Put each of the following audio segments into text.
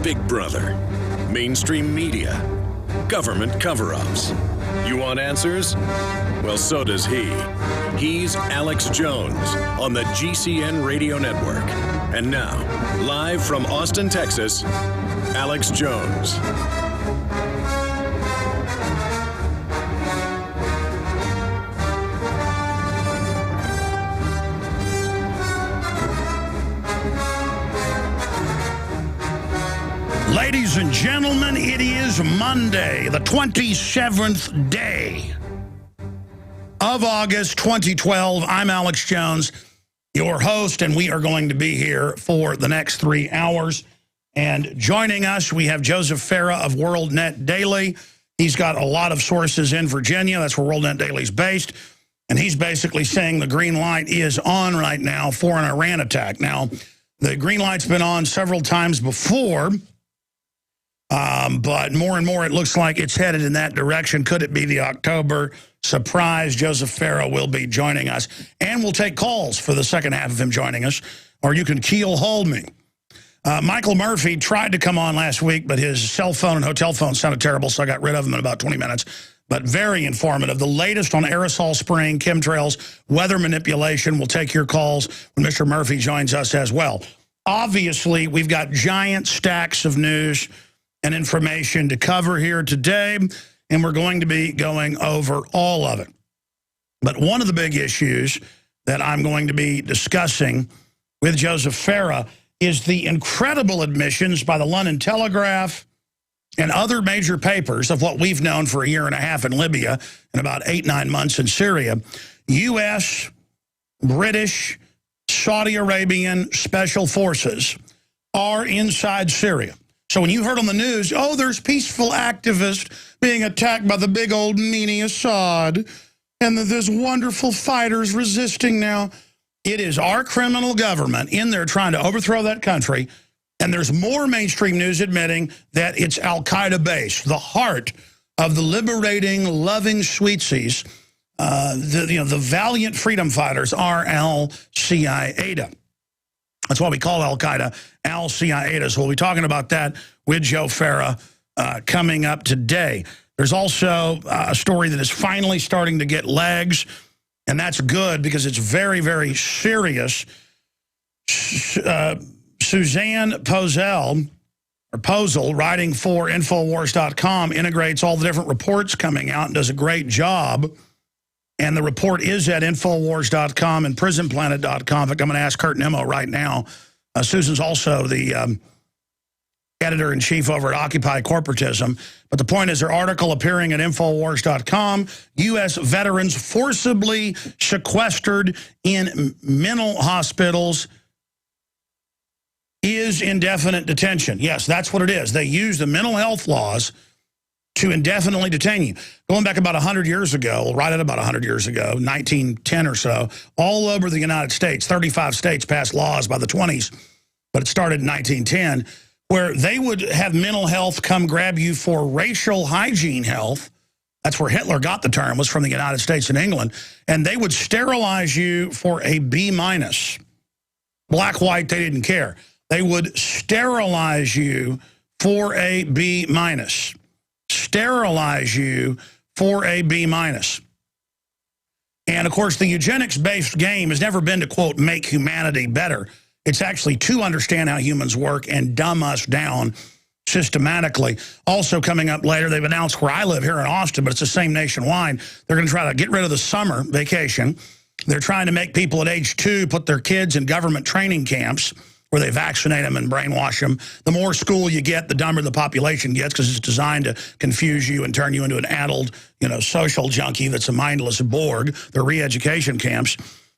Big Brother, mainstream media, government cover-ups. You want answers? Well, so does he. He's Alex Jones on the GCN Radio Network. And now, live from Austin, Texas, Alex Jones. Ladies and gentlemen, it is Monday, the 27th day of August 2012. I'm Alex Jones, your host, and we are going to be here for the next 3 hours. And joining us, we have Joseph Farah of WorldNet Daily. He's got a lot of sources in Virginia. That's where WorldNet Daily is based. And he's basically saying the green light is on right now for an Iran attack. Now, the green light's been on several times before, but more and more it looks like it's headed in that direction. Could it be the October surprise? Joseph Farah will be joining us. And we'll take calls for the second half of him joining us, or you can keel hold me. Michael Murphy tried to come on last week, but his cell phone and hotel phone sounded terrible, so I got rid of him in about 20 minutes. But very informative. The latest on aerosol spraying, chemtrails, weather manipulation. We'll take your calls when Mr. Murphy joins us as well. Obviously, we've got giant stacks of news and information to cover here today, and we're going to be going over all of it. But one of the big issues that I'm going to be discussing with Joseph Farah is the incredible admissions by the London Telegraph and other major papers of what we've known for a year and a half in Libya and about 8-9 months in Syria. U.S., British, Saudi Arabian special forces are inside Syria. So when you heard on the news, oh, there's peaceful activists being attacked by the big old meanie Assad, and that there's wonderful fighters resisting now. It is our criminal government in there trying to overthrow that country, and there's more mainstream news admitting that it's al-Qaeda based, the heart of the liberating, loving sweetsies. The valiant freedom fighters are al-Qaeda. That's why we call al-Qaeda al-Qaeda. So we'll be talking about that with Joe Farah coming up today. There's also a story that is finally starting to get legs, and that's good because it's very, very serious. Suzanne Posel, writing for Infowars.com, integrates all the different reports coming out and does a great job. And the report is at Infowars.com and PrisonPlanet.com. In fact, I'm going to ask Kurt Nimmo right now. Susan's also the editor-in-chief over at Occupy Corporatism. But the point is, her article appearing at Infowars.com, U.S. veterans forcibly sequestered in mental hospitals is indefinite detention. Yes, that's what it is. They use the mental health laws to indefinitely detain you. Going back about 100 years ago, right at about 100 years ago, 1910 or so, all over the United States, 35 states passed laws by the 20s, but it started in 1910, where they would have mental health come grab you for racial hygiene health. That's where Hitler got the term, was from the United States and England. And they would sterilize you for a B-. Black, white, they didn't care. They would sterilize you for a B-. Sterilize you for a B-. And, of course, the eugenics-based game has never been to, quote, make humanity better. It's actually to understand how humans work and dumb us down systematically. Also coming up later, they've announced where I live here in Austin, but it's the same nationwide. They're going to try to get rid of the summer vacation. They're trying to make people at age 2 put their kids in government training camps where they vaccinate them and brainwash them. The more school you get, the dumber the population gets, because it's designed to confuse you and turn you into an addled, social junkie that's a mindless Borg. They're re-education camps.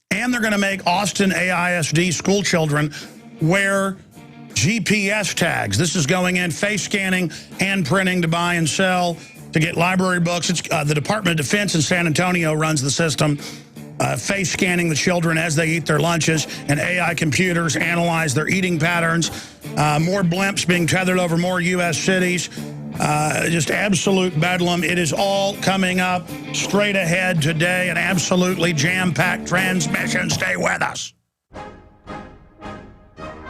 And they're going to make Austin AISD school children wear GPS tags. This is going in, face scanning, hand printing to buy and sell, to get library books. It's the Department of Defense in San Antonio runs the system. Face scanning the children as they eat their lunches, and AI computers analyze their eating patterns. More blimps being tethered over more U.S. cities. Just absolute bedlam. It is all coming up straight ahead today, an absolutely jam-packed transmission. Stay with us.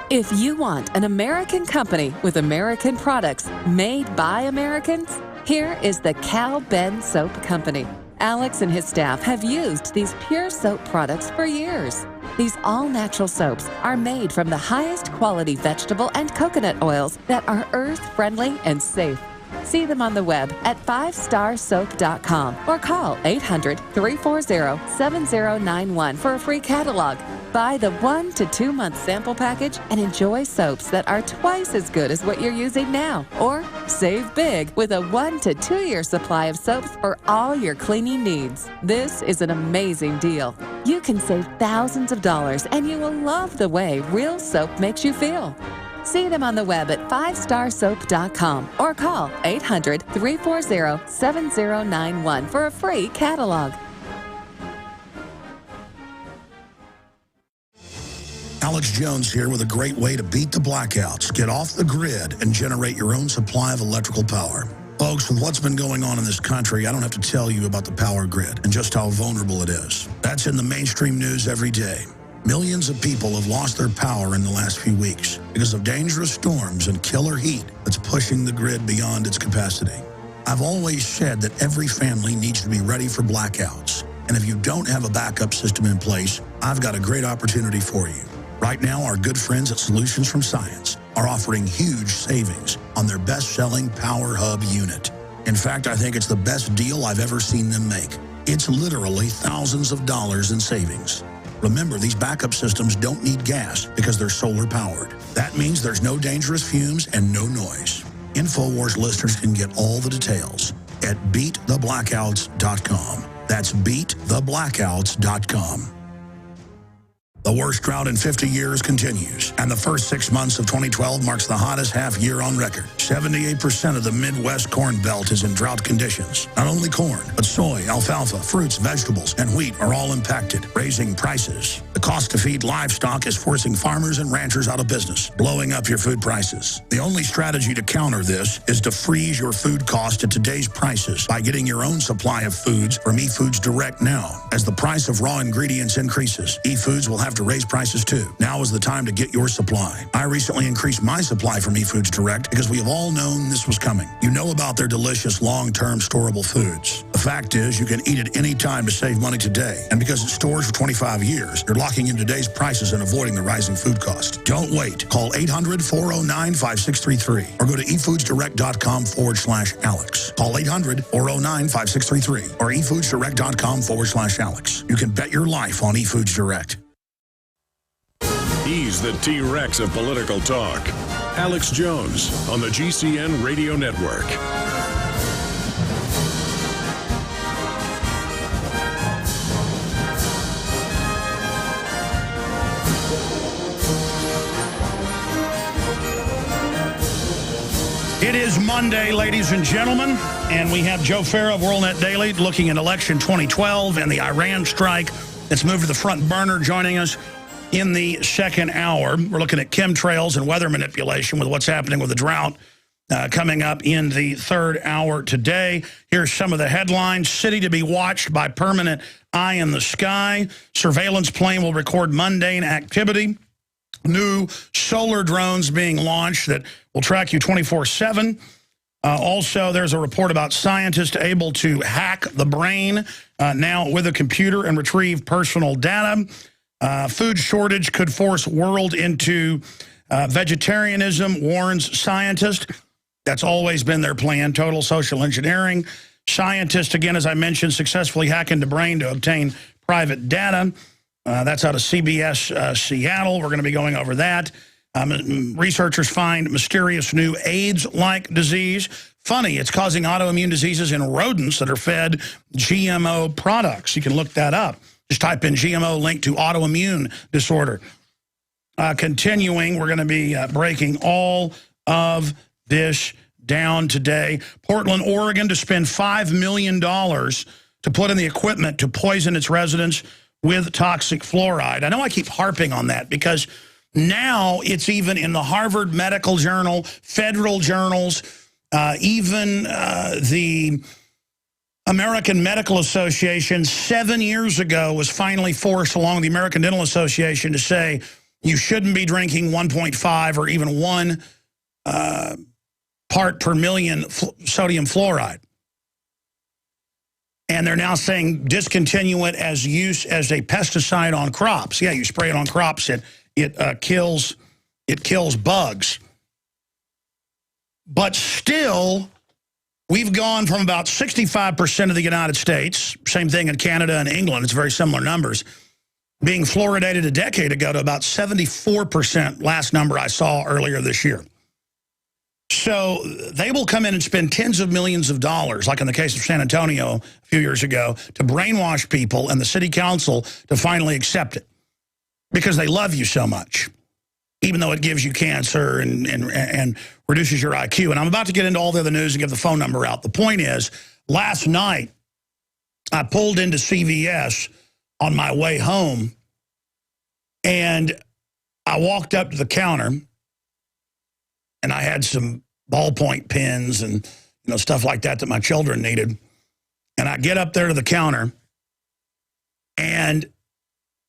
If you want an American company with American products made by Americans, here is the Cal Ben Soap Company. Alex and his staff have used these pure soap products for years. These all-natural soaps are made from the highest quality vegetable and coconut oils that are earth-friendly and safe. See them on the web at 5starsoap.com or call 800-340-7091 for a free catalog. Buy the 1 to 2 month sample package and enjoy soaps that are twice as good as what you're using now. Or save big with a 1 to 2 year supply of soaps for all your cleaning needs. This is an amazing deal. You can save thousands of dollars and you will love the way real soap makes you feel. See them on the web at 5starsoap.com or call 800-340-7091 for a free catalog. Alex Jones here with a great way to beat the blackouts, get off the grid, and generate your own supply of electrical power. Folks, with what's been going on in this country, I don't have to tell you about the power grid and just how vulnerable it is. That's in the mainstream news every day. Millions of people have lost their power in the last few weeks because of dangerous storms and killer heat that's pushing the grid beyond its capacity. I've always said that every family needs to be ready for blackouts. And if you don't have a backup system in place, I've got a great opportunity for you. Right now, our good friends at Solutions from Science are offering huge savings on their best-selling Power Hub unit. In fact, I think it's the best deal I've ever seen them make. It's literally thousands of dollars in savings. Remember, these backup systems don't need gas because they're solar-powered. That means there's no dangerous fumes and no noise. InfoWars listeners can get all the details at beattheblackouts.com. That's beattheblackouts.com. The worst drought in 50 years continues, and the first 6 months of 2012 marks the hottest half year on record. 78% of the Midwest Corn Belt is in drought conditions. Not only corn, but soy, alfalfa, fruits, vegetables, and wheat are all impacted, raising prices. The cost to feed livestock is forcing farmers and ranchers out of business, blowing up your food prices. The only strategy to counter this is to freeze your food cost at today's prices by getting your own supply of foods from eFoods Direct now. As the price of raw ingredients increases, eFoods will have to raise prices too. Now is the time to get your supply. I recently increased my supply from eFoods Direct because we have all known this was coming. You know about their delicious long-term storable foods. The fact is, you can eat it any time to save money today. And because it stores for 25 years, you're locking in today's prices and avoiding the rising food cost. Don't wait. Call 800-409-5633 or go to efoodsdirect.com/Alex. Call 800-409-5633 or efoodsdirect.com/Alex. You can bet your life on eFoods Direct. He's the T-Rex of political talk. Alex Jones on the GCN Radio Network. It is Monday, ladies and gentlemen, and we have Joe Farah of WorldNet Daily looking at election 2012 and the Iran strike that's moved to the front burner, joining us in the second hour. We're looking at chemtrails and weather manipulation with what's happening with the drought coming up in the third hour today. Here's some of the headlines. City to be watched by permanent eye in the sky. Surveillance plane will record mundane activity. New solar drones being launched that will track you 24/7. Also, there's a report about scientists able to hack the brain now with a computer and retrieve personal data. Food shortage could force world into vegetarianism, warns scientist. That's always been their plan, total social engineering. Scientists, again, as I mentioned, successfully hack into brain to obtain private data. That's out of CBS Seattle. We're going to be going over that. Researchers find mysterious new AIDS-like disease. Funny, it's causing autoimmune diseases in rodents that are fed GMO products. You can look that up. Just type in GMO link to autoimmune disorder. Continuing, we're going to be breaking all of this down today. Portland, Oregon, to spend $5 million to put in the equipment to poison its residents with toxic fluoride. I know I keep harping on that because now it's even in the Harvard Medical Journal, federal journals, even the American Medical Association 7 years ago was finally forced, along with the American Dental Association, to say You shouldn't be drinking 1.5 or even 1 part per million sodium fluoride. And they're now saying discontinue it as use as a pesticide on crops. Yeah, you spray it on crops, it kills bugs. But still, we've gone from about 65% of the United States, same thing in Canada and England, it's very similar numbers, being fluoridated a decade ago to about 74% last number I saw earlier this year. So they will come in and spend tens of millions of dollars, like in the case of San Antonio a few years ago, to brainwash people and the city council to finally accept it because they love you so much, even though it gives you cancer and reduces your IQ. And I'm about to get into all the other news and give the phone number out. The point is, last night I pulled into CVS on my way home, and I walked up to the counter, and I had some ballpoint pens and stuff like that my children needed. And I get up there to the counter, and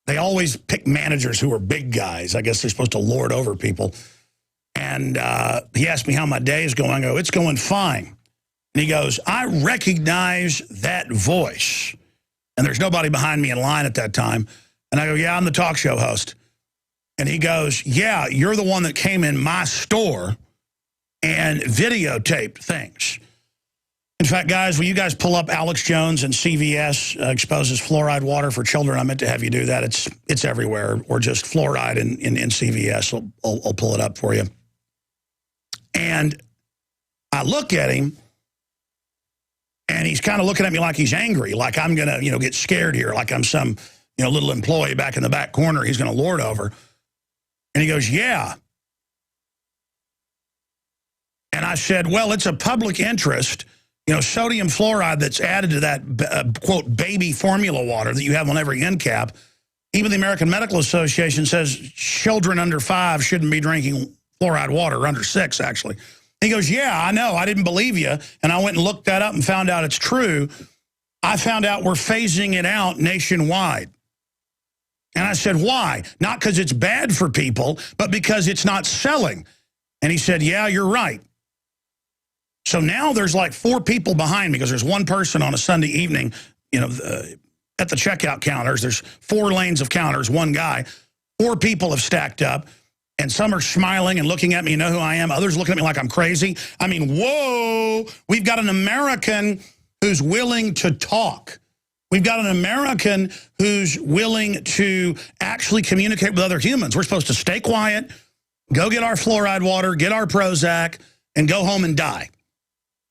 they always pick managers who are big guys. I guess they're supposed to lord over people. And he asked me how my day is going. I go, it's going fine. And he goes, I recognize that voice. And there's nobody behind me in line at that time. And I go, yeah, I'm the talk show host. And he goes, yeah, you're the one that came in my store and videotaped things. In fact, guys, will you guys pull up Alex Jones and CVS exposes fluoride water for children? I meant to have you do that. It's everywhere, or just fluoride in CVS. I'll pull it up for you. And I look at him, and he's kind of looking at me like he's angry, like I'm going to, get scared here, like I'm some, little employee back in the back corner he's going to lord over. And he goes, yeah. And I said, well, it's a public interest. Sodium fluoride that's added to that, quote, baby formula water that you have on every end cap. Even the American Medical Association says children under 5 shouldn't be drinking fluoride water, under 6, actually. He goes, yeah, I know. I didn't believe you. And I went and looked that up and found out it's true. I found out we're phasing it out nationwide. And I said, why? Not because it's bad for people, but because it's not selling. And he said, yeah, you're right. So now there's like 4 people behind me because there's one person on a Sunday evening, at the checkout counters. There's 4 lanes of counters, one guy. 4 people have stacked up. And some are smiling and looking at me, know who I am. Others looking at me like I'm crazy. I mean, whoa, we've got an American who's willing to talk. We've got an American who's willing to actually communicate with other humans. We're supposed to stay quiet, go get our fluoride water, get our Prozac, and go home and die.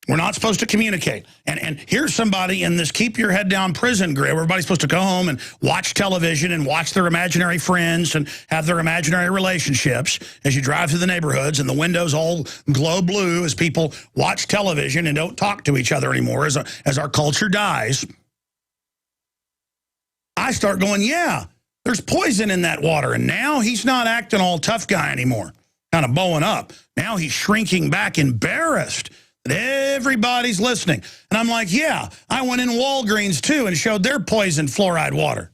We're not supposed to communicate. And here's somebody in this keep your head down prison grid. Everybody's supposed to go home and watch television and watch their imaginary friends and have their imaginary relationships as you drive through the neighborhoods, and the windows all glow blue as people watch television and don't talk to each other anymore as our culture dies. I start going, yeah, there's poison in that water. And now he's not acting all tough guy anymore, kind of bowing up. Now he's shrinking back, embarrassed. Everybody's listening. And I'm like, yeah, I went in Walgreens too and showed their poisoned fluoride water.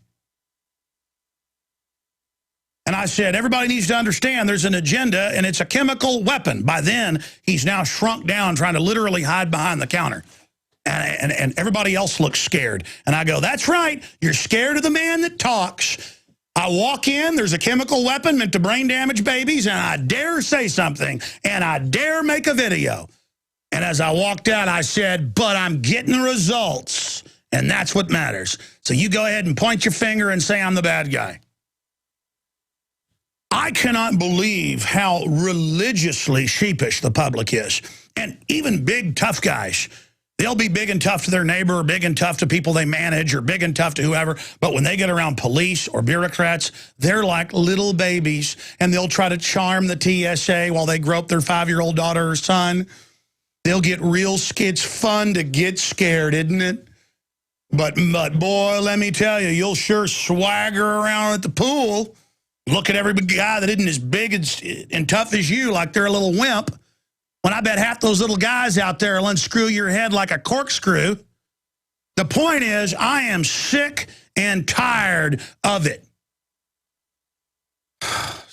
And I said, everybody needs to understand there's an agenda and it's a chemical weapon. By then, he's now shrunk down, trying to literally hide behind the counter. And everybody else looks scared. And I go, that's right, you're scared of the man that talks. I walk in, there's a chemical weapon meant to brain damage babies, and I dare say something, and I dare make a video. And as I walked out, I said, but I'm getting the results, and that's what matters. So you go ahead and point your finger and say I'm the bad guy. I cannot believe how religiously sheepish the public is. And even big, tough guys, they'll be big and tough to their neighbor, or big and tough to people they manage, or big and tough to whoever. But when they get around police or bureaucrats, they're like little babies, and they'll try to charm the TSA while they grope their 5-year-old daughter or son. They'll get real scared. It's fun to get scared, isn't it? But boy, let me tell you, you'll sure swagger around at the pool. Look at every guy that isn't as big and tough as you, like they're a little wimp. When I bet half those little guys out there will unscrew your head like a corkscrew. The point is, I am sick and tired of it.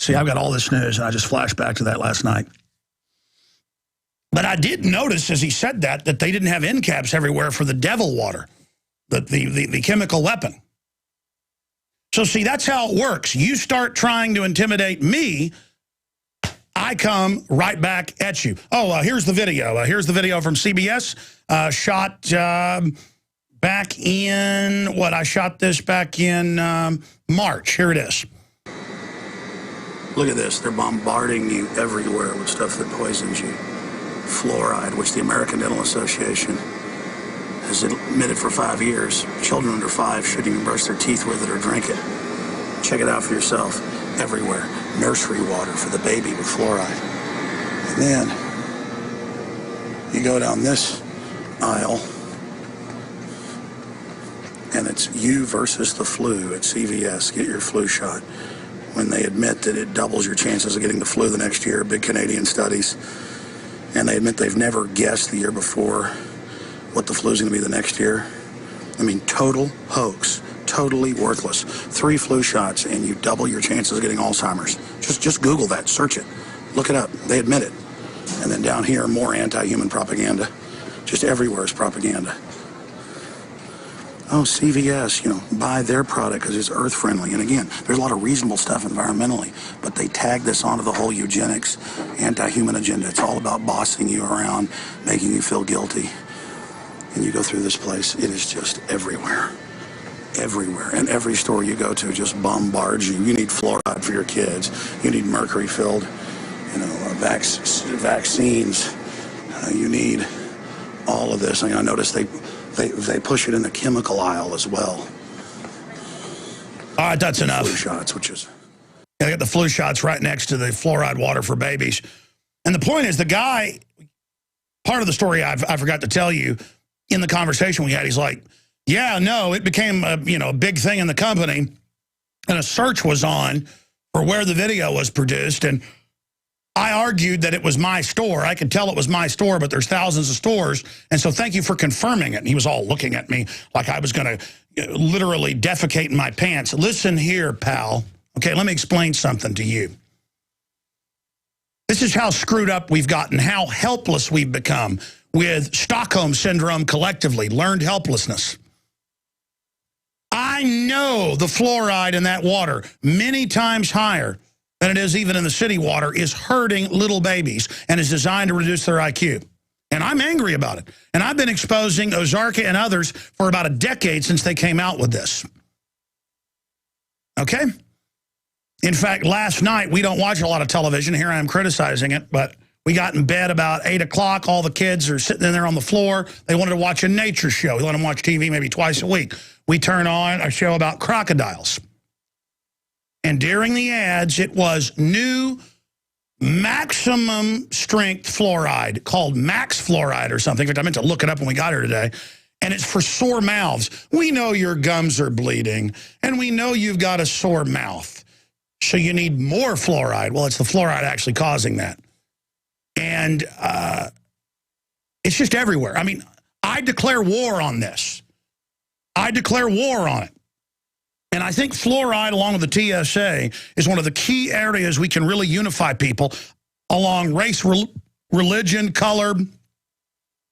See, I've got all this news, and I just flashed back to that last night. But I did notice, as he said that they didn't have end caps everywhere for the devil water, the chemical weapon. So, see, that's how it works. You start trying to intimidate me, I come right back at you. Oh, here's the video. Here's the video from CBS, shot back in, I shot this back in March. Here it is. Look at this. They're bombarding you everywhere with stuff that poisons you. Fluoride, which the American Dental Association has admitted for 5 years. Children under 5 shouldn't even brush their teeth with it or drink it. Check it out for yourself. Everywhere. Nursery water for the baby with fluoride. And then you go down this aisle, and it's you versus the flu at CVS. Get your flu shot. When they admit that it doubles your chances of getting the flu the next year, big Canadian studies, and they admit they've never guessed the year before what the flu is going to be the next year. I mean, total hoax, totally worthless. 3 flu shots and you double your chances of getting Alzheimer's. Just Google that, search it, look it up. They admit it. And then down here, more anti-human propaganda. Just everywhere is propaganda. Oh, CVS, buy their product because it's earth-friendly. And again, there's a lot of reasonable stuff environmentally, but they tag this onto the whole eugenics, anti-human agenda. It's all about bossing you around, making you feel guilty. And you go through this place, it is just everywhere. Everywhere. And every store you go to just bombards you. You need fluoride for your kids. You need mercury-filled, vaccines. You need all of this. I noticed they push it in the chemical aisle as well. All right, that's enough. Flu shots, which is... They got the flu shots right next to the fluoride water for babies. And the point is, the guy, part of the story I forgot to tell you, in the conversation we had, he's like, yeah, no, it became a big thing in the company, and a search was on for where the video was produced, and I argued that it was my store. I could tell it was my store, but there's thousands of stores, and so thank you for confirming it. And he was all looking at me like I was going to literally defecate in my pants. Listen here, pal. Okay, let me explain something to you. This is how screwed up we've gotten, how helpless we've become with Stockholm Syndrome collectively, learned helplessness. I know the fluoride in that water, many times higher than it is even in the city water, is hurting little babies and is designed to reduce their IQ. And I'm angry about it. And I've been exposing Ozarka and others for about a decade since they came out with this. Okay? In fact, last night, we don't watch a lot of television. Here I am criticizing it, but we got in bed about 8 o'clock. All the kids are sitting in there on the floor. They wanted to watch a nature show. We let them watch TV maybe twice a week. We turn on a show about crocodiles. And during the ads, it was new maximum strength fluoride called Max Fluoride or something. In fact, I meant to look it up when we got here today. And it's for sore mouths. We know your gums are bleeding, and we know you've got a sore mouth. So you need more fluoride. Well, it's the fluoride actually causing that. And it's just everywhere. I mean, I declare war on this. I declare war on it. And I think fluoride, along with the TSA, is one of the key areas we can really unify people along race, religion, color,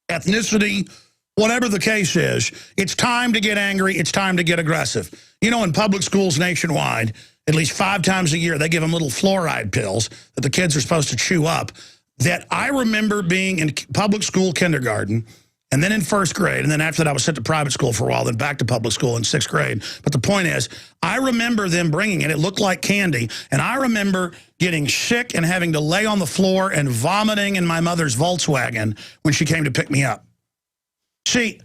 ethnicity, whatever the case is. It's time to get angry. It's time to get aggressive. In public schools nationwide, at least 5 times a year, they give them little fluoride pills that the kids are supposed to chew up. That I remember being in public school kindergarten, and then in 1st grade, and then after that I was sent to private school for a while, then back to public school in 6th grade. But the point is, I remember them bringing it. It looked like candy, and I remember getting sick and having to lay on the floor and vomiting in my mother's Volkswagen when she came to pick me up. See,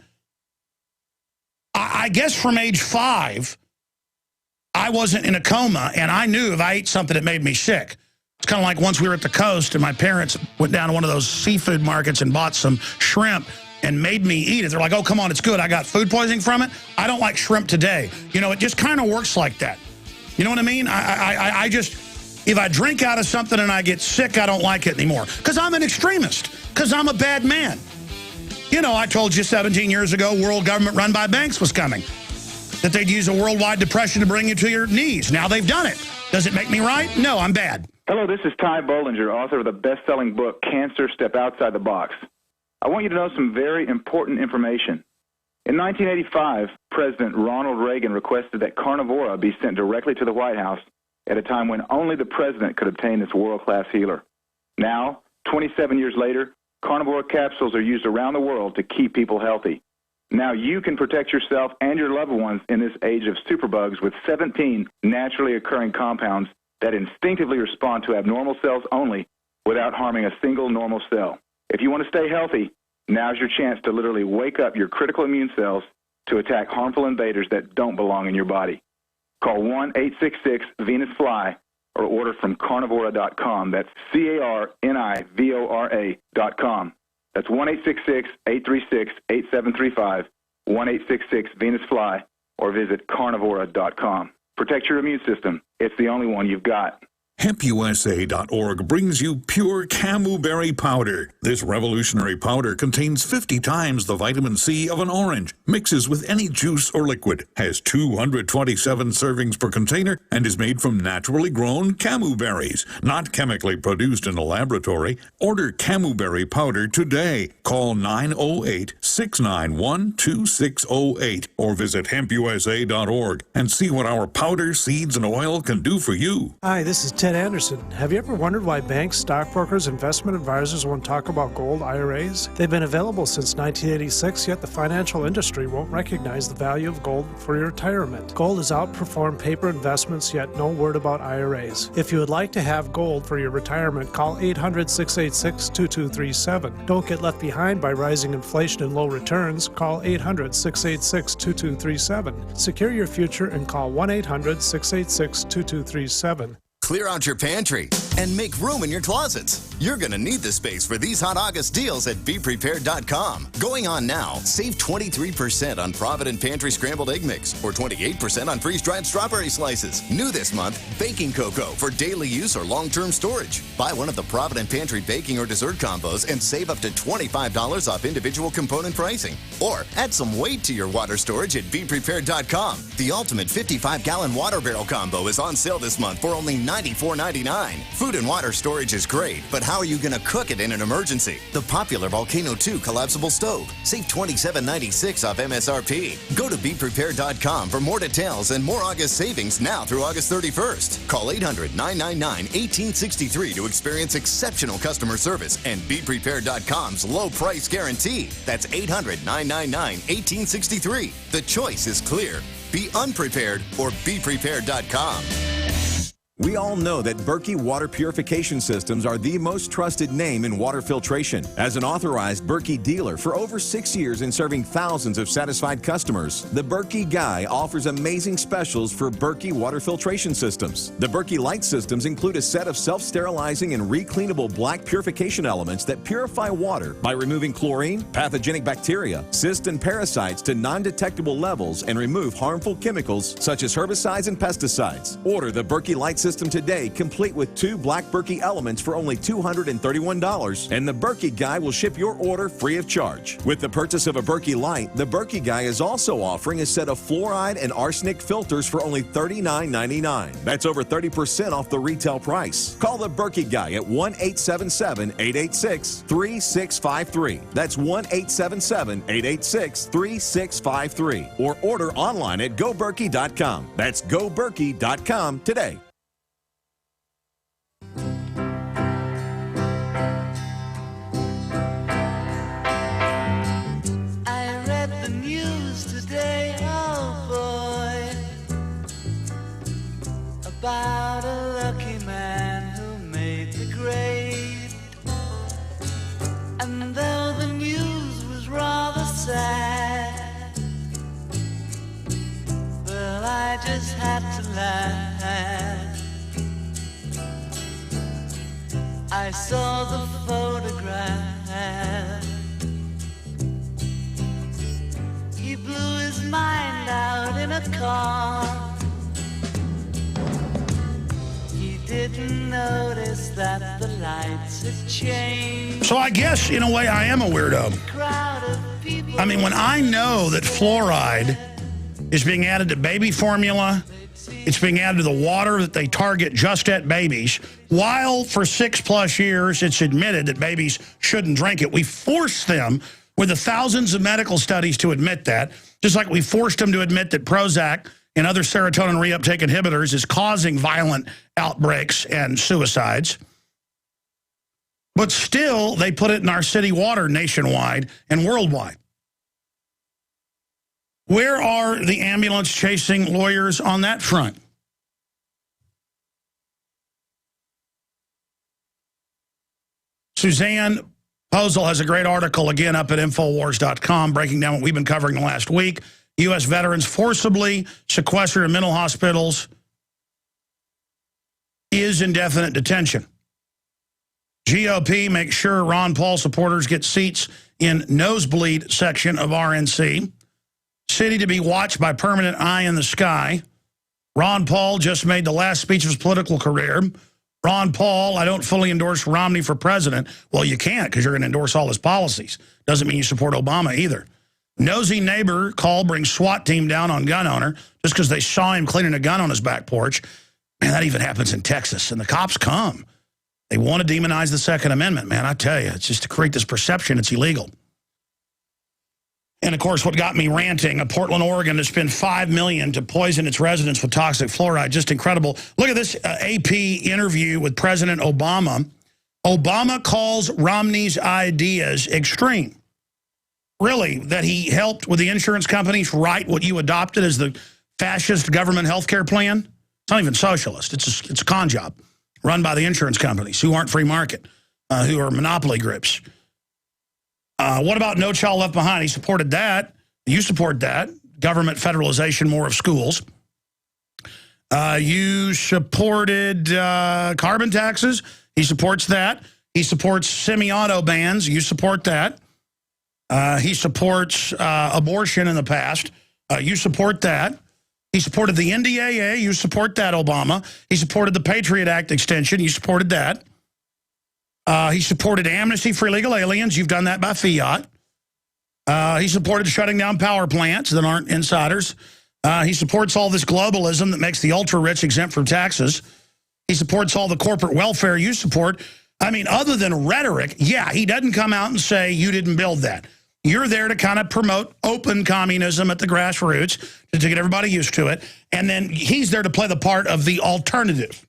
I guess from age 5, I wasn't in a coma, and I knew if I ate something that made me sick. It's kind of like once we were at the coast, and my parents went down to one of those seafood markets and bought some shrimp and made me eat it. They're like, oh, come on, it's good. I got food poisoning from it. I don't like shrimp today. It just kind of works like that. You know what I mean? I just, if I drink out of something and I get sick, I don't like it anymore. Because I'm an extremist. Because I'm a bad man. I told you 17 years ago, world government run by banks was coming. That they'd use a worldwide depression to bring you to your knees. Now they've done it. Does it make me right? No, I'm bad. Hello, this is Ty Bollinger, author of the best-selling book, Cancer, Step Outside the Box. I want you to know some very important information. In 1985, President Ronald Reagan requested that Carnivora be sent directly to the White House at a time when only the president could obtain this world-class healer. Now, 27 years later, Carnivora capsules are used around the world to keep people healthy. Now you can protect yourself and your loved ones in this age of superbugs with 17 naturally occurring compounds that instinctively respond to abnormal cells only without harming a single normal cell. If you want to stay healthy, now's your chance to literally wake up your critical immune cells to attack harmful invaders that don't belong in your body. Call 1-866-VENUS-FLY or order from carnivora.com. That's carnivora.com. That's 1-866-836-8735, 1-866-VENUS-FLY, or visit carnivora.com. Protect your immune system. It's the only one you've got. HempUSA.org brings you pure camu-berry powder. This revolutionary powder contains 50 times the vitamin C of an orange, mixes with any juice or liquid, has 227 servings per container, and is made from naturally grown camu berries, not chemically produced in a laboratory. Order camu-berry powder today. Call 908-691-2608 or visit HempUSA.org and see what our powder, seeds, and oil can do for you. Hi, this is Ted Anderson. Have you ever wondered why banks, stockbrokers, investment advisors won't talk about gold IRAs? They've been available since 1986, yet the financial industry won't recognize the value of gold for your retirement. Gold has outperformed paper investments, yet no word about IRAs. If you would like to have gold for your retirement, call 800-686-2237. Don't get left behind by rising inflation and low returns. Call 800-686-2237. Secure your future and call 1-800-686-2237. Clear out your pantry and make room in your closets. You're going to need the space for these hot August deals at BePrepared.com. Going on now, save 23% on Provident Pantry Scrambled Egg Mix or 28% on freeze-dried strawberry slices. New this month, baking cocoa for daily use or long-term storage. Buy one of the Provident Pantry baking or dessert combos and save up to $25 off individual component pricing. Or add some weight to your water storage at BePrepared.com. The ultimate 55-gallon water barrel combo is on sale this month for only $94.99. Food and water storage is great, but how are you going to cook it in an emergency? The popular Volcano 2 collapsible stove. Save $27.96 off MSRP. Go to BePrepared.com for more details and more August savings now through August 31st. Call 800-999-1863 to experience exceptional customer service and BePrepared.com's low price guarantee. That's 800-999-1863. The choice is clear. Be unprepared or BePrepared.com. We all know that Berkey Water Purification Systems are the most trusted name in water filtration. As an authorized Berkey dealer for over 6 years and serving thousands of satisfied customers, the Berkey Guy offers amazing specials for Berkey water filtration systems. The Berkey Light systems include a set of self-sterilizing and recleanable black purification elements that purify water by removing chlorine, pathogenic bacteria, cysts, and parasites to non-detectable levels and remove harmful chemicals such as herbicides and pesticides. Order the Berkey Light system today, complete with 2 black Berkey elements for only $231, and the Berkey Guy will ship your order free of charge. With the purchase of a Berkey Light, the Berkey Guy is also offering a set of fluoride and arsenic filters for only $39.99. That's over 30% off the retail price. Call the Berkey Guy at 1-877-886-3653. That's 1-877-886-3653. Or order online at GoBerkey.com. That's GoBerkey.com today. About a lucky man who made the grade. And though the news was rather sad, well, I just had to laugh. I saw the photograph. He blew his mind out in a car. Didn't notice that the lights had changed. So I guess, in a way, I am a weirdo. I mean, when I know that fluoride is being added to baby formula It's being added to the water that they target just at babies, while for 6+ years it's admitted that babies shouldn't drink it. We forced them with the thousands of medical studies to admit that, just like we forced them to admit that Prozac and other serotonin reuptake inhibitors is causing violent outbreaks and suicides. But still, they put it in our city water nationwide and worldwide. Where are the ambulance-chasing lawyers on that front? Suzanne Posel has a great article, again, up at Infowars.com, breaking down what we've been covering the last week. U.S. veterans forcibly sequestered in mental hospitals is indefinite detention. GOP makes sure Ron Paul supporters get seats in nosebleed section of RNC. City to be watched by permanent eye in the sky. Ron Paul just made the last speech of his political career. Ron Paul, I don't fully endorse Romney for president. Well, you can't because you're going to endorse all his policies. Doesn't mean you support Obama either. Nosy neighbor call brings SWAT team down on gun owner just because they saw him cleaning a gun on his back porch. Man, that even happens in Texas. And the cops come. They want to demonize the Second Amendment, man. I tell you, it's just to create this perception it's illegal. And, of course, what got me ranting, Portland, Oregon, to spend $5 million to poison its residents with toxic fluoride. Just incredible. Look at this AP interview with President Obama. Obama calls Romney's ideas extreme. Really, that he helped with the insurance companies write what you adopted as the fascist government health care plan? It's not even socialist. It's a con job run by the insurance companies who aren't free market, who are monopoly grips. What about No Child Left Behind? He supported that. You support that. Government federalization more of schools. You supported carbon taxes. He supports that. He supports semi-auto bans. You support that. He supports abortion in the past. You support that. He supported the NDAA. You support that, Obama. He supported the Patriot Act extension. You supported that. He supported amnesty for illegal aliens. You've done that by fiat. He supported shutting down power plants that aren't insiders. He supports all this globalism that makes the ultra-rich exempt from taxes. He supports all the corporate welfare you support. I mean, other than rhetoric, yeah, he doesn't come out and say you didn't build that. You're there to kind of promote open communism at the grassroots to get everybody used to it. And then he's there to play the part of the alternative.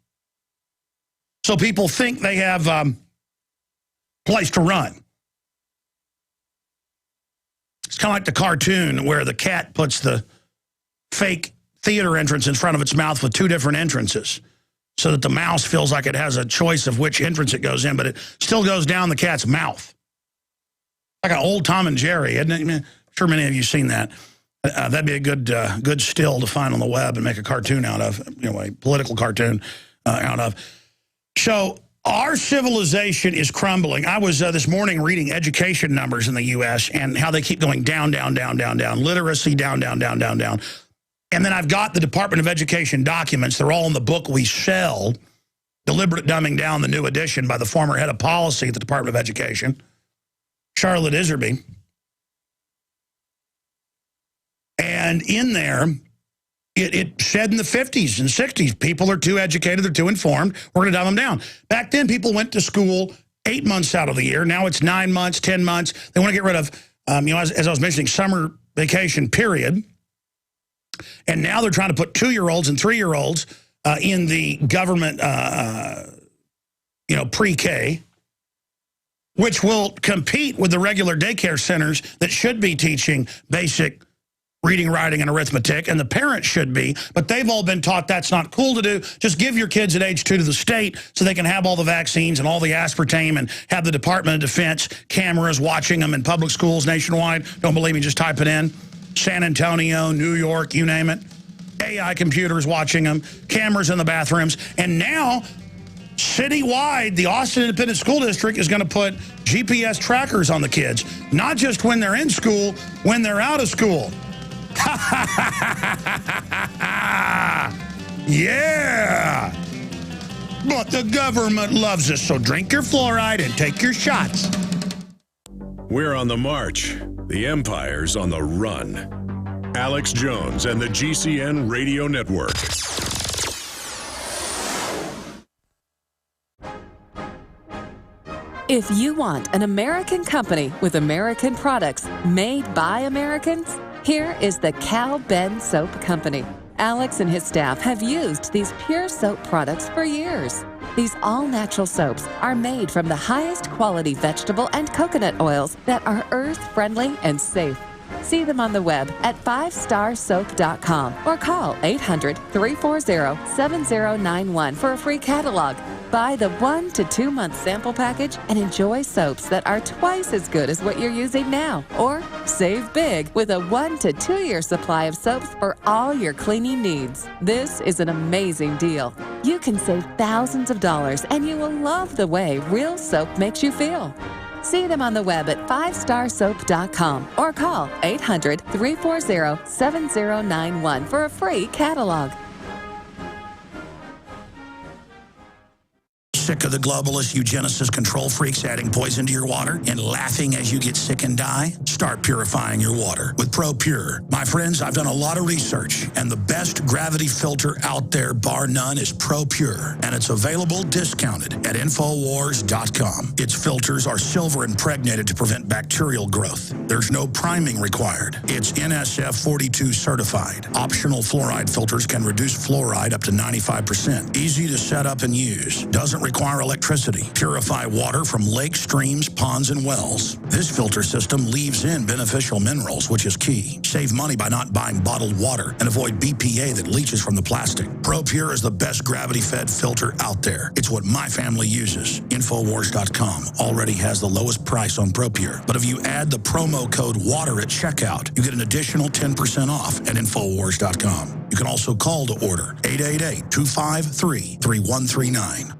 So people think they have place to run. It's kind of like the cartoon where the cat puts the fake theater entrance in front of its mouth with two different entrances so that the mouse feels like it has a choice of which entrance it goes in, but it still goes down the cat's mouth. Like an old Tom and Jerry, isn't it? I'm sure many of you have seen that. That'd be a good still to find on the web and make a cartoon out of, a political cartoon out of. So our civilization is crumbling. I was this morning reading education numbers in the U.S. and how they keep going down, down, down, down, down. Literacy down, down, down, down, down. And then I've got the Department of Education documents. They're all in the book we sell, Deliberate Dumbing Down, the new edition by the former head of policy at the Department of Education, Charlotte Iserby. And in there, it said in the 50s and 60s, people are too educated, they're too informed, we're going to dumb them down. Back then, people went to school 8 months out of the year. Now it's 9 months, 10 months. They want to get rid of, as I was mentioning, summer vacation period. And now they're trying to put 2-year-olds and 3-year-olds in the government, pre-K, which will compete with the regular daycare centers that should be teaching basic reading, writing, and arithmetic, and the parents should be, but they've all been taught that's not cool to do. Just give your kids at age 2 to the state so they can have all the vaccines and all the aspartame and have the Department of Defense cameras watching them in public schools nationwide. Don't believe me, just type it in. San Antonio, New York, you name it. AI computers watching them, cameras in the bathrooms, and now citywide, the Austin Independent School District is going to put GPS trackers on the kids, not just when they're in school, when they're out of school. Yeah! But the government loves us, so drink your fluoride and take your shots. We're on the march. The empire's on the run. Alex Jones and the GCN Radio Network. If you want an American company with American products made by Americans, here is the Cal Ben Soap Company. Alex and his staff have used these pure soap products for years. These all-natural soaps are made from the highest quality vegetable and coconut oils that are earth-friendly and safe. See them on the web at 5starsoap.com or call 800-340-7091 for a free catalog. Buy the 1 to 2 month sample package and enjoy soaps that are twice as good as what you're using now. Or save big with a 1 to 2 year supply of soaps for all your cleaning needs. This is an amazing deal. You can save thousands of dollars and you will love the way real soap makes you feel. See them on the web at 5starsoap.com or call 800-340-7091 for a free catalog. Sick of the globalist eugenicist control freaks adding poison to your water and laughing as you get sick and die? Start purifying your water with ProPure. My friends, I've done a lot of research, and the best gravity filter out there, bar none, is ProPure, and it's available discounted at Infowars.com. Its filters are silver impregnated to prevent bacterial growth. There's no priming required. It's NSF 42 certified. Optional fluoride filters can reduce fluoride up to 95%. Easy to set up and use. Doesn't require electricity. Purify water from lakes, streams, ponds, and wells. This filter system leaves in beneficial minerals, which is key. Save money by not buying bottled water and avoid BPA that leaches from the plastic. ProPure is the best gravity-fed filter out there. It's what my family uses. Infowars.com already has the lowest price on ProPure, but if you add the promo code WATER at checkout, you get an additional 10% off at Infowars.com. You can also call to order 888-253-3139.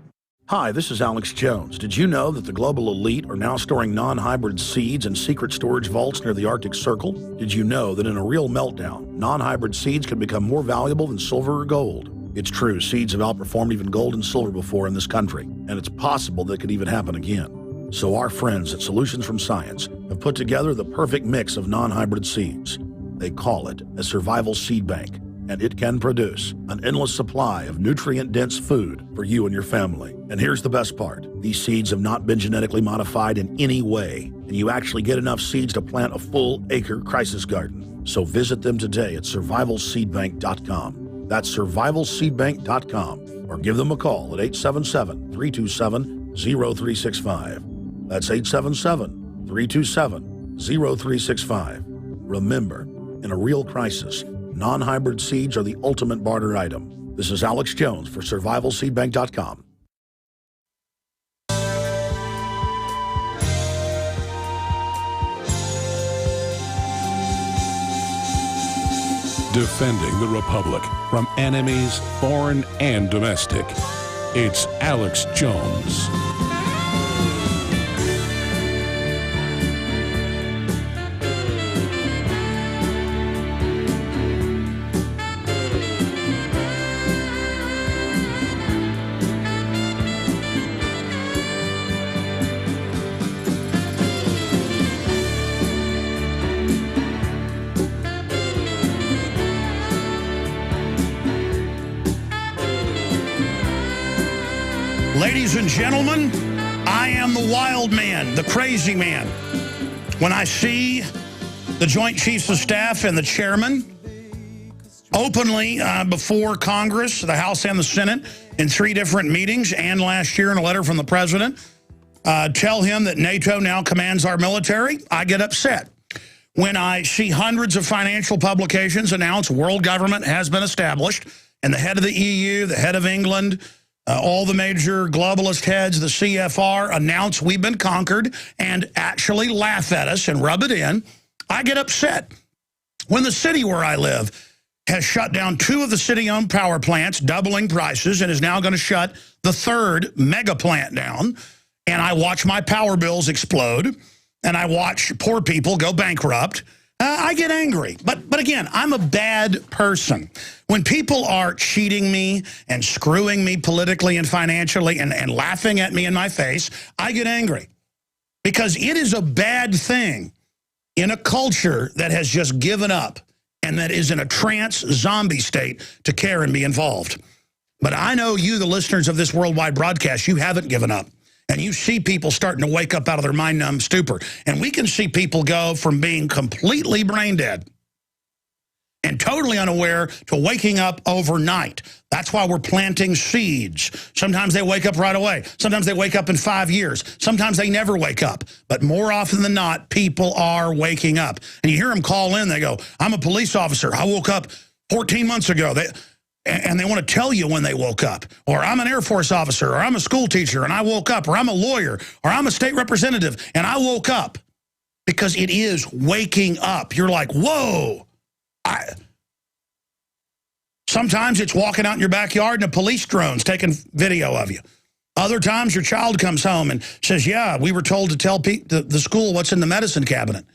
Hi, this is Alex Jones. Did you know that the global elite are now storing non-hybrid seeds in secret storage vaults near the Arctic Circle? Did you know that in a real meltdown, non-hybrid seeds can become more valuable than silver or gold? It's true, seeds have outperformed even gold and silver before in this country, and it's possible that it could even happen again. So our friends at Solutions from Science have put together the perfect mix of non-hybrid seeds. They call it a survival seed bank, and it can produce an endless supply of nutrient-dense food for you and your family. And here's the best part. These seeds have not been genetically modified in any way, and you actually get enough seeds to plant a full-acre crisis garden. So visit them today at survivalseedbank.com. That's survivalseedbank.com, or give them a call at 877-327-0365. That's 877-327-0365. Remember, in a real crisis, non-hybrid seeds are the ultimate barter item. This is Alex Jones for survivalseedbank.com. Defending the Republic from enemies, foreign and domestic. It's Alex Jones. Ladies and gentlemen, I am the wild man, the crazy man. When I see the Joint Chiefs of Staff and the chairman openly before Congress, the House and the Senate, in 3 different meetings, and last year in a letter from the president, tell him that NATO now commands our military, I get upset. When I see hundreds of financial publications announce world government has been established, and the head of the EU, the head of England, all the major globalist heads, the CFR, announce we've been conquered and actually laugh at us and rub it in, I get upset. When the city where I live has shut down 2 of the city-owned power plants, doubling prices, and is now going to shut the 3rd mega plant down, and I watch my power bills explode, and I watch poor people go bankrupt, I get angry. But again, I'm a bad person. When people are cheating me and screwing me politically and financially and laughing at me in my face, I get angry. Because it is a bad thing in a culture that has just given up and that is in a trance zombie state to care and be involved. But I know you, the listeners of this worldwide broadcast, you haven't given up. And you see people starting to wake up out of their mind-numb stupor. And we can see people go from being completely brain dead and totally unaware to waking up overnight. That's why we're planting seeds. Sometimes they wake up right away. Sometimes they wake up in 5 years. Sometimes they never wake up. But more often than not, people are waking up. And you hear them call in, they go, I'm a police officer. I woke up 14 months ago. And they want to tell you when they woke up. Or I'm an Air Force officer, or I'm a school teacher, and I woke up. Or I'm a lawyer, or I'm a state representative, and I woke up. Because it is waking up. You're like, whoa. Sometimes it's walking out in your backyard and a police drone's taking video of you. Other times your child comes home and says, yeah, we were told to tell the school what's in the medicine cabinet.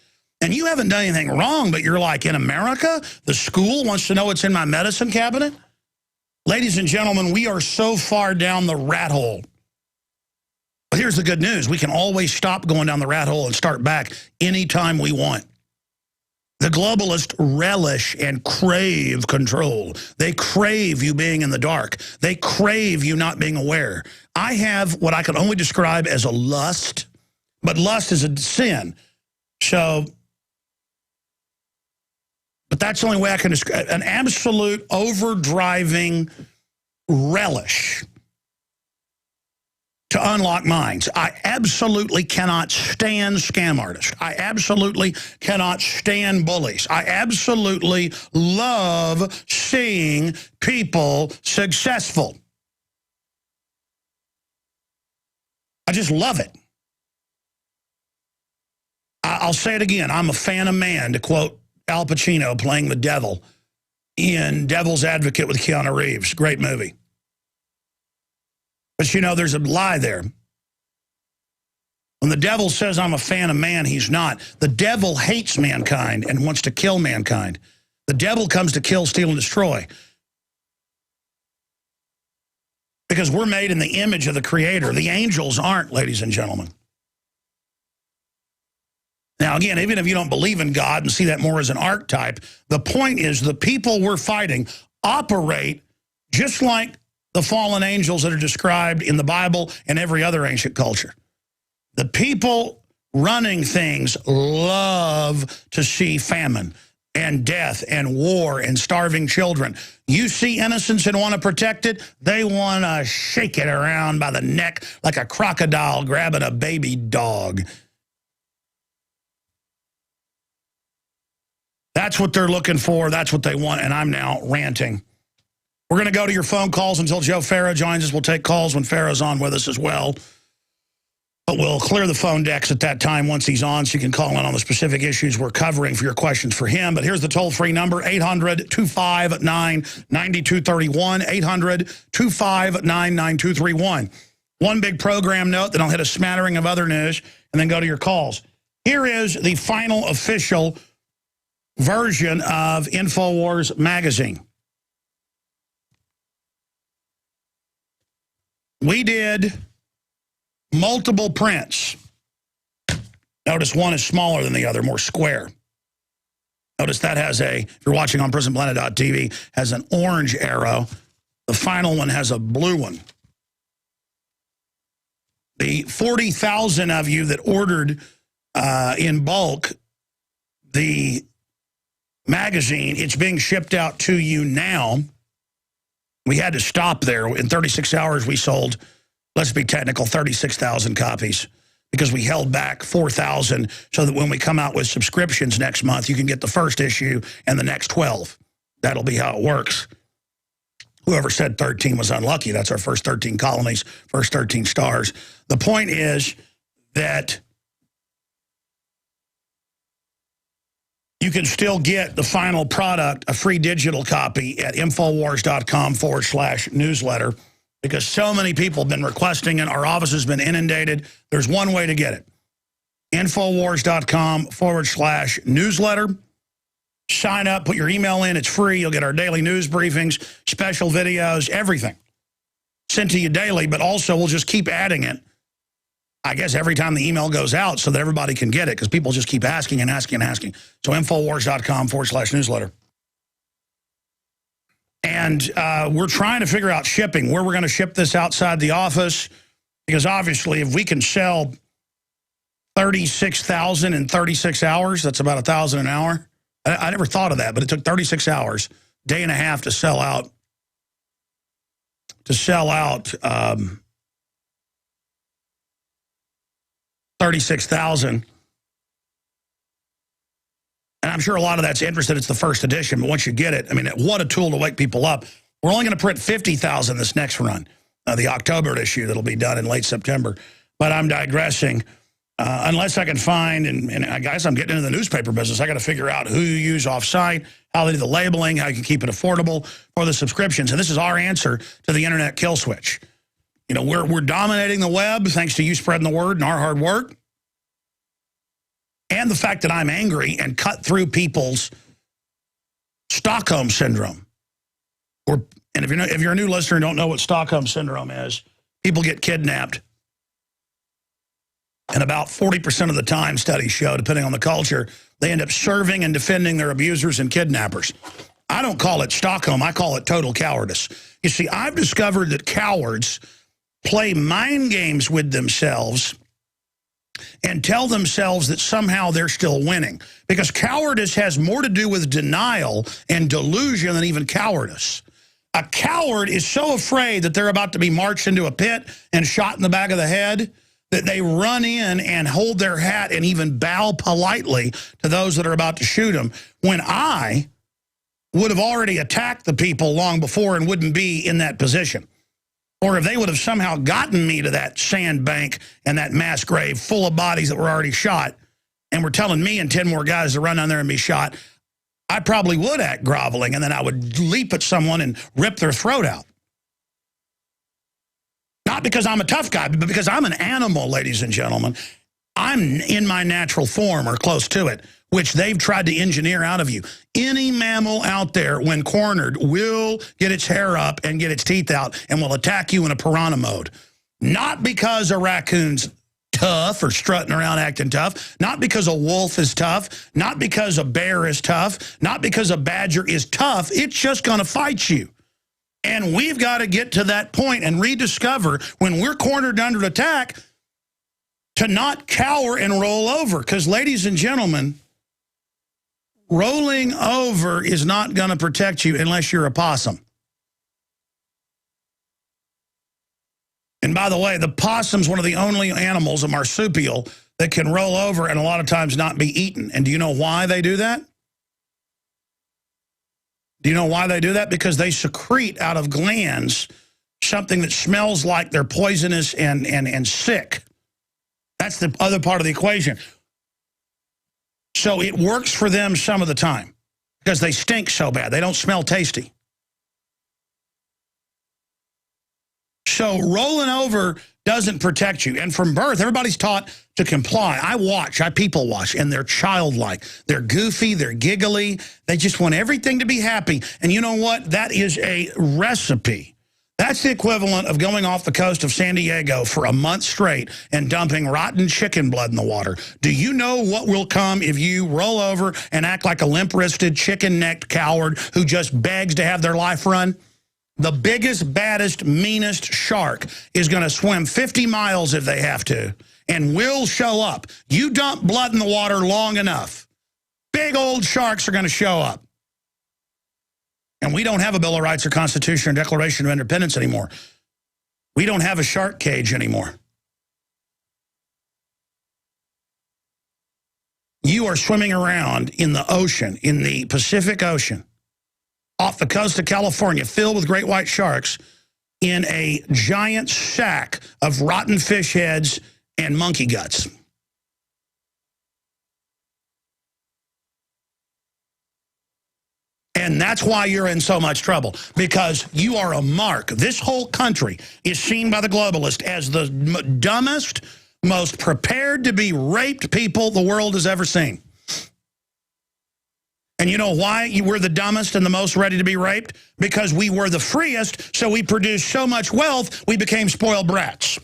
And you haven't done anything wrong, but you're like, in America, the school wants to know what's in my medicine cabinet? Ladies and gentlemen, we are so far down the rat hole. But here's the good news. We can always stop going down the rat hole and start back anytime we want. The globalists relish and crave control. They crave you being in the dark. They crave you not being aware. I have what I can only describe as a lust, but lust is a sin. So, but that's the only way I can describe an absolute overdriving relish to unlock minds. I absolutely cannot stand scam artists. I absolutely cannot stand bullies. I absolutely love seeing people successful. I just love it. I'll say it again. I'm a fan of man, to quote Al Pacino playing the devil in Devil's Advocate with Keanu Reeves. Great movie. But, you know, there's a lie there. When the devil says I'm a fan of man, he's not. The devil hates mankind and wants to kill mankind. The devil comes to kill, steal, and destroy. Because we're made in the image of the Creator. The angels aren't, ladies and gentlemen. Now, again, even if you don't believe in God and see that more as an archetype, the point is the people we're fighting operate just like the fallen angels that are described in the Bible and every other ancient culture. The people running things love to see famine and death and war and starving children. You see innocence and want to protect it, they want to shake it around by the neck like a crocodile grabbing a baby dog. That's what they're looking for. That's what they want, and I'm now ranting. We're going to go to your phone calls until Joe Farah joins us. We'll take calls when Farah's on with us as well. But we'll clear the phone decks at that time once he's on, so you can call in on the specific issues we're covering for your questions for him. But here's the toll-free number, 800-259-9231, 800-259-9231. One big program note, then I'll hit a smattering of other news, and then go to your calls. Here is the final official version of InfoWars magazine. We did multiple prints. Notice one is smaller than the other, more square. Notice that has a, if you're watching on PrisonPlanet.tv, has an orange arrow. The final one has a blue one. The 40,000 of you that ordered in bulk the magazine, it's being shipped out to you now. We had to stop there. In 36 hours, we sold, let's be technical, 36,000 copies because we held back 4,000 so that when we come out with subscriptions next month, you can get the first issue and the next 12. That'll be how it works. Whoever said 13 was unlucky. That's our first 13 colonies, first 13 stars. The point is that you can still get the final product, a free digital copy, at Infowars.com/newsletter because so many people have been requesting it. Our office has been inundated. There's one way to get it. Infowars.com/newsletter. Sign up, put your email in. It's free. You'll get our daily news briefings, special videos, everything sent to you daily, but also we'll just keep adding it, I guess, every time the email goes out so that everybody can get it because people just keep asking and asking and asking. So Infowars.com/newsletter. And we're trying to figure out shipping, where we're going to ship this outside the office, because obviously if we can sell 36,000 in 36 hours, that's about 1,000 an hour. I never thought of that, but it took 36 hours, day and a half to sell out. 36,000. And I'm sure a lot of that's interested. It's the first edition, but once you get it, I mean, what a tool to wake people up. We're only going to print 50,000 this next run, the October issue that'll be done in late September. But I'm digressing. Unless I can find, and I guess I'm getting into the newspaper business, I got to figure out who you use off-site, how they do the labeling, how you can keep it affordable for the subscriptions. And this is our answer to the internet kill switch. You know, we're dominating the web thanks to you spreading the word and our hard work. And the fact that I'm angry and cut through people's Stockholm Syndrome. And if you're a new listener and don't know what Stockholm Syndrome is, people get kidnapped. And about 40% of the time, studies show, depending on the culture, they end up serving and defending their abusers and kidnappers. I don't call it Stockholm. I call it total cowardice. You see, I've discovered that cowards play mind games with themselves and tell themselves that somehow they're still winning. Because cowardice has more to do with denial and delusion than even cowardice. A coward is so afraid that they're about to be marched into a pit and shot in the back of the head that they run in and hold their hat and even bow politely to those that are about to shoot them, when I would have already attacked the people long before and wouldn't be in that position. Or if they would have somehow gotten me to that sandbank and that mass grave full of bodies that were already shot and were telling me and 10 more guys to run down there and be shot, I probably would act groveling, and then I would leap at someone and rip their throat out. Not because I'm a tough guy, but because I'm an animal, ladies and gentlemen. I'm in my natural form or close to it, which they've tried to engineer out of you. Any mammal out there, when cornered, will get its hair up and get its teeth out and will attack you in a piranha mode. Not because a raccoon's tough or strutting around acting tough, not because a wolf is tough, not because a bear is tough, not because a badger is tough. It's just going to fight you. And we've got to get to that point and rediscover, when we're cornered under attack, to not cower and roll over. Because, ladies and gentlemen, rolling over is not going to protect you unless you're a possum. And by the way, the possum's one of the only animals, a marsupial, that can roll over and a lot of times not be eaten. And do you know why they do that? Do you know why they do that? Because they secrete out of glands something that smells like they're poisonous and sick. That's the other part of the equation. So it works for them some of the time because they stink so bad. They don't smell tasty. So rolling over doesn't protect you. And from birth, everybody's taught to comply. I people watch, and they're childlike. They're goofy, they're giggly. They just want everything to be happy. And you know what? That is a recipe. That's the equivalent of going off the coast of San Diego for a month straight and dumping rotten chicken blood in the water. Do you know what will come if you roll over and act like a limp-wristed, chicken-necked coward who just begs to have their life run? The biggest, baddest, meanest shark is going to swim 50 miles if they have to and will show up. You dump blood in the water long enough, big old sharks are going to show up. And we don't have a Bill of Rights or Constitution or Declaration of Independence anymore. We don't have a shark cage anymore. You are swimming around in the ocean, in the Pacific Ocean, off the coast of California, filled with great white sharks, in a giant sack of rotten fish heads and monkey guts. And that's why you're in so much trouble, because you are a mark. This whole country is seen by the globalists as the dumbest, most prepared to be raped people the world has ever seen. And you know why you were the dumbest and the most ready to be raped? Because we were the freest, so we produced so much wealth, we became spoiled brats.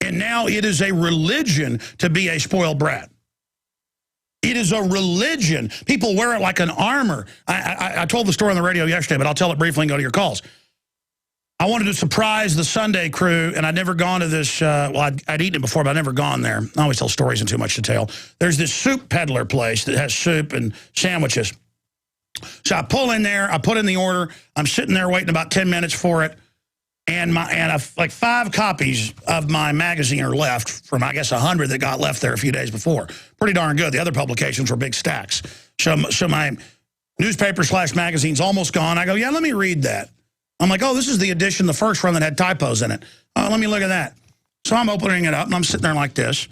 And now it is a religion to be a spoiled brat. It is a religion. People wear it like an armor. I told the story on the radio yesterday, but I'll tell it briefly and go to your calls. I wanted to surprise the Sunday crew, and I'd never gone to this. Well, I'd eaten it before, but I'd never gone there. I always tell stories in too much detail. There's this soup peddler place that has soup and sandwiches. So I pull in there. I put in the order. I'm sitting there waiting about 10 minutes for it. And like 5 copies of my magazine are left from, I guess, 100 that got left there a few days before. Pretty darn good. The other publications were big stacks. So my newspaper/magazine's almost gone. I go, yeah, let me read that. I'm like, oh, this is the edition, the first one that had typos in it. Oh, let me look at that. So I'm opening it up, and I'm sitting there like this.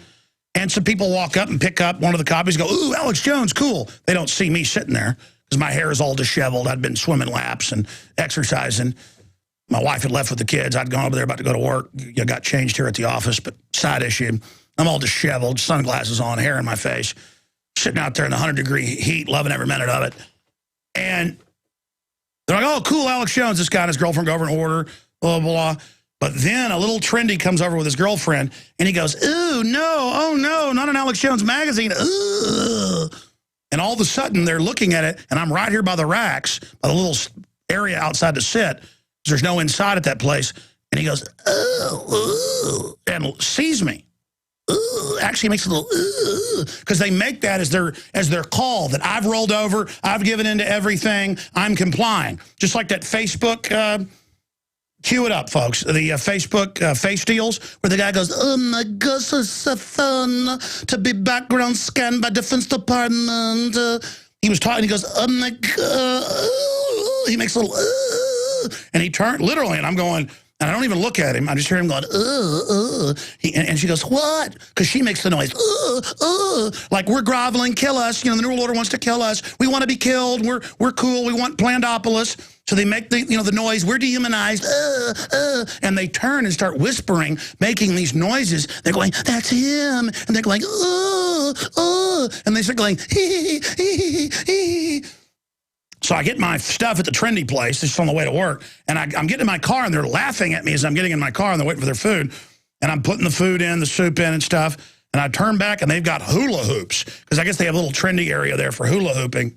And some people walk up and pick up one of the copies, go, ooh, Alex Jones, cool. They don't see me sitting there because my hair is all disheveled. I'd been swimming laps and exercising. My wife had left with the kids. I'd gone over there about to go to work. I got changed here at the office, but side issue. I'm all disheveled, sunglasses on, hair in my face, sitting out there in the 100-degree heat, loving every minute of it. And they're like, oh, cool, Alex Jones. This guy and his girlfriend go over and order, blah, blah, blah. But then a little trendy comes over with his girlfriend, and he goes, ooh, no, oh, no, not an Alex Jones magazine. Ooh. And all of a sudden, they're looking at it, and I'm right here by the racks, by the little area outside to sit. There's no inside at that place. And he goes, and sees me. Actually makes a little, because they make that as their call, that I've rolled over, I've given into everything, I'm complying. Just like that Facebook, cue it up, folks, the Facebook face deals, where the guy goes, oh my gosh, it's so fun to be background scanned by Defense Department. He was talking, he goes, oh my God, he makes a little, and he turned, literally, and I'm going, and I don't even look at him. I just hear him going, and she goes, what? Because she makes the noise, like we're groveling, kill us. You know, the New World Order wants to kill us. We want to be killed. We're cool. We want Plandopolis. So they make the, the noise. We're dehumanized. And they turn and start whispering, making these noises. They're going, that's him. And they're going, and they start going, hee, hee, hee, hee. So I get my stuff at the trendy place. It's on the way to work. And I'm getting in my car, and they're laughing at me as I'm getting in my car, and they're waiting for their food. And I'm putting the food in, the soup in and stuff. And I turn back, and they've got hula hoops, because I guess they have a little trendy area there for hula hooping.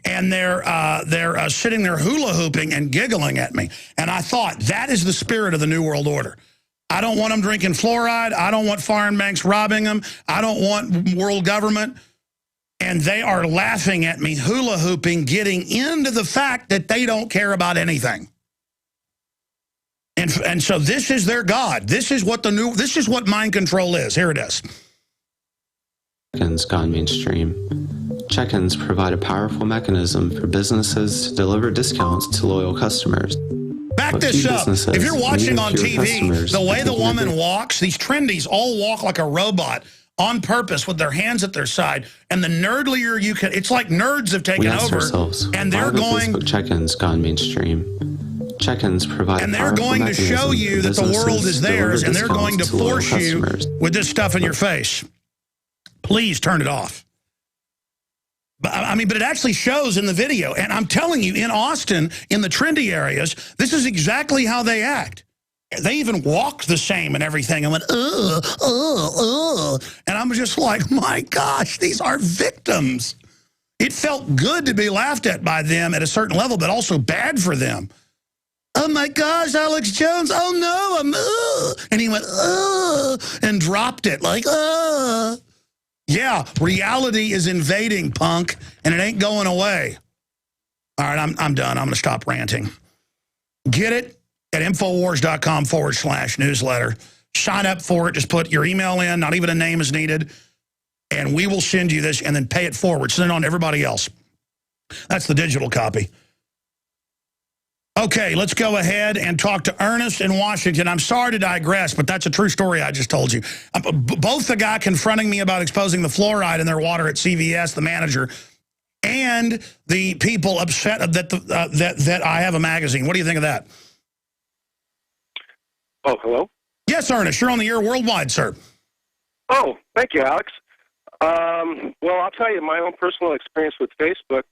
And they're sitting there hula hooping and giggling at me. And I thought, that is the spirit of the New World Order. I don't want them drinking fluoride. I don't want foreign banks robbing them. I don't want world government. And they are laughing at me, hula hooping, getting into the fact that they don't care about anything. And so this is their God. This is what mind control is. Here it is. Check-ins gone mainstream. Check-ins provide a powerful mechanism for businesses to deliver discounts to loyal customers. Back this up. If you're watching on TV, the way the woman walks, these trendies all walk like a robot, on purpose with their hands at their side, and the nerdlier you can, it's like nerds have taken over, and they're going. Facebook check-ins gone mainstream. Check-ins provide, and they're going to show you that the world is theirs, and they're going to force you with this stuff in your face. Please turn it off. But it actually shows in the video, and I'm telling you, in Austin, in the trendy areas, this is exactly how they act. They even walked the same and everything. I went, and I'm just like, my gosh, these are victims. It felt good to be laughed at by them at a certain level, but also bad for them. Oh my gosh, Alex Jones, oh no, and he went, and dropped it like, Yeah, reality is invading, punk, and it ain't going away. All right, I'm done. I'm going to stop ranting. Get it at Infowars.com/newsletter. Sign up for it. Just put your email in. Not even a name is needed. And we will send you this and then pay it forward. Send it on to everybody else. That's the digital copy. Okay, let's go ahead and talk to Ernest in Washington. I'm sorry to digress, but that's a true story I just told you. Both the guy confronting me about exposing the fluoride in their water at CVS, the manager, and the people upset that I have a magazine. What do you think of that? Oh, hello? Yes, Ernest. You're on the air worldwide, sir. Oh, thank you, Alex. Well, I'll tell you my own personal experience with Facebook.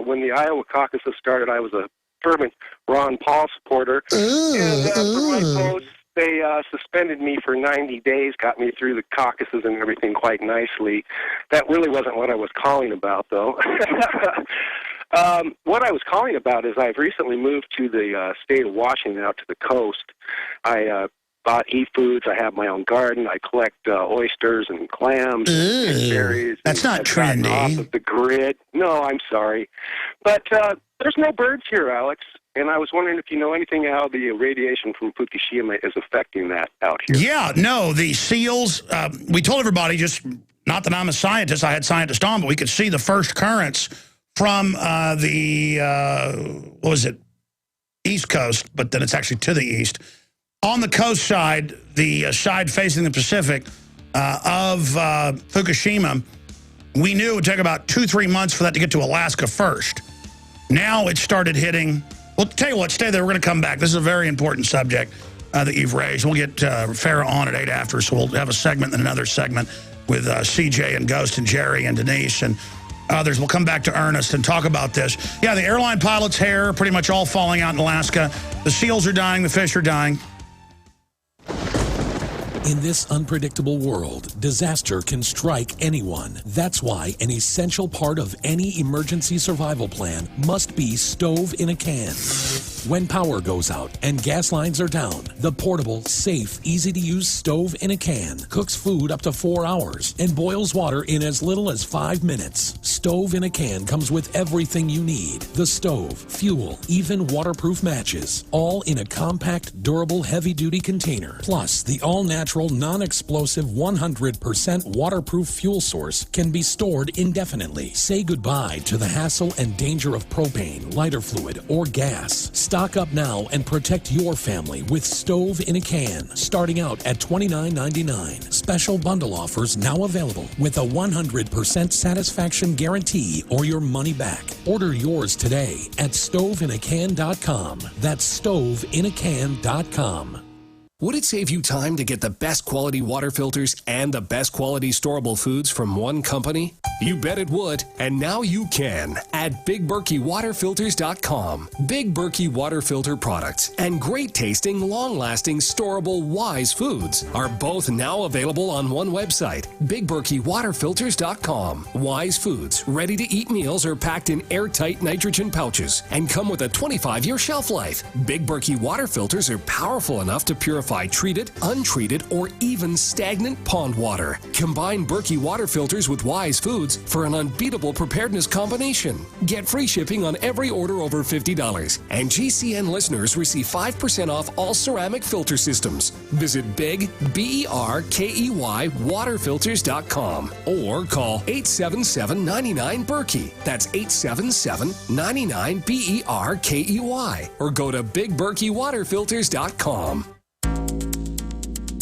When the Iowa caucuses started, I was a fervent Ron Paul supporter. And for my post, they suspended me for 90 days, got me through the caucuses and everything quite nicely. That really wasn't what I was calling about, though. What I was calling about is I've recently moved to the state of Washington, out to the coast. I bought e-foods. I have my own garden. I collect oysters and clams and berries. That's not trendy. Off of the grid. No, I'm sorry. But there's no birds here, Alex. And I was wondering if you know anything how the radiation from Fukushima is affecting that out here. Yeah, no, the seals, we told everybody, just not that I'm a scientist, I had scientists on, but we could see the first currents from what was it, East Coast, but then it's actually to the east. On the coast side, the side facing the Pacific of Fukushima, we knew it would take about 2-3 months for that to get to Alaska first. Now it started hitting... Well, tell you what, stay there. We're going to come back. This is a very important subject that you've raised. We'll get Farah on at 8 after, so we'll have a segment and another segment with CJ and Ghost and Jerry and Denise and others. We'll come back to Ernest and talk about this. Yeah, the airline pilot's hair pretty much all falling out in Alaska. The seals are dying. The fish are dying. In this unpredictable world, disaster can strike anyone. That's why an essential part of any emergency survival plan must be stove in a can. When power goes out and gas lines are down, the portable, safe, easy-to-use stove in a can cooks food up to 4 hours and boils water in as little as 5 minutes. Stove in a can comes with everything you need. The stove, fuel, even waterproof matches, all in a compact, durable, heavy-duty container. Plus, the all-natural, non-explosive, 100% waterproof fuel source can be stored indefinitely. Say goodbye to the hassle and danger of propane, lighter fluid, or gas. Stock up now and protect your family with stove in a can, starting out at $29.99. Special bundle offers now available with a 100% satisfaction guarantee or your money back. Order yours today at stoveinacan.com. That's stoveinacan.com. Would it save you time to get the best quality water filters and the best quality storable foods from one company? You bet it would, and now you can at BigBerkeyWaterFilters.com. Big Berkey water filter products and great tasting, long-lasting, storable Wise foods are both now available on one website, BigBerkeyWaterFilters.com. Wise foods, ready-to-eat meals are packed in airtight nitrogen pouches and come with a 25-year shelf life. Big Berkey water filters are powerful enough to purify treated, untreated, or even stagnant pond water. Combine Berkey water filters with Wise foods for an unbeatable preparedness combination. Get free shipping on every order over $50, and GCN listeners receive 5% off all ceramic filter systems. Visit Big, BERKEY, waterfilters.com or call 877-99-BERKEY. That's 877-99-BERKEY, or go to BigBerkeyWaterFilters.com.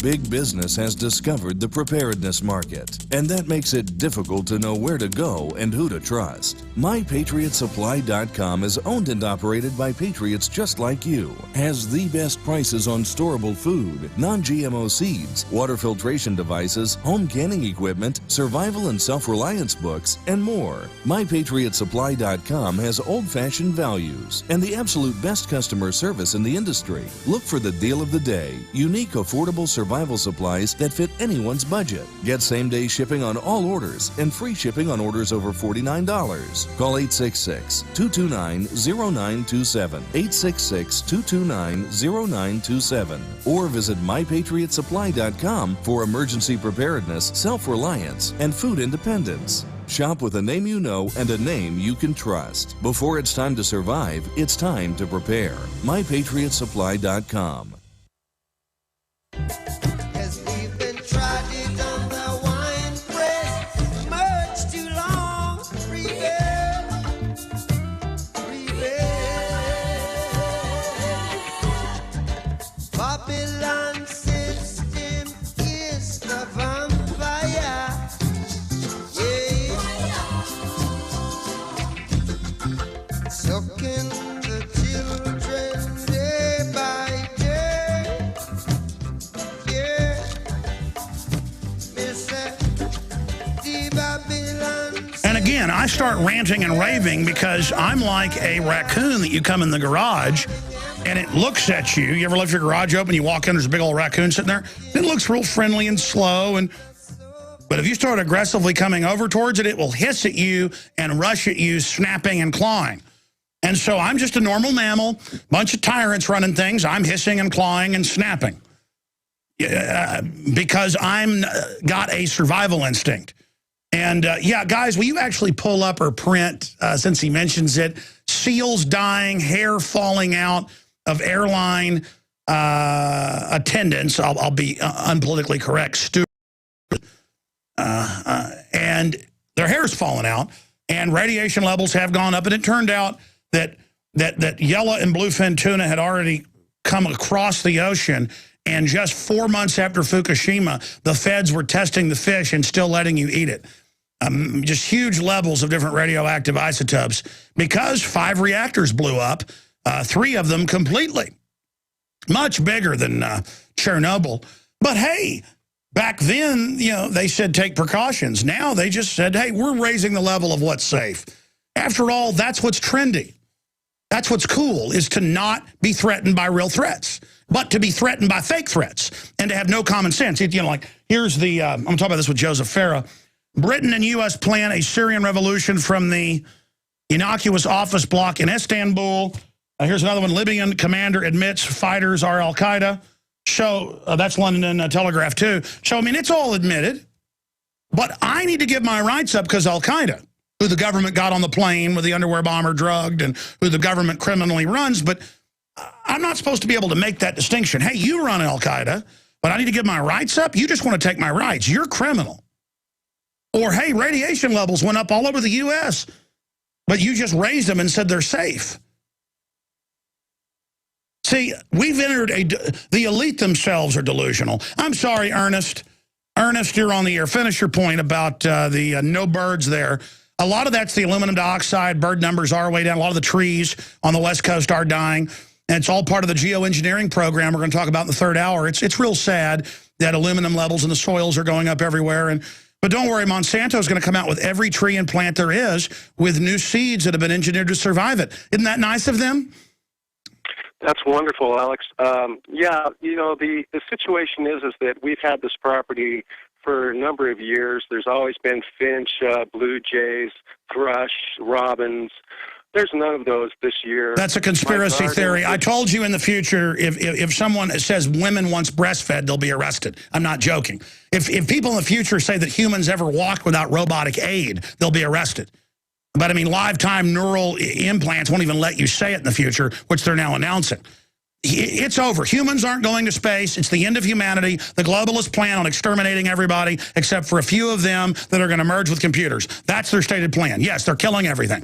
Big business has discovered the preparedness market, and that makes it difficult to know where to go and who to trust. MyPatriotSupply.com is owned and operated by patriots just like you, has the best prices on storable food, non-GMO seeds, water filtration devices, home canning equipment, survival and self-reliance books, and more. MyPatriotSupply.com has old-fashioned values and the absolute best customer service in the industry. Look for the deal of the day, unique, affordable survival supplies that fit anyone's budget. Get same-day shipping on all orders and free shipping on orders over $49. Call 866-229-0927, 866-229-0927, or visit MyPatriotSupply.com for emergency preparedness, self-reliance, and food independence. Shop with a name you know and a name you can trust. Before it's time to survive, it's time to prepare. MyPatriotSupply.com. Again, I start ranting and raving because I'm like a raccoon that you come in the garage and it looks at you. You ever left your garage open, you walk in, there's a big old raccoon sitting there? It looks real friendly and slow, but if you start aggressively coming over towards it, it will hiss at you and rush at you, snapping and clawing. And so I'm just a normal mammal, bunch of tyrants running things. I'm hissing and clawing and snapping because I'm got a survival instinct. And, yeah, guys, will you actually pull up or print, since he mentions it, seals dying, hair falling out of airline attendants. I'll be unpolitically correct, steward. And their hair's falling out, and radiation levels have gone up. And it turned out that yellow and bluefin tuna had already come across the ocean. And just 4 months after Fukushima, the feds were testing the fish and still letting you eat it. Just huge levels of different radioactive isotopes because 5 reactors blew up, 3 of them completely. Much bigger than Chernobyl. But hey, back then, you know, they said take precautions. Now they just said, hey, we're raising the level of what's safe. After all, that's what's trendy. That's what's cool, is to not be threatened by real threats, but to be threatened by fake threats and to have no common sense. You know, like, here's the, I'm talking about this with Joseph Farah. Britain and U.S. plan a Syrian revolution from the innocuous office block in Istanbul. Here's another one. Libyan commander admits fighters are al-Qaeda. So that's London Telegraph, too. So, I mean, it's all admitted. But I need to give my rights up because al-Qaeda, who the government got on the plane with the underwear bomber drugged and who the government criminally runs. But I'm not supposed to be able to make that distinction. Hey, you run al-Qaeda, but I need to give my rights up? You just want to take my rights. You're criminal. Or, hey, radiation levels went up all over the U.S., but you just raised them and said they're safe. See, we've entered the elite themselves are delusional. I'm sorry, Ernest. Ernest, you're on the air. Finish your point about the no birds there. A lot of that's the aluminum dioxide. Bird numbers are way down. A lot of the trees on the West Coast are dying. And it's all part of the geoengineering program we're going to talk about in the third hour. It's real sad that aluminum levels in the soils are going up everywhere. But don't worry, Monsanto is going to come out with every tree and plant there is with new seeds that have been engineered to survive it. Isn't that nice of them? That's wonderful, Alex. Yeah, you know, the situation is that we've had this property for a number of years. There's always been finch, blue jays, thrush, robins. There's none of those this year. That's a conspiracy theory. I told you in the future, if someone says women once breastfed, they'll be arrested. I'm not joking. If people in the future say that humans ever walked without robotic aid, they'll be arrested. But, I mean, lifetime neural implants won't even let you say it in the future, which they're now announcing. It's over. Humans aren't going to space. It's the end of humanity. The globalists plan on exterminating everybody except for a few of them that are going to merge with computers. That's their stated plan. Yes, they're killing everything.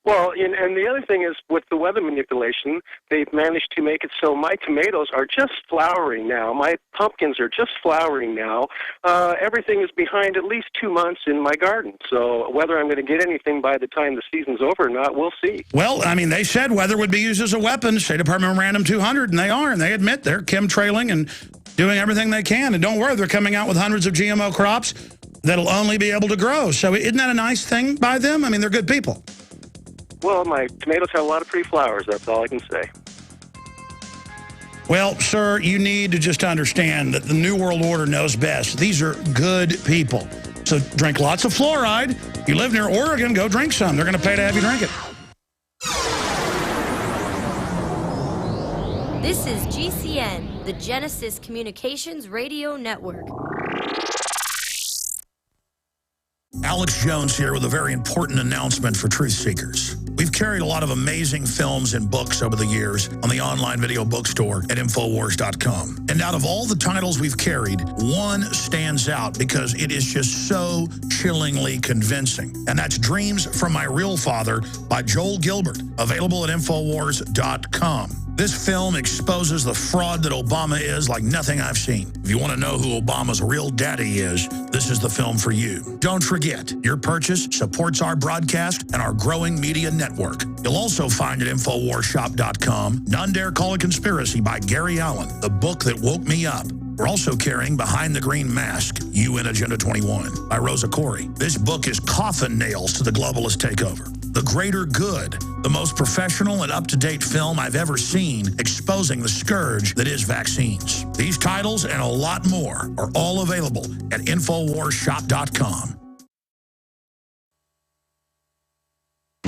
Well, and the other thing is with the weather manipulation, they've managed to make it so my tomatoes are just flowering now. My pumpkins are just flowering now. Everything is behind at least 2 months in my garden. So whether I'm going to get anything by the time the season's over or not, we'll see. Well, I mean, they said weather would be used as a weapon, State Department Memorandum 200, and they are. And they admit they're chemtrailing and doing everything they can. And don't worry, they're coming out with hundreds of GMO crops that'll only be able to grow. So isn't that a nice thing by them? I mean, they're good people. Well, my tomatoes have a lot of pretty flowers. That's all I can say. Well, sir, you need to just understand that the New World Order knows best. These are good people. So drink lots of fluoride. If you live near Oregon, go drink some. They're going to pay to have you drink it. This is GCN, the Genesis Communications Radio Network. Alex Jones here with a very important announcement for truth seekers. We've carried a lot of amazing films and books over the years on the online video bookstore at Infowars.com. And out of all the titles we've carried, one stands out because it is just so chillingly convincing. And that's Dreams from My Real Father by Joel Gilbert, available at Infowars.com. This film exposes the fraud that Obama is like nothing I've seen. If you want to know who Obama's real daddy is, this is the film for you. Don't forget, your purchase supports our broadcast and our growing media network. You'll also find at InfoWarsShop.com None Dare Call a Conspiracy by Gary Allen, the book that woke me up. We're also carrying Behind the Green Mask, You in Agenda 21 by Rosa Corey. This book is coffin nails to the globalist takeover. The Greater Good, the most professional and up-to-date film I've ever seen exposing the scourge that is vaccines. These titles and a lot more are all available at InfoWarsShop.com.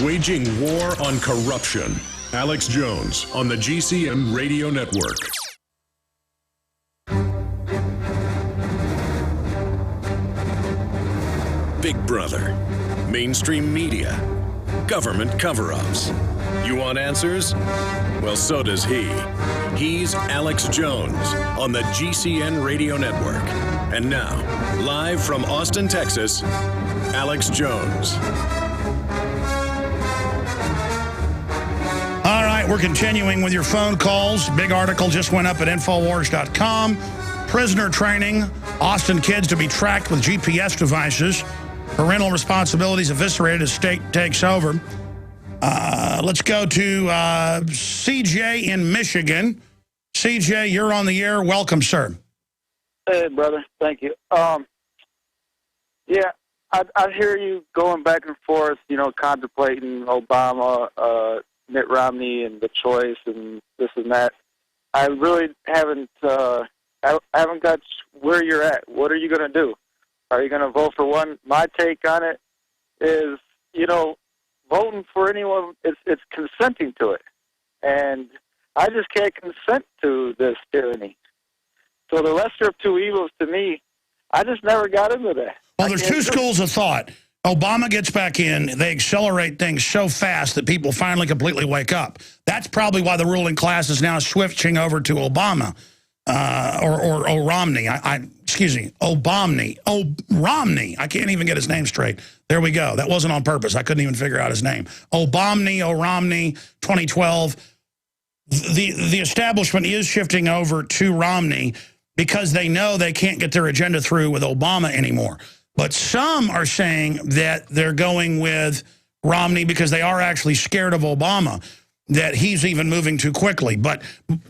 Waging war on corruption. Alex Jones on the GCN Radio Network. Big Brother, mainstream media, government cover-ups. You want answers? Well, so does he. He's Alex Jones on the GCN Radio Network. And now, live from Austin, Texas, Alex Jones. All right, we're continuing with your phone calls. Big article just went up at Infowars.com. Prisoner training, Austin kids to be tracked with GPS devices. Parental responsibilities eviscerated as state takes over. Let's go to CJ in Michigan. CJ, you're on the air. Welcome, sir. Hey, brother. Thank you. Yeah, I hear you going back and forth, contemplating Obama, Mitt Romney, and the choice, and this and that. I really haven't got where you're at. What are you going to do? Are you going to vote for one? My take on it is, voting for anyone, it's consenting to it. And I just can't consent to this tyranny. So the lesser of two evils to me, I just never got into that. Well, there's two schools of thought. Obama gets back in, they accelerate things so fast that people finally completely wake up. That's probably why the ruling class is now switching over to Obama or Romney. Excuse me, Obamney. Romney. I can't even get his name straight. There we go. That wasn't on purpose. I couldn't even figure out his name. Obamney, Romney, 2012. The establishment is shifting over to Romney because they know they can't get their agenda through with Obama anymore. But some are saying that they're going with Romney because they are actually scared of Obama, that he's even moving too quickly. But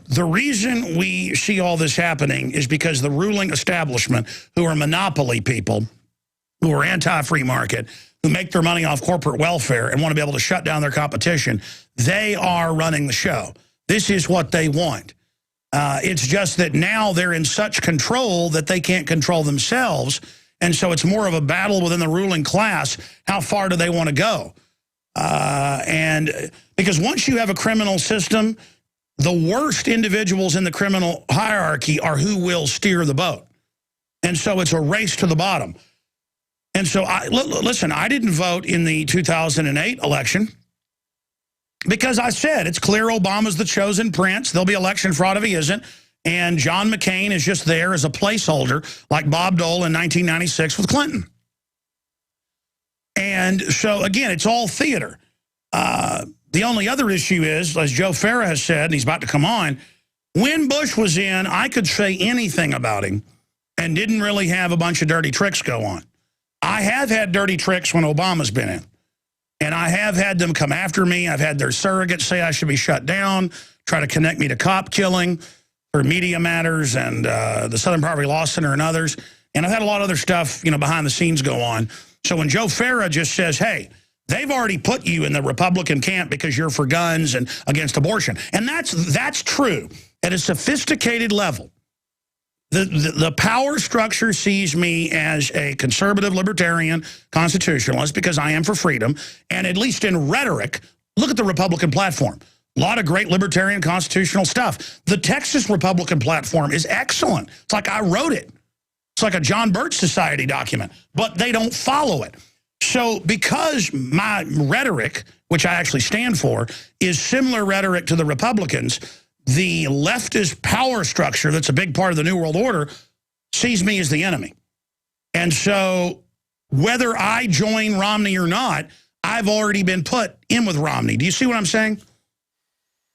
the reason we see all this happening is because the ruling establishment, who are monopoly people, who are anti-free market, who make their money off corporate welfare and want to be able to shut down their competition, they are running the show. This is what they want. It's just that now they're in such control that they can't control themselves. And so it's more of a battle within the ruling class. How far do they want to go? And because once you have a criminal system, the worst individuals in the criminal hierarchy are who will steer the boat. And so it's a race to the bottom. And so, listen, I didn't vote in the 2008 election because I said it's clear Obama's the chosen prince. There'll be election fraud if he isn't. And John McCain is just there as a placeholder, like Bob Dole in 1996 with Clinton. And so, again, it's all theater. The only other issue is, as Joe Farah has said, and he's about to come on, when Bush was in, I could say anything about him and didn't really have a bunch of dirty tricks go on. I have had dirty tricks when Obama's been in. And I have had them come after me. I've had their surrogates say I should be shut down, try to connect me to cop killing for Media Matters and the Southern Poverty Law Center and others. And I've had a lot of other stuff, behind the scenes go on. So when Joe Farah just says, hey, they've already put you in the Republican camp because you're for guns and against abortion. And that's true at a sophisticated level. The power structure sees me as a conservative libertarian constitutionalist because I am for freedom. And at least in rhetoric, look at the Republican platform. A lot of great libertarian constitutional stuff. The Texas Republican platform is excellent. It's like I wrote it. It's like a John Birch Society document, but they don't follow it. So because my rhetoric, which I actually stand for, is similar rhetoric to the Republicans, the leftist power structure that's a big part of the New World Order sees me as the enemy. And so whether I join Romney or not, I've already been put in with Romney. Do you see what I'm saying?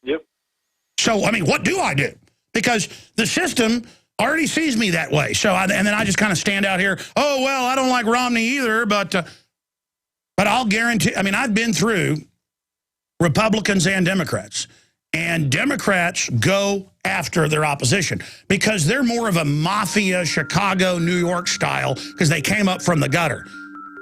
Yep. So, I mean, what do I do? Because the system already sees me that way. So, and then I just kind of stand out here, oh, well, I don't like Romney either, but I'll guarantee, I mean, I've been through Republicans and Democrats. And Democrats go after their opposition because they're more of a mafia, Chicago, New York style because they came up from the gutter.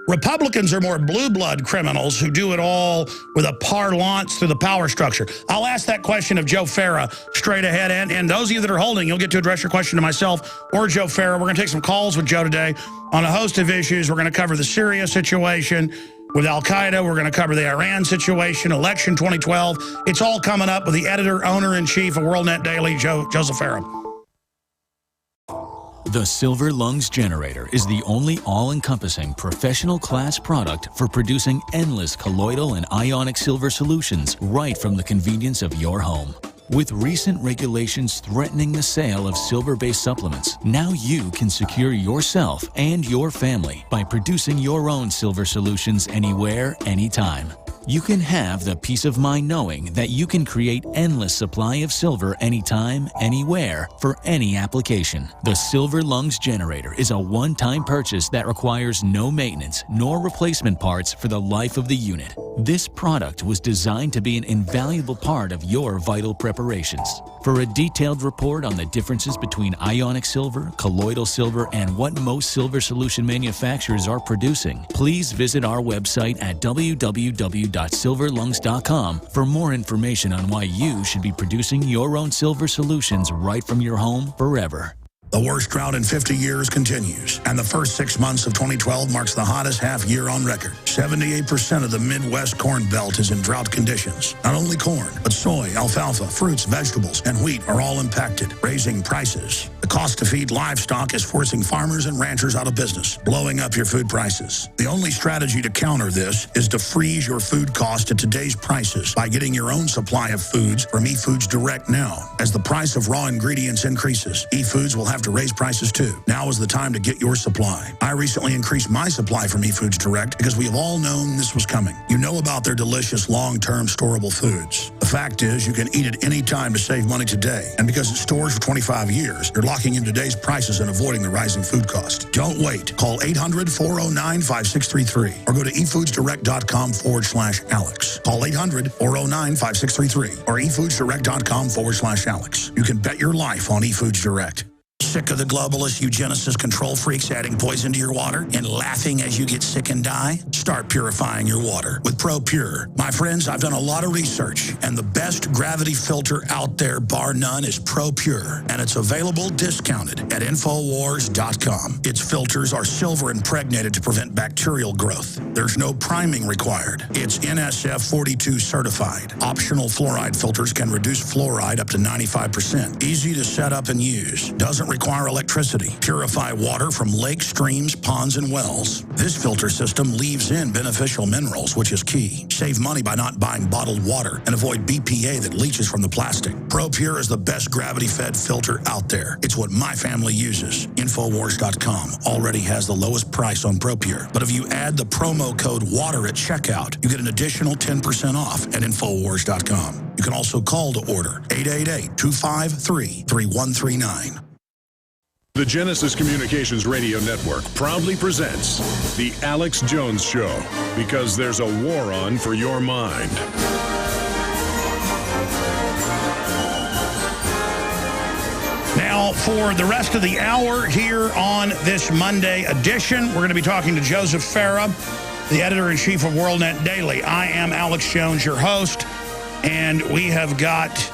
Republicans are more blue blood criminals who do it all with a parlance through the power structure. I'll ask that question of Joe Farah straight ahead. And those of you that are holding, you'll get to address your question to myself or Joe Farah. We're going to take some calls with Joe today on a host of issues. We're going to cover the Syria situation with Al-Qaeda. We're going to cover the Iran situation, election 2012. It's all coming up with the editor, owner-in-chief of WorldNet Daily, Joseph Farah. The Silver Lungs Generator is the only all-encompassing professional-class product for producing endless colloidal and ionic silver solutions right from the convenience of your home. With recent regulations threatening the sale of silver-based supplements, now you can secure yourself and your family by producing your own silver solutions anywhere, anytime. You can have the peace of mind knowing that you can create endless supply of silver anytime, anywhere, for any application. The Silver Lungs Generator is a one-time purchase that requires no maintenance nor replacement parts for the life of the unit. This product was designed to be an invaluable part of your vital preparations. For a detailed report on the differences between ionic silver, colloidal silver, and what most silver solution manufacturers are producing, please visit our website at www.silverlungs.com for more information on why you should be producing your own silver solutions right from your home forever. The worst drought in 50 years continues, and the first 6 months of 2012 marks the hottest half year on record. 78% of the Midwest Corn Belt is in drought conditions. Not only corn, but soy, alfalfa, fruits, vegetables, and wheat are all impacted, raising prices. The cost to feed livestock is forcing farmers and ranchers out of business, blowing up your food prices. The only strategy to counter this is to freeze your food cost at today's prices by getting your own supply of foods from eFoods Direct now. As the price of raw ingredients increases, eFoods will have to raise prices too. Now is the time to get your supply. I recently increased my supply from eFoods Direct because we have all known this was coming. You know about their delicious long-term storable foods. The fact is you can eat it any time to save money today. And because it stores for 25 years, you're locking in today's prices and avoiding the rising food cost. Don't wait. Call 800-409-5633 or go to efoodsdirect.com/Alex. Call 800-409-5633 or efoodsdirect.com/Alex. You can bet your life on eFoods Direct. Sick of the globalist eugenicist control freaks adding poison to your water and laughing as you get sick and die? Start purifying your water with ProPure. My friends, I've done a lot of research, and the best gravity filter out there, bar none, is ProPure, and it's available discounted at Infowars.com. Its filters are silver impregnated to prevent bacterial growth. There's no priming required. It's NSF 42 certified. Optional fluoride filters can reduce fluoride up to 95%. Easy to set up and use. Doesn't require electricity. Purify water from lakes, streams, ponds, and wells. This filter system leaves in beneficial minerals, which is key. Save money by not buying bottled water and avoid BPA that leaches from the plastic. ProPure is the best gravity-fed filter out there. It's what my family uses. Infowars.com already has the lowest price on ProPure. But if you add the promo code WATER at checkout, you get an additional 10% off at Infowars.com. You can also call to order 888-253-3139. The Genesis Communications Radio Network proudly presents The Alex Jones Show, because there's a war on for your mind. Now, for the rest of the hour here on this Monday edition, we're going to be talking to Joseph Farah, the editor-in-chief of WorldNet Daily. I am Alex Jones, your host, and we have got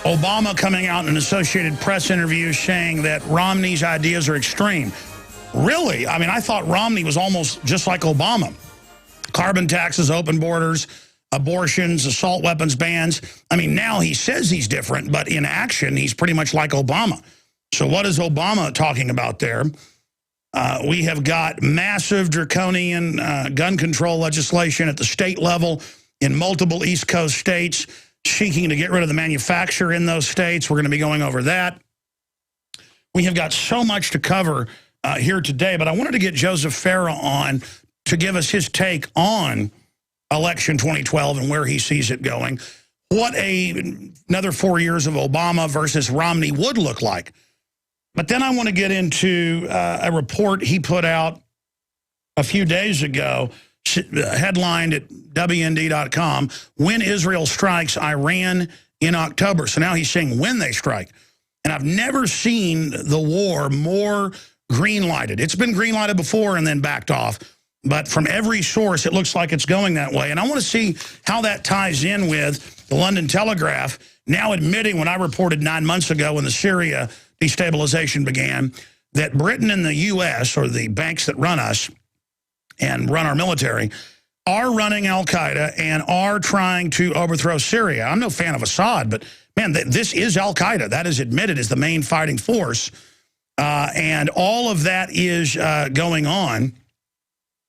Obama coming out in an Associated Press interview saying that Romney's ideas are extreme. Really? I mean, I thought Romney was almost just like Obama. Carbon taxes, open borders, abortions, assault weapons bans. I mean, now he says he's different, but in action, he's pretty much like Obama. So what is Obama talking about there? We have got massive draconian gun control legislation at the state level in multiple East Coast states, seeking to get rid of the manufacturer in those states. We're going to be going over that. We have got so much to cover here today, but I wanted to get Joseph Farah on to give us his take on election 2012 and where he sees it going. What another 4 years of Obama versus Romney would look like. But then I want to get into a report he put out a few days ago, headlined at WND.com, when Israel strikes Iran in October. So now he's saying when they strike. And I've never seen the war more green-lighted. It's been green-lighted before and then backed off. But from every source, it looks like it's going that way. And I want to see how that ties in with the London Telegraph now admitting, when I reported 9 months ago when the Syria destabilization began, that Britain and the U.S., or the banks that run us and run our military, are running al-Qaeda and are trying to overthrow Syria. I'm no fan of Assad, but, man, this is al-Qaeda. That is admitted as the main fighting force. And all of that is going on.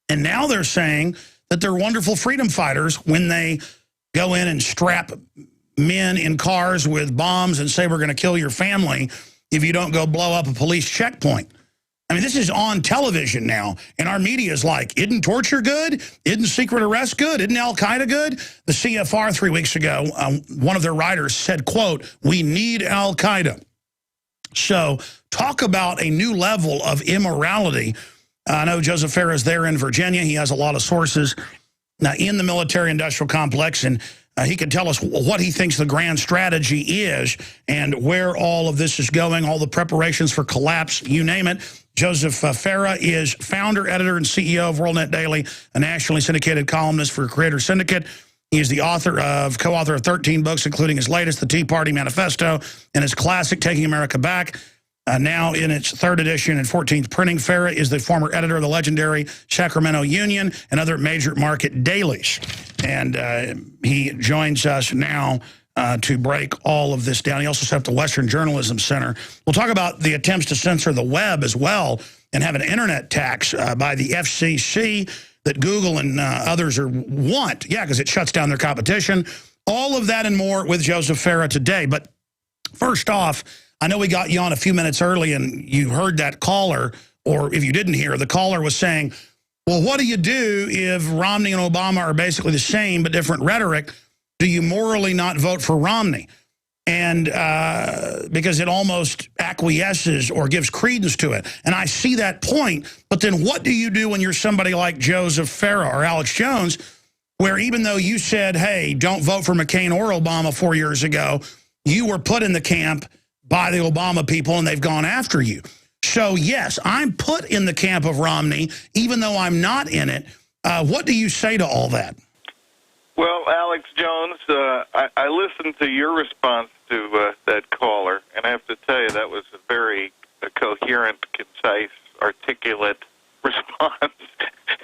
And now they're saying that they're wonderful freedom fighters when they go in and strap men in cars with bombs and say, we're going to kill your family if you don't go blow up a police checkpoint. I mean, this is on television now, and our media is like, isn't torture good? Isn't secret arrest good? Isn't al-Qaeda good? The CFR 3 weeks ago, one of their writers said, quote, we need al-Qaeda. So talk about a new level of immorality. I know Joseph Farah is there in Virginia. He has a lot of sources in the military-industrial complex, and he can tell us what he thinks the grand strategy is and where all of this is going, all the preparations for collapse, you name it. Joseph Farah is founder, editor, and CEO of WorldNet Daily, a nationally syndicated columnist for Creator Syndicate. He is the co-author of 13 books, including his latest, The Tea Party Manifesto, and his classic, Taking America Back. Now in its 3rd edition and 14th printing, Farah is the former editor of the legendary Sacramento Union and other major market dailies. And he joins us now to break all of this down. He also set up the Western Journalism Center. We'll talk about the attempts to censor the web as well and have an internet tax by the FCC that Google and others want. Yeah, because it shuts down their competition. All of that and more with Joseph Farah today. But first off, I know we got you on a few minutes early and you heard that caller, or if you didn't hear, the caller was saying, well, what do you do if Romney and Obama are basically the same but different rhetoric? Do you morally not vote for Romney? And because it almost acquiesces or gives credence to it. And I see that point, but then what do you do when you're somebody like Joseph Farah or Alex Jones, where even though you said, hey, don't vote for McCain or Obama 4 years ago, you were put in the camp by the Obama people, and they've gone after you. So, yes, I'm put in the camp of Romney, even though I'm not in it. What do you say to all that? Well, Alex Jones, I listened to your response to that caller, and I have to tell you that was a very coherent, concise, articulate response,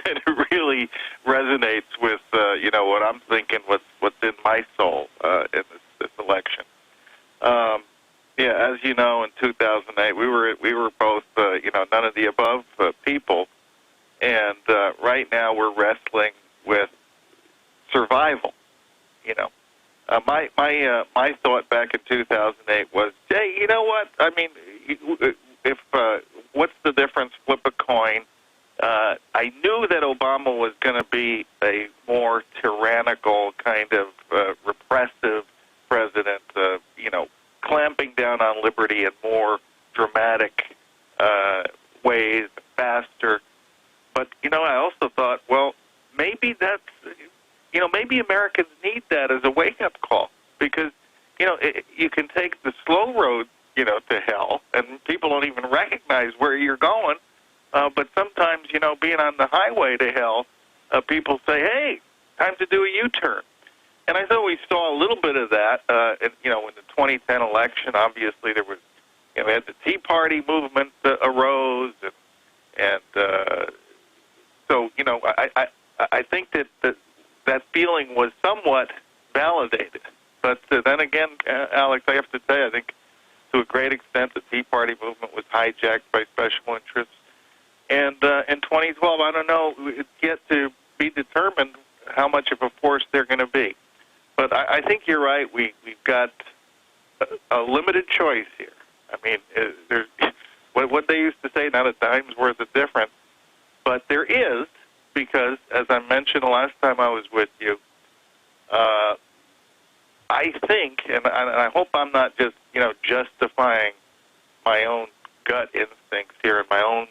and it really resonates with, what I'm thinking, what's in my soul in this election. Yeah, as you know, in 2008, we were both, none of the above people, and right now we're wrestling with survival. My thought back in 2008 was, hey, you know what? I mean, if what's the difference? Flip a coin. I knew that Obama was going to be a more tyrannical, kind of repressive president. Clamping down on liberty in more dramatic ways, faster. But, I also thought, well, maybe that's, maybe Americans need that as a wake-up call. Because, you can take the slow road, to hell, and people don't even recognize where you're going. But sometimes, being on the highway to hell, people say, hey, time to do a U-turn. And I thought we saw a little bit of that, in the 2010 election. Obviously, there was, we had the Tea Party movement arose, and so, I think that feeling was somewhat validated. But then again, Alex, I have to say, I think to a great extent, the Tea Party movement was hijacked by special interests. And in 2012, I don't know, it's yet to be determined how much of a force they're going to be. But I think you're right. We've got a limited choice here. I mean, there's what they used to say, not a dime's worth of difference. But there is, because, as I mentioned the last time I was with you, I think, and I hope I'm not just, justifying my own gut instincts here and my own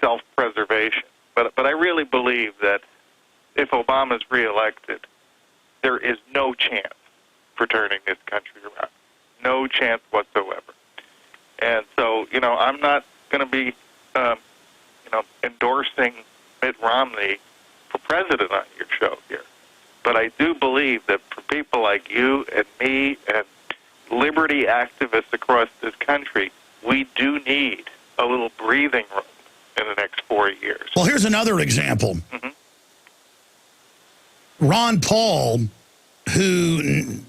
self-preservation, but I really believe that if Obama's reelected, there is no chance for turning this country around. No chance whatsoever. And so, I'm not going to be endorsing Mitt Romney for president on your show here. But I do believe that for people like you and me and liberty activists across this country, we do need a little breathing room in the next 4 years. Well, here's another example. Ron Paul, who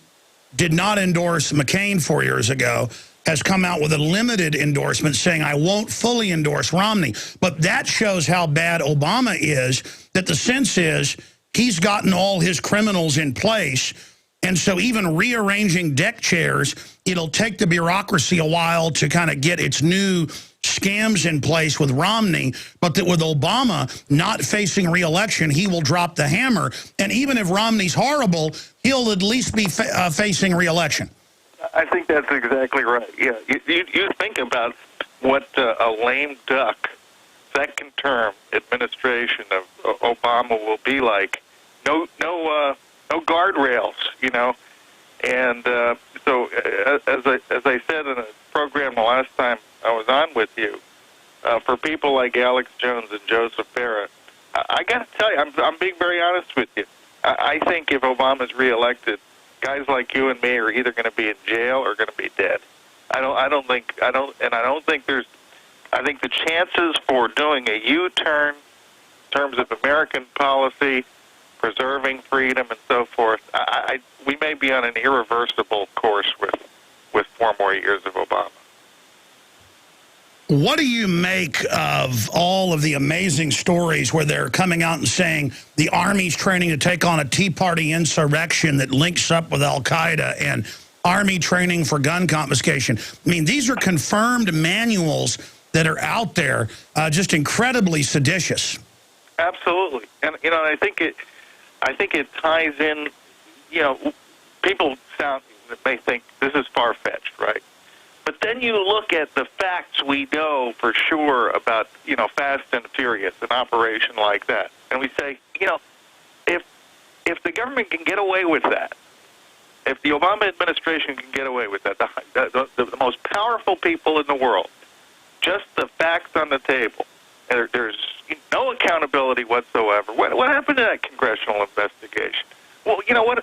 did not endorse McCain 4 years ago, has come out with a limited endorsement saying, I won't fully endorse Romney. But that shows how bad Obama is, that the sense is he's gotten all his criminals in place. And so even rearranging deck chairs, it'll take the bureaucracy a while to kind of get its new scams in place with Romney, but that with Obama not facing re-election, he will drop the hammer. And even if Romney's horrible, he'll at least be facing re-election. I think that's exactly right. Yeah, you think about what a lame duck second-term administration of Obama will be like. No guardrails, And so, as I said in a program the last time I was on with you, for people like Alex Jones and Joseph Farah, I got to tell you, I'm being very honest with you. I think if Obama's reelected, guys like you and me are either going to be in jail or going to be dead. I think the chances for doing a U-turn in terms of American policy, preserving freedom and so forth, we may be on an irreversible course with 4 more years of Obama. What do you make of all of the amazing stories where they're coming out and saying the Army's training to take on a Tea Party insurrection that links up with Al-Qaeda and Army training for gun confiscation? I mean, these are confirmed manuals that are out there, just incredibly seditious. Absolutely. And, I think it ties in, people may think this is far-fetched, right? But then you look at the facts we know for sure about, Fast and Furious, an operation like that. And we say, if the government can get away with that, if the Obama administration can get away with that, the most powerful people in the world, just the facts on the table, there's no accountability whatsoever. What happened to that congressional investigation? Well,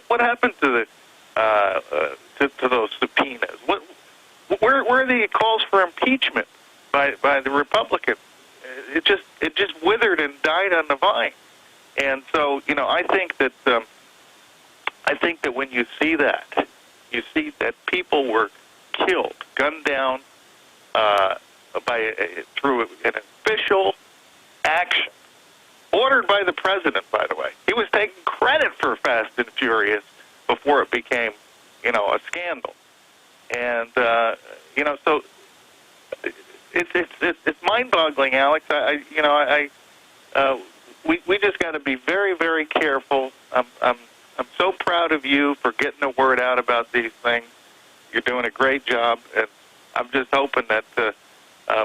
what happened to to those subpoenas? Where are the calls for impeachment by the Republicans? It just withered and died on the vine. And so, I think that when you see that people were killed, gunned down through an official action ordered by the president. By the way, he was taking credit for Fast and Furious before it became, a scandal. And so it's mind-boggling, Alex. We just got to be very, very careful. I'm so proud of you for getting the word out about these things. You're doing a great job, and I'm just hoping that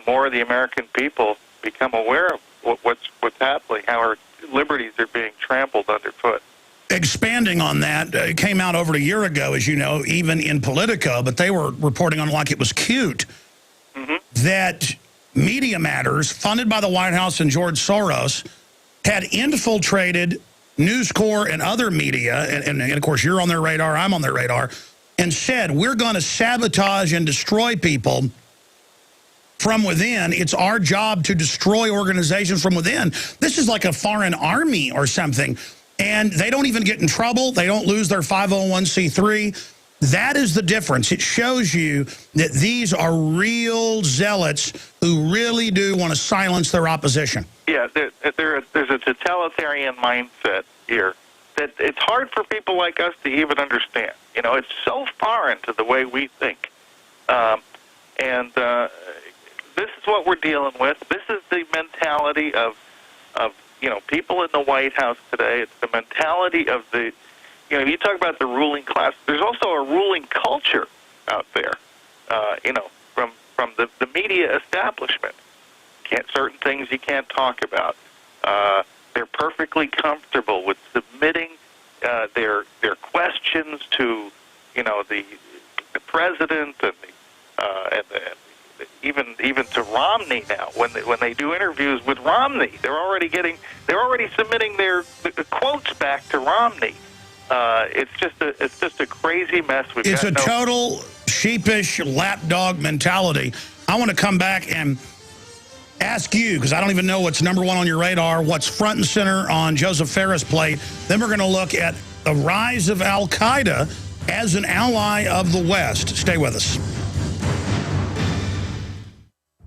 more of the American people become aware of what's happening, how our liberties are being trampled underfoot. Expanding on that, it came out over a year ago, as you know, even in Politico, but they were reporting on like it was cute, that Media Matters, funded by the White House and George Soros, had infiltrated News Corp and other media, and of course you're on their radar, I'm on their radar, and said, we're going to sabotage and destroy people from within. It's our job to destroy organizations from within. This is like a foreign army or something. And they don't even get in trouble. They don't lose their 501c3. That is the difference. It shows you that these are real zealots who really do want to silence their opposition. Yeah, there's a totalitarian mindset here that it's hard for people like us to even understand. It's so foreign to the way we think. And this is what we're dealing with. This is the mentality of people in the White House today. It's the mentality of you talk about the ruling class. There's also a ruling culture out there, from the media establishment. Certain things you can't talk about. They're perfectly comfortable with submitting their questions to, the president and even to Romney now. When they do interviews with Romney, they're already submitting their quotes back to Romney. It's just a crazy mess. It's a total sheepish lapdog mentality. I want to come back and ask you, because I don't even know what's number one on your radar, what's front and center on Joseph Farah's plate. Then we're going to look at the rise of Al-Qaeda as an ally of the West. Stay with us.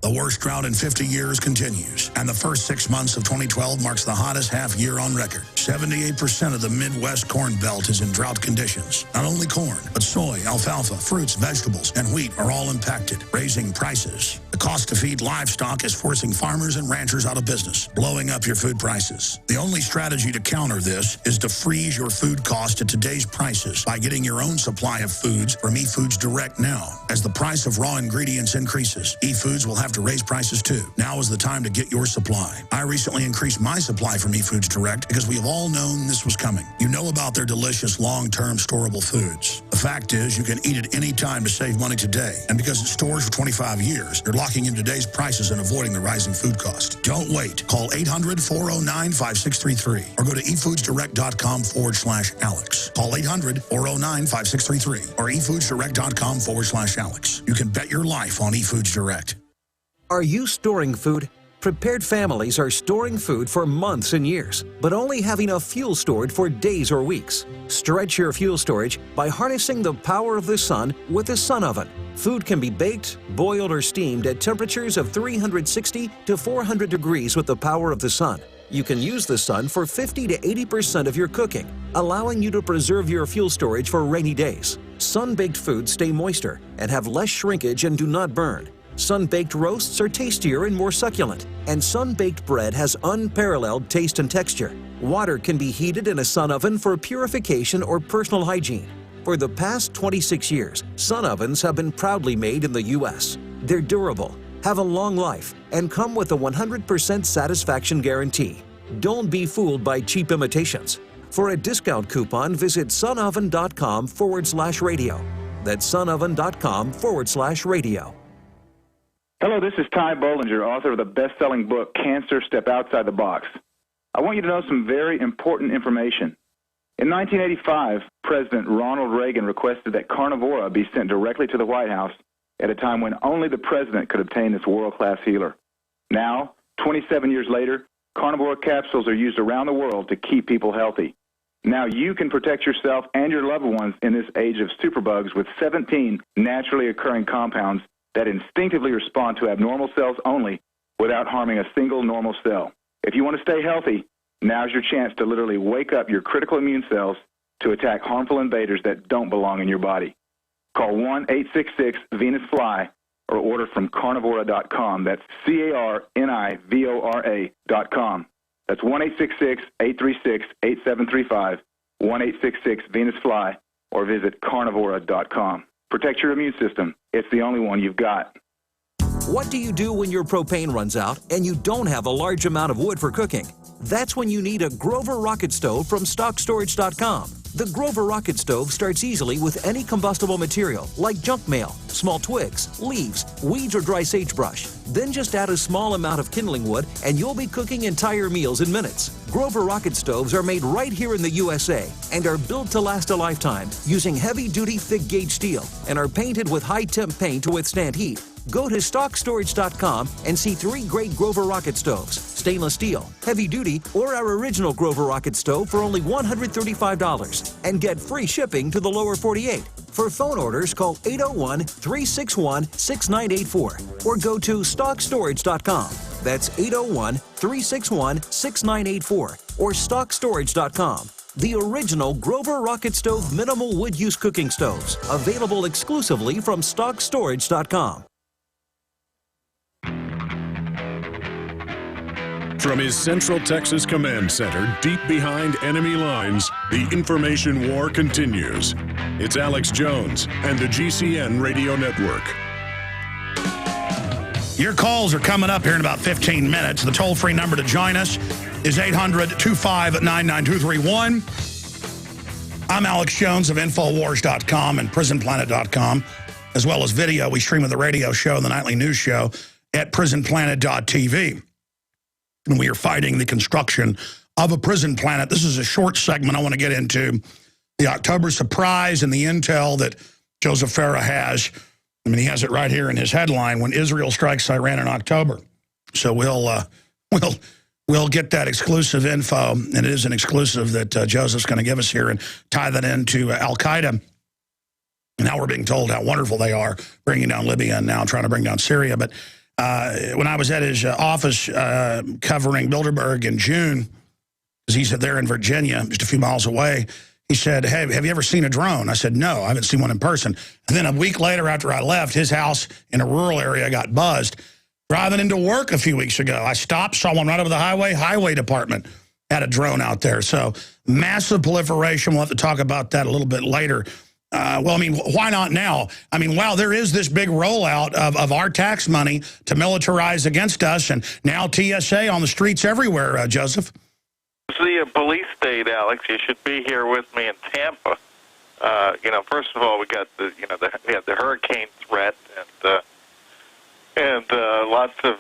The worst drought in 50 years continues, and the first 6 months of 2012 marks the hottest half year on record. 78% of the Midwest Corn Belt is in drought conditions. Not only corn, but soy, alfalfa, fruits, vegetables, and wheat are all impacted, raising prices. The cost to feed livestock is forcing farmers and ranchers out of business, blowing up your food prices. The only strategy to counter this is to freeze your food cost at today's prices by getting your own supply of foods from eFoods Direct now. As the price of raw ingredients increases, eFoods will have to raise prices too. Now is the time to get your supply. I recently increased my supply from eFoods Direct because we have all known this was coming. You know about their delicious long-term storable foods. The fact is, you can eat it any time to save money today. And because it stores for 25 years, you're locking in today's prices and avoiding the rising food cost. Don't wait. Call 800-409-5633 or go to efoodsdirect.com/Alex. Call 800-409-5633 or efoodsdirect.com/Alex. You can bet your life on eFoods Direct. Are you storing food? Prepared families are storing food for months and years, but only have enough fuel stored for days or weeks. Stretch your fuel storage by harnessing the power of the sun with a sun oven. Food can be baked, boiled, or steamed at temperatures of 360 to 400 degrees with the power of the sun. You can use the sun for 50 to 80% of your cooking, allowing you to preserve your fuel storage for rainy days. Sun-baked foods stay moister and have less shrinkage and do not burn. Sun-baked roasts are tastier and more succulent, and sun-baked bread has unparalleled taste and texture. Water can be heated in a sun oven for purification or personal hygiene. For the past 26 years, sun ovens have been proudly made in the U.S. They're durable, have a long life, and come with a 100% satisfaction guarantee. Don't be fooled by cheap imitations. For a discount coupon, visit sunoven.com/radio. That's sunoven.com/radio. Hello, this is Ty Bollinger, author of the best-selling book, Cancer, Step Outside the Box. I want you to know some very important information. In 1985, President Ronald Reagan requested that Carnivora be sent directly to the White House at a time when only the president could obtain this world-class healer. Now, 27 years later, Carnivora capsules are used around the world to keep people healthy. Now you can protect yourself and your loved ones in this age of superbugs with 17 naturally occurring compounds that instinctively respond to abnormal cells only without harming a single normal cell. If you want to stay healthy, now's your chance to literally wake up your critical immune cells to attack harmful invaders that don't belong in your body. Call 1-866-VENUS-FLY or order from carnivora.com. That's carnivora.com. That's 1-866-836-8735, 1-866-VENUS-FLY, or visit carnivora.com. Protect your immune system. It's the only one you've got. What do you do when your propane runs out and you don't have a large amount of wood for cooking? That's when you need a Grover Rocket Stove from StockStorage.com. The Grover Rocket Stove starts easily with any combustible material like junk mail, small twigs, leaves, weeds, or dry sagebrush. Then just add a small amount of kindling wood and you'll be cooking entire meals in minutes. Grover Rocket Stoves are made right here in the USA and are built to last a lifetime using heavy-duty thick-gauge steel and are painted with high-temp paint to withstand heat. Go to StockStorage.com and see 3 great Grover Rocket Stoves, stainless steel, heavy-duty, or our original Grover Rocket Stove for only $135 and get free shipping to the lower 48. For phone orders, call 801-361-6984 or go to StockStorage.com. That's 801-361-6984 or StockStorage.com. The original Grover Rocket Stove minimal wood use cooking stoves, available exclusively from StockStorage.com. From his Central Texas Command Center, deep behind enemy lines, the information war continues. It's Alex Jones and the GCN Radio Network. Your calls are coming up here in about 15 minutes. The toll-free number to join us is 800-259-9231. I'm Alex Jones of Infowars.com and PrisonPlanet.com. as well as video. We stream the radio show and the nightly news show at prisonplanet.tv. And we are fighting the construction of a prison planet. This is a short segment. I want to get into the October surprise and the intel that Joseph Farah has. I mean, he has it right here in his headline, when Israel strikes Iran in October. So we'll get that exclusive info, and it is an exclusive that Joseph's going to give us here, and tie that into Al-Qaeda. Now we're being told how wonderful they are, bringing down Libya and now trying to bring down Syria. But when I was at his office covering Bilderberg in June, because he's there in Virginia, just a few miles away, he said, hey, have you ever seen a drone? I said, no, I haven't seen one in person. And then a week later after I left, his house in a rural area got buzzed. Driving into work a few weeks ago, I stopped, saw one right over the highway department had a drone out there. So massive proliferation. We'll have to talk about that a little bit later. Well, I mean, why not now? I mean, wow, there is this big rollout of our tax money to militarize against us, and now TSA on the streets everywhere, Joseph. It's the police state, Alex. You should be here with me in Tampa. First of all, we got we had the hurricane threat, and lots of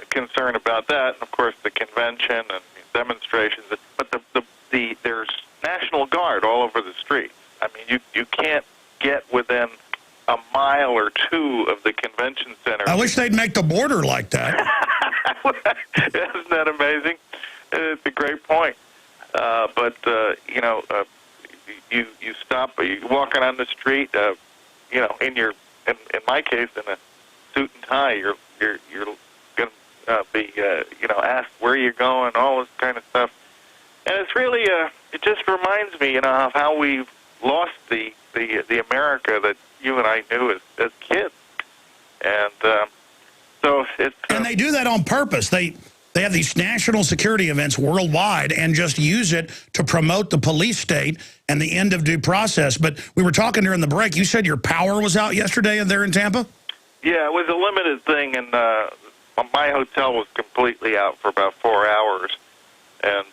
concern about that. And of course, the convention and demonstrations. But there's National Guard all over the streets. I mean, you can't get within a mile or two of the convention center. I wish they'd make the border like that. Isn't that amazing? It's a great point. You stop, you're walking on the street, in my case, in a suit and tie, you're going to be, asked where you're going, all this kind of stuff. And it's really, it just reminds me, of how we've lost the America that you and I knew as kids. And so it's... and they do that on purpose. They have these national security events worldwide and just use it to promote the police state and the end of due process. But we were talking during the break. You said your power was out yesterday there in Tampa? Yeah, it was a limited thing, and my hotel was completely out for about 4 hours, and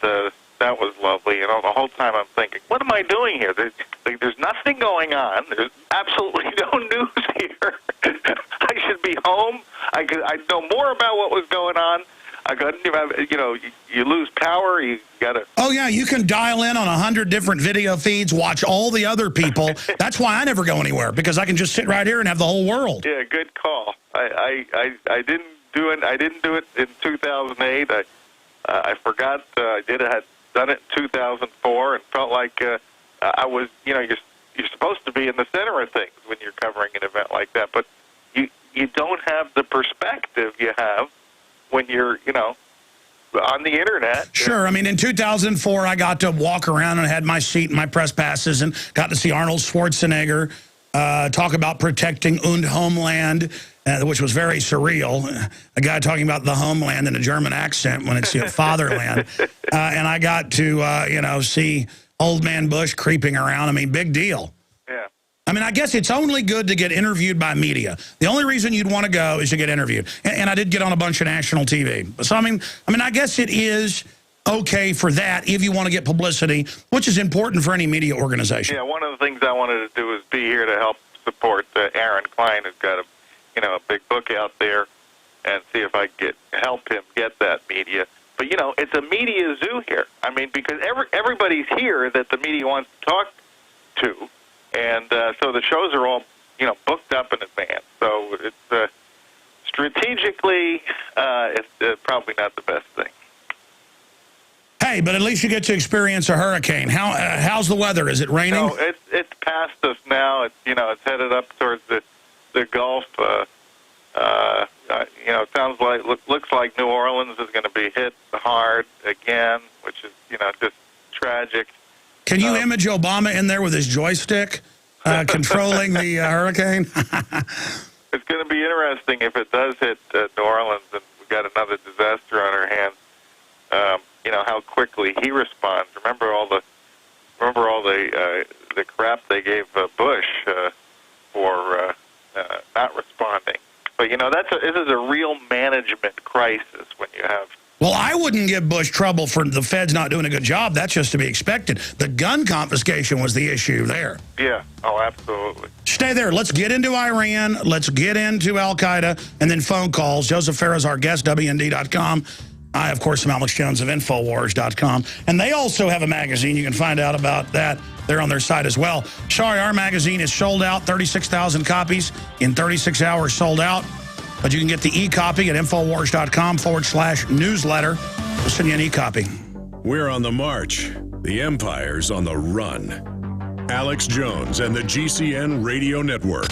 that was lovely. The whole time I'm thinking, what am I doing here? There's nothing going on. There's absolutely no news here. I should be home. I know more about what was going on. I couldn't even, you lose power, you got to... Oh, yeah, you can dial in on 100 different video feeds, watch all the other people. That's why I never go anywhere, because I can just sit right here and have the whole world. Yeah, good call. I didn't do it. I didn't do it in 2008. I forgot I had done it in 2004 and felt like I was, you're supposed to be in the center of things when you're covering an event like that, but you don't have the perspective you have when you're, on the internet. Sure. I mean, in 2004, I got to walk around and had my seat and my press passes and got to see Arnold Schwarzenegger talk about protecting und Homeland, which was very surreal. A guy talking about the homeland in a German accent when it's fatherland. And I got to, see Old Man Bush creeping around. I mean, big deal. Yeah. I mean, I guess it's only good to get interviewed by media. The only reason you'd want to go is to get interviewed. And I did get on a bunch of national TV. So, I mean, I guess it is okay for that if you want to get publicity, which is important for any media organization. Yeah, one of the things I wanted to do was be here to help support Aaron Klein, who's got a big book out there, and see if I could help him get that media. But, it's a media zoo here. I mean, because everybody's here that the media wants to talk to. And so the shows are all, booked up in advance. So it's strategically, it's probably not the best thing. Hey, but at least you get to experience a hurricane. How's the weather? Is it raining? No, it's past us now. It's it's headed up towards the Gulf. Sounds like looks like New Orleans is going to be hit hard again, which is just tragic. Can you image Obama in there with his joystick controlling the hurricane? It's going to be interesting if it does hit New Orleans and we've got another disaster on our hands. How quickly he responds. Remember all the crap they gave Bush for not responding. But this is a real management crisis when you have Well, I wouldn't give Bush trouble for the feds not doing a good job. That's just to be expected. The gun confiscation was the issue there. Yeah. Oh, absolutely. Stay there. Let's get into Iran. Let's get into Al-Qaeda, and then phone calls. Joseph Farah's our guest, WND.com. I, of course, am Alex Jones of Infowars.com. And they also have a magazine. You can find out about that. They're on their site as well. Sorry, our magazine is sold out. 36,000 copies in 36 hours sold out. But you can get the e-copy at Infowars.com/newsletter. We'll send you an e-copy. We're on the march. The empire's on the run. Alex Jones and the GCN Radio Network.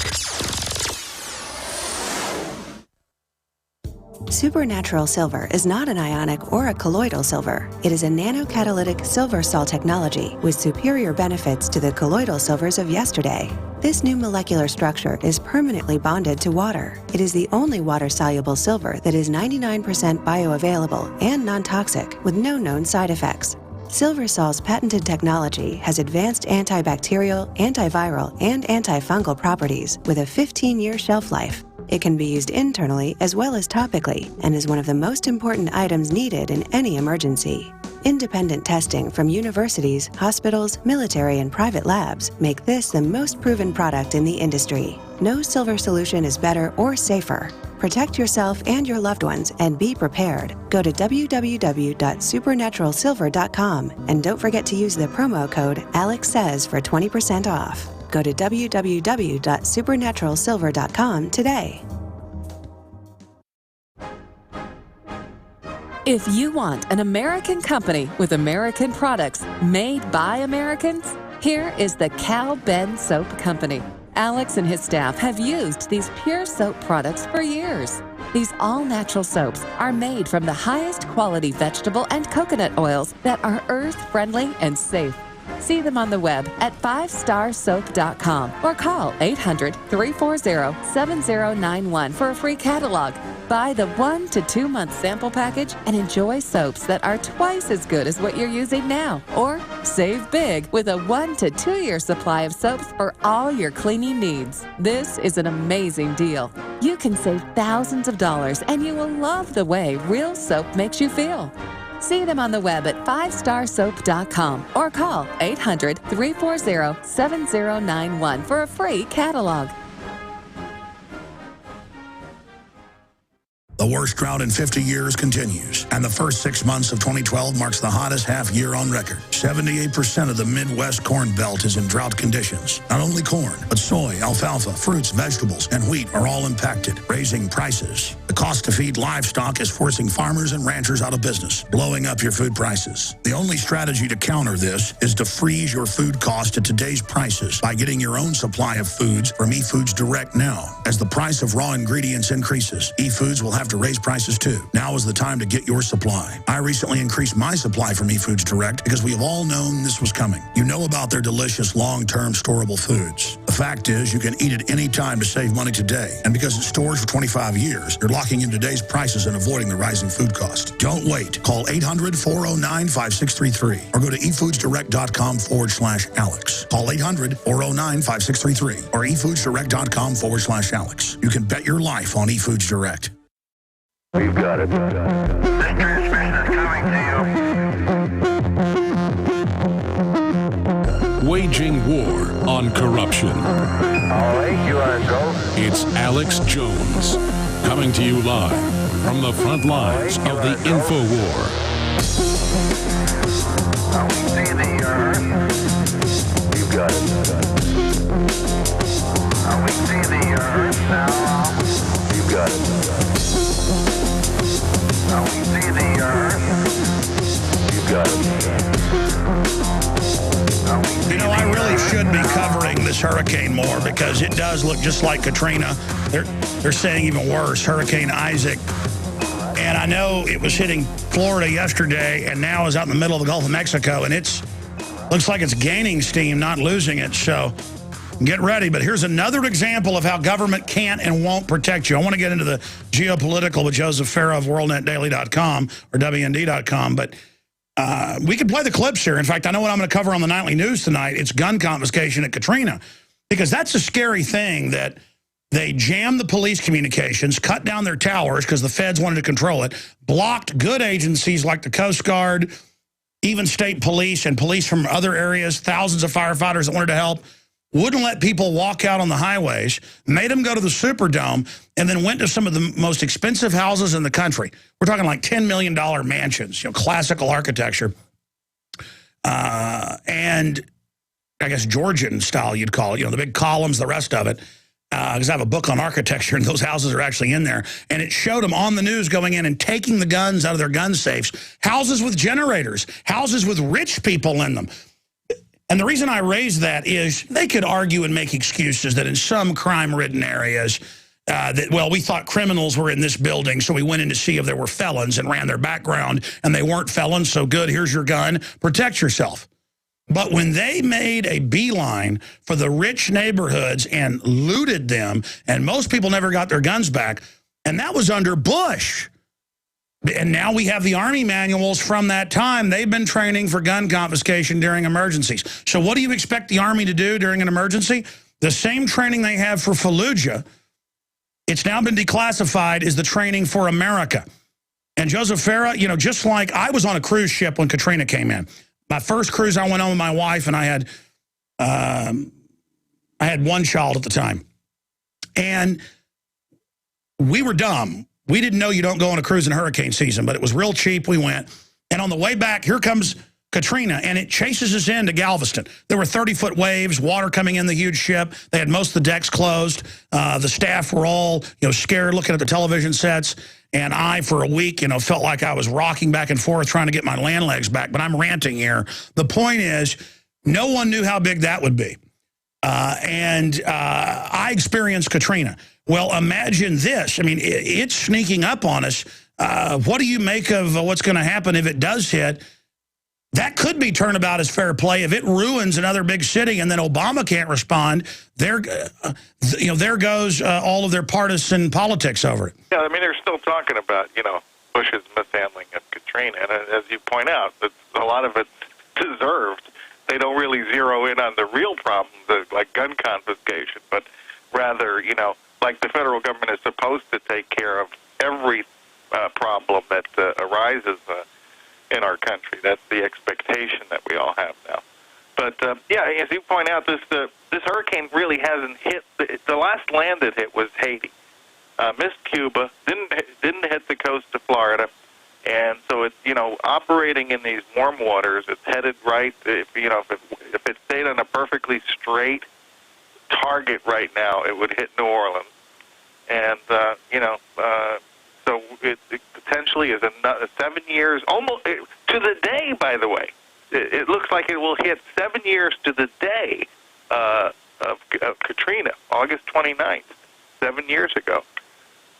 Supernatural silver is not an ionic or a colloidal silver. It is a nanocatalytic silver sol technology with superior benefits to the colloidal silvers of yesterday. This new molecular structure is permanently bonded to water. It is the only water-soluble silver that is 99% bioavailable and non-toxic with no known side effects. SilverSol's patented technology has advanced antibacterial, antiviral, and antifungal properties with a 15-year shelf life. It can be used internally as well as topically and is one of the most important items needed in any emergency. Independent testing from universities, hospitals, military, and private labs make this the most proven product in the industry. No silver solution is better or safer. Protect yourself and your loved ones and be prepared. Go to www.supernaturalsilver.com and don't forget to use the promo code AlexSays for 20% off. Go to www.supernaturalsilver.com today. If you want an American company with American products made by Americans, here is the Cal Ben Soap Company. Alex and his staff have used these pure soap products for years. These all-natural soaps are made from the highest quality vegetable and coconut oils that are earth-friendly and safe. See them on the web at 5starsoap.com or call 800-340-7091 for a free catalog. Buy the 1 to 2 month sample package and enjoy soaps that are twice as good as what you're using now. Or save big with a 1 to 2 year supply of soaps for all your cleaning needs. This is an amazing deal. You can save thousands of dollars and you will love the way real soap makes you feel. See them on the web at 5starsoap.com or call 800-340-7091 for a free catalog. The worst drought in 50 years continues, and the first 6 months of 2012 marks the hottest half year on record. 78% of the Midwest Corn Belt is in drought conditions. Not only corn, but soy, alfalfa, fruits, vegetables, and wheat are all impacted, raising prices. The cost to feed livestock is forcing farmers and ranchers out of business, blowing up your food prices. The only strategy to counter this is to freeze your food cost at today's prices by getting your own supply of foods from eFoods Direct now. As the price of raw ingredients increases, eFoods will have to raise prices too. Now is the time to get your supply. I recently increased my supply from eFoods Direct because we have all known this was coming. You know about their delicious long-term storable foods. The fact is you can eat it any time to save money today. And because it stores for 25 years, you're locking in today's prices and avoiding the rising food cost. Don't wait. Call 800-409-5633 or go to efoodsdirect.com/Alex. Call 800-409-5633 or efoodsdirect.com/Alex. You can bet your life on eFoods Direct. We've got it. This transmission is coming to you. Waging war on corruption. All right, you are go. It's Alex Jones, coming to you live from the front lines of the Info War. Now we see the earth. You've got it. Now we see the earth now. You've got it. Now we see the earth. You've got it. You know, I really should be covering this hurricane more because it does look just like Katrina. They're saying even worse, Hurricane Isaac. And I know it was hitting Florida yesterday and now is out in the middle of the Gulf of Mexico, and looks like it's gaining steam, not losing it. So get ready. But here's another example of how government can't and won't protect you. I want to get into the geopolitical with Joseph Farah of WorldNetDaily.com or WND.com, but we can play the clips here. In fact, I know what I'm going to cover on the nightly news tonight. It's gun confiscation at Katrina, because that's a scary thing that They jammed the police communications, cut down their towers because the feds wanted to control it, blocked good agencies like the Coast Guard, even state police and police from other areas, thousands of firefighters that wanted to help, wouldn't let people walk out on the highways, made them go to the Superdome, and then went to some of the most expensive houses in the country. We're talking like $10 million mansions, classical architecture. And I guess Georgian style, you'd call it, the big columns, the rest of it. Because I have a book on architecture, and those houses are actually in there. And it showed them on the news going in and taking the guns out of their gun safes. Houses with generators, houses with rich people in them. And the reason I raise that is they could argue and make excuses that in some crime-ridden areas, we thought criminals were in this building, so we went in to see if there were felons and ran their background, and they weren't felons, so good, here's your gun, protect yourself. But when they made a beeline for the rich neighborhoods and looted them, and most people never got their guns back, and that was under Bush. And now we have the Army manuals from that time. They've been training for gun confiscation during emergencies. So what do you expect the Army to do during an emergency? The same training they have for Fallujah, it's now been declassified, is the training for America. And Joseph Farah, just like I was on a cruise ship when Katrina came in. My first cruise I went on with my wife, and I had one child at the time. And we were dumb. We didn't know you don't go on a cruise in hurricane season, but it was real cheap. We went. And on the way back, here comes Katrina, and it chases us into Galveston. There were 30-foot waves, water coming in the huge ship. They had most of the decks closed. The staff were all, scared, looking at the television sets. And I, for a week, felt like I was rocking back and forth trying to get my land legs back. But I'm ranting here. The point is, no one knew how big that would be. I experienced Katrina. Well, imagine this. I mean, it's sneaking up on us. What do you make of what's going to happen if it does hit? That could be turnabout as fair play. If it ruins another big city and then Obama can't respond, there goes all of their partisan politics over it. Yeah, I mean, they're still talking about, Bush's mishandling of Katrina. And as you point out, a lot of it's deserved. They don't really zero in on the real problems, like gun confiscation, but rather, like the federal government is supposed to take care of every problem that arises in our country. That's the expectation that we all have now. But, as you point out, this hurricane really hasn't hit. The last land it hit was Haiti. Missed Cuba, didn't hit the coast of Florida. And so it's, operating in these warm waters, it's headed right. If it stayed on a perfectly straight target right now, it would hit New Orleans. And, so it potentially is 7 years, almost to the day, by the way. It looks like it will hit 7 years to the day of Katrina, August 29th, 7 years ago.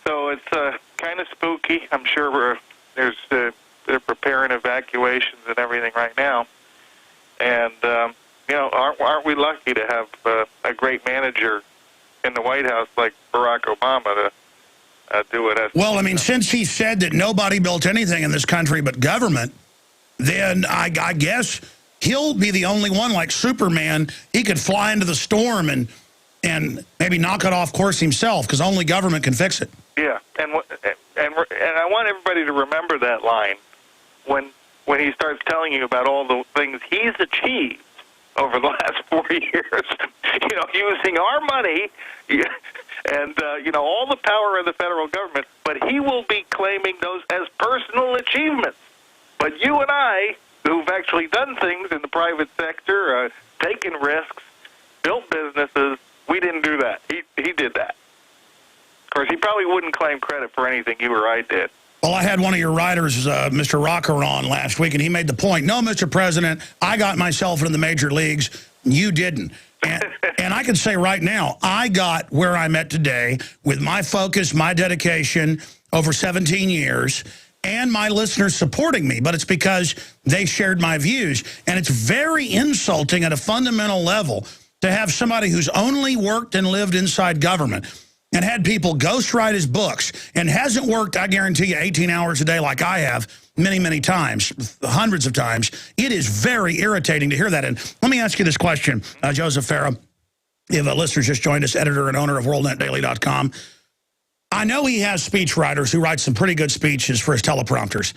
So it's kind of spooky. I'm sure they're preparing evacuations and everything right now. And, aren't we lucky to have a great manager in the White House like Barack Obama to do it? Well, I mean, since he said that nobody built anything in this country but government, then I guess he'll be the only one, like Superman. He could fly into the storm and maybe knock it off course himself, because only government can fix it. Yeah, and I want everybody to remember that line when he starts telling you about all the things he's achieved over the last 4 years, using our money and, all the power of the federal government, but he will be claiming those as personal achievements. But you and I, who've actually done things in the private sector, taken risks, built businesses, we didn't do that. He did that. Of course, he probably wouldn't claim credit for anything you or I did. Well, I had one of your writers, Mr. Rocker, on last week, and he made the point, no, Mr. President, I got myself into the major leagues. You didn't. And I can say right now, I got where I'm at today with my focus, my dedication over 17 years, and my listeners supporting me. But it's because they shared my views. And it's very insulting at a fundamental level to have somebody who's only worked and lived inside government and had people ghostwrite his books and hasn't worked, I guarantee you, 18 hours a day like I have many, many times, hundreds of times. It is very irritating to hear that. And let me ask you this question, Joseph Farah. If a listener just joined us, editor and owner of WorldNetDaily.com. I know he has speechwriters who write some pretty good speeches for his teleprompters.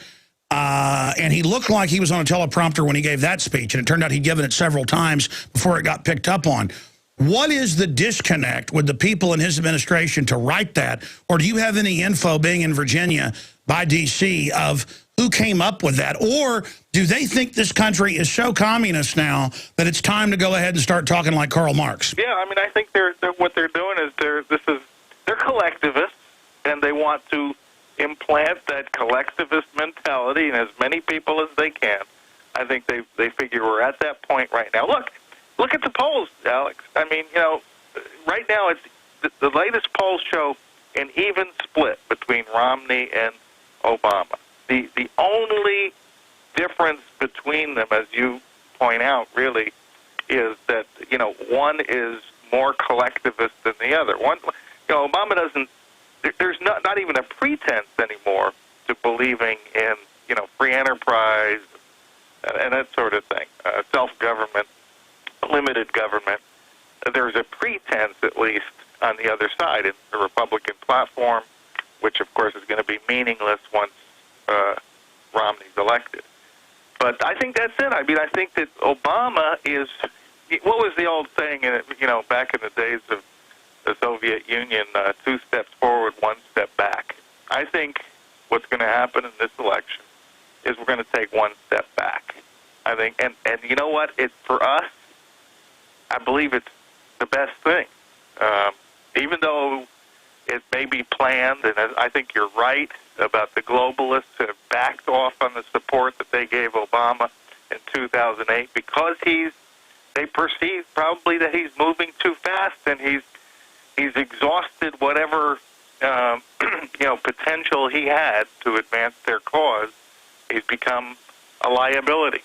And he looked like he was on a teleprompter when he gave that speech, and it turned out he'd given it several times before it got picked up on. What is the disconnect with the people in his administration to write that? Or do you have any info, being in Virginia by D.C., of who came up with that? Or do they think this country is so communist now that it's time to go ahead and start talking like Karl Marx? Yeah, I mean, I think what they're doing is they're collectivists, and they want to implant that collectivist mentality in as many people as they can. I think they figure we're at that point right now. Look at the polls, Alex. I mean, right now it's the latest polls show an even split between Romney and Obama. The only difference between them, as you point out, really, is that one is more collectivist than the other. Obama doesn't. There's not even a pretense anymore to believing in free enterprise and that sort of thing, self-government, limited government. There's a pretense, at least, on the other side in the Republican platform, which, of course, is going to be meaningless once Romney's elected. But I think that's it. I mean, I think that Obama is, what was the old saying, back in the days of the Soviet Union, 2 steps forward, 1 step back. I think what's going to happen in this election is we're going to take 1 step back. I think, and you know what? It's for us, I believe it's the best thing. Even though it may be planned, and I think you're right about the globalists who have backed off on the support that they gave Obama in 2008 because they perceive probably that he's moving too fast and he's exhausted whatever potential he had to advance their cause. He's become a liability.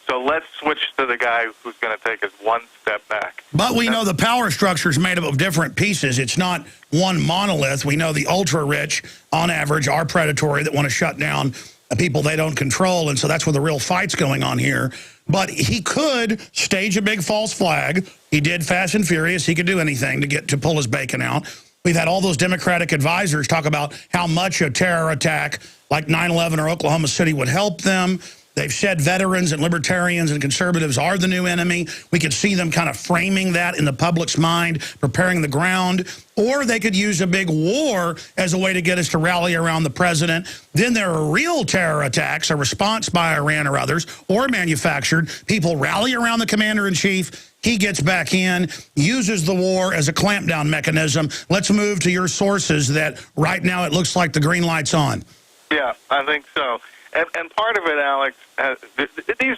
So let's switch to the guy who's going to take us 1 step back. But we know the power structure is made up of different pieces. It's not one monolith. We know the ultra-rich, on average, are predatory, that want to shut down people they don't control, and so that's where the real fight's going on here. But he could stage a big false flag. He did Fast and Furious. He could do anything to pull his bacon out. We've had all those Democratic advisors talk about how much a terror attack like 9/11 or Oklahoma City would help them. They've said veterans and libertarians and conservatives are the new enemy. We could see them kind of framing that in the public's mind, preparing the ground. Or they could use a big war as a way to get us to rally around the president. Then there are real terror attacks, a response by Iran or others, or manufactured. People rally around the commander-in-chief. He gets back in, uses the war as a clampdown mechanism. Let's move to your sources that right now it looks like the green light's on. Yeah, I think so. And part of it, Alex,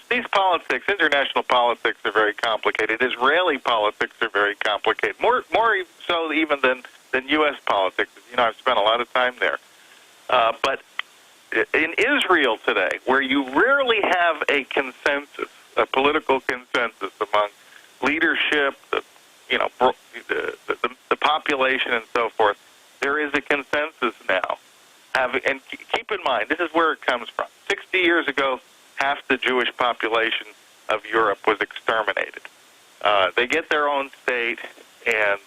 these politics, international politics, are very complicated. Israeli politics are very complicated, more so even than U.S. politics. I've spent a lot of time there. But in Israel today, where you rarely have a consensus, a political consensus among leadership, the population, and so forth, there is a consensus now. And keep in mind, this is where it comes from. 60 years ago, half the Jewish population of Europe was exterminated. They get their own state, and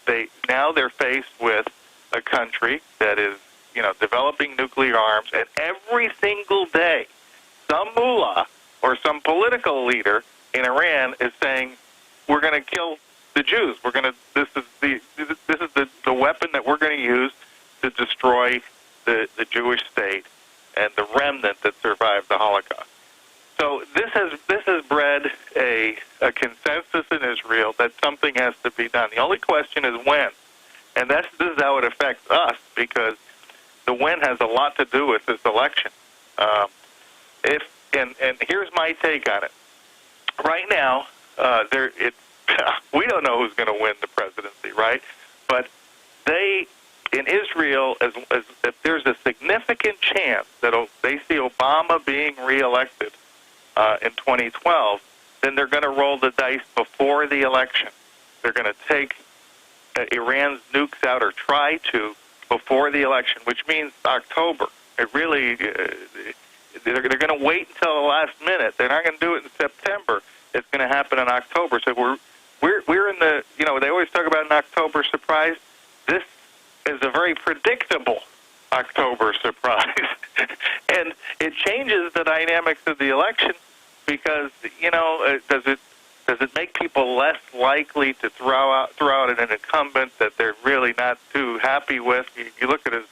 they're faced with a country that is, developing nuclear arms, and every single day, some mullah or some political leader in Iran is saying, "We're going to kill the Jews. This is the weapon that we're going to use to destroy the Jewish state and the remnant that survived the Holocaust." So this has bred a consensus in Israel that something has to be done. The only question is when, and this is how it affects us, because the when has a lot to do with this election. And here's my take on it. Right now, we don't know who's going to win the presidency, right? But in Israel, if there's a significant chance that they see Obama being reelected in 2012, then they're going to roll the dice before the election. They're going to take Iran's nukes out, or try to, before the election, which means October. They're going to wait until the last minute. They're not going to do it in September. It's going to happen in October. So we're in the, you know, they always talk about an October surprise. This is a very predictable October surprise. And it changes the dynamics of the election because, you know, does it make people less likely to throw out an incumbent that they're really not too happy with? You look at his,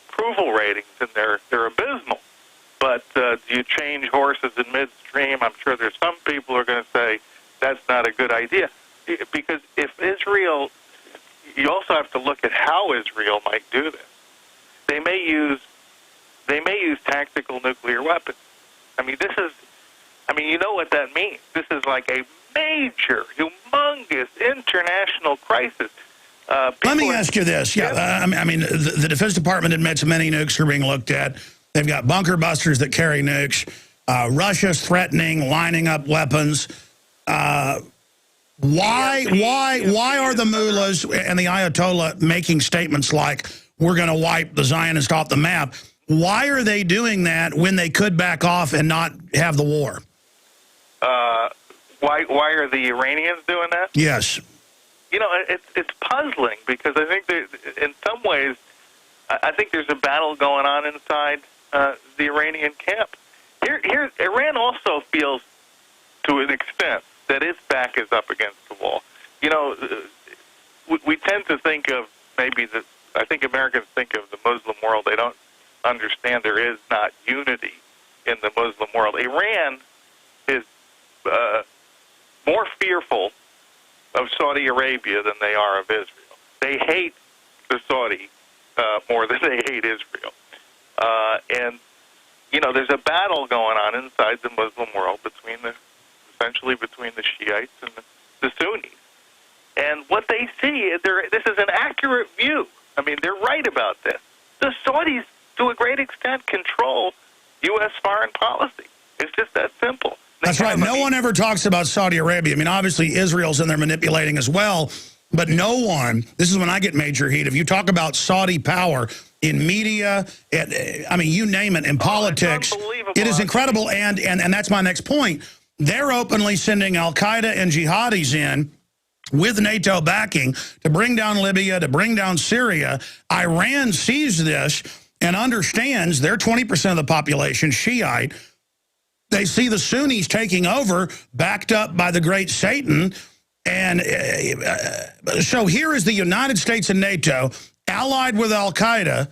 approval ratings, and they're abysmal. But do you change horses in midstream? I'm sure there's some people who are going to say that's not a good idea. Because if Israel, you also have to look at how Israel might do this. They may use tactical nuclear weapons. I mean, you know what that means. This is like a major, humongous international crisis. Let me ask you this. Yeah, the Defense Department admits many nukes are being looked at. They've got bunker busters that carry nukes. Russia's threatening, lining up weapons. Why are the mullahs and the Ayatollah making statements like, we're going to wipe the Zionists off the map? Why are they doing that when they could back off and not have the war? Why are the Iranians doing that? Yes. You know, it's puzzling because I think that in some ways, I think there's a battle going on inside the Iranian camp. Here, Iran also feels, to an extent, that its back is up against the wall. You know, we tend to think of I think Americans think of the Muslim world. They don't understand there is not unity in the Muslim world. Iran is more fearful of Saudi Arabia than they are of Israel. They hate the Saudi more than they hate Israel. And, you know, there's a battle going on inside the Muslim world essentially between the Shiites and the Sunnis. And what they see, this is an accurate view. I mean, they're right about this. The Saudis, to a great extent, control U.S. foreign policy. It's just that simple. That's right. No one ever talks about Saudi Arabia. I mean, obviously, Israel's in there manipulating as well. But no one, this is when I get major heat, if you talk about Saudi power in media, you name it, in politics, it is incredible. And that's my next point. They're openly sending al-Qaeda and jihadis in with NATO backing to bring down Libya, to bring down Syria. Iran sees this and understands they're 20% of the population, Shiite. They see the Sunnis taking over, backed up by the great Satan. And so here is the United States and NATO allied with al-Qaeda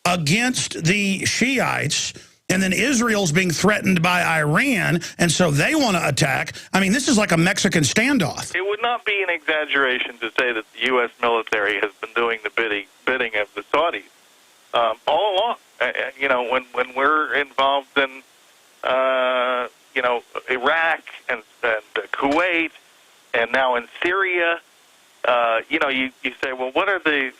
against the Shiites, and then Israel's being threatened by Iran, and so they want to attack. I mean, this is like a Mexican standoff. It would not be an exaggeration to say that the U.S. military has been doing the bidding of the Saudis all along. You know, when we're involved in Iraq and Kuwait, and now in Syria, you say, well, what are the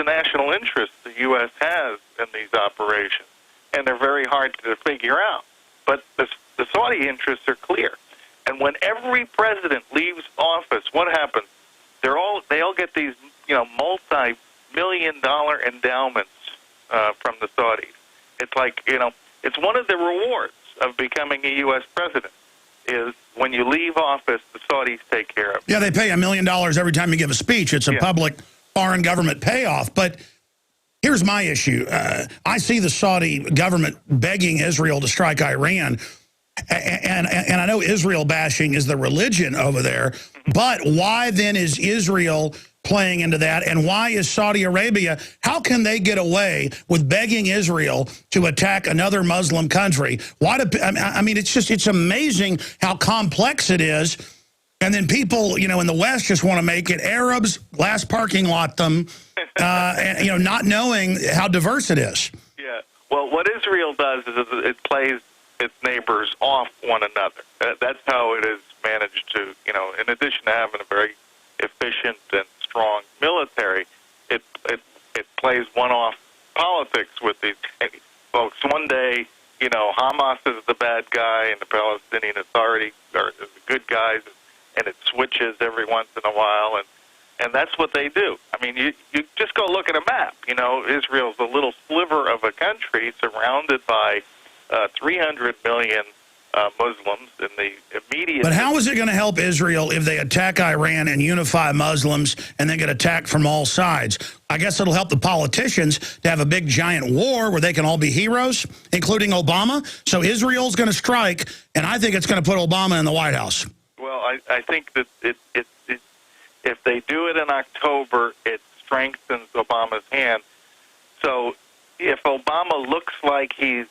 national interests the U.S. has in these operations? And they're very hard to figure out. But the Saudi interests are clear. And when every president leaves office, what happens? They all get these multi-million-dollar endowments from the Saudis. It's like, it's one of the rewards of becoming a U.S. president is when you leave office, the Saudis take care of it. Yeah, they pay $1 million every time you give a speech. It's a public foreign government payoff. But here's my issue. I see the Saudi government begging Israel to strike Iran. And I know Israel bashing is the religion over there. But why then is Israel playing into that? And why is Saudi Arabia, how can they get away with begging Israel to attack another Muslim country? It's amazing how complex it is. And then people, in the West just want to make it Arabs, last parking lot them, and, not knowing how diverse it is. Yeah. Well, what Israel does is it plays its neighbors off one another. That's how it is managed to, in addition to having a very efficient and strong military, it plays one-off politics with these folks. One day, Hamas is the bad guy and the Palestinian Authority are the good guys, and it switches every once in a while, and that's what they do. I mean, you just go look at a map. Israel's a little sliver of a country surrounded by 300 million Muslims in the immediate... But how is it going to help Israel if they attack Iran and unify Muslims and then get attacked from all sides? I guess it'll help the politicians to have a big giant war where they can all be heroes, including Obama. So Israel's going to strike, and I think it's going to put Obama in the White House. Well, I think that if they do it in October, it strengthens Obama's hand. So if Obama looks like he's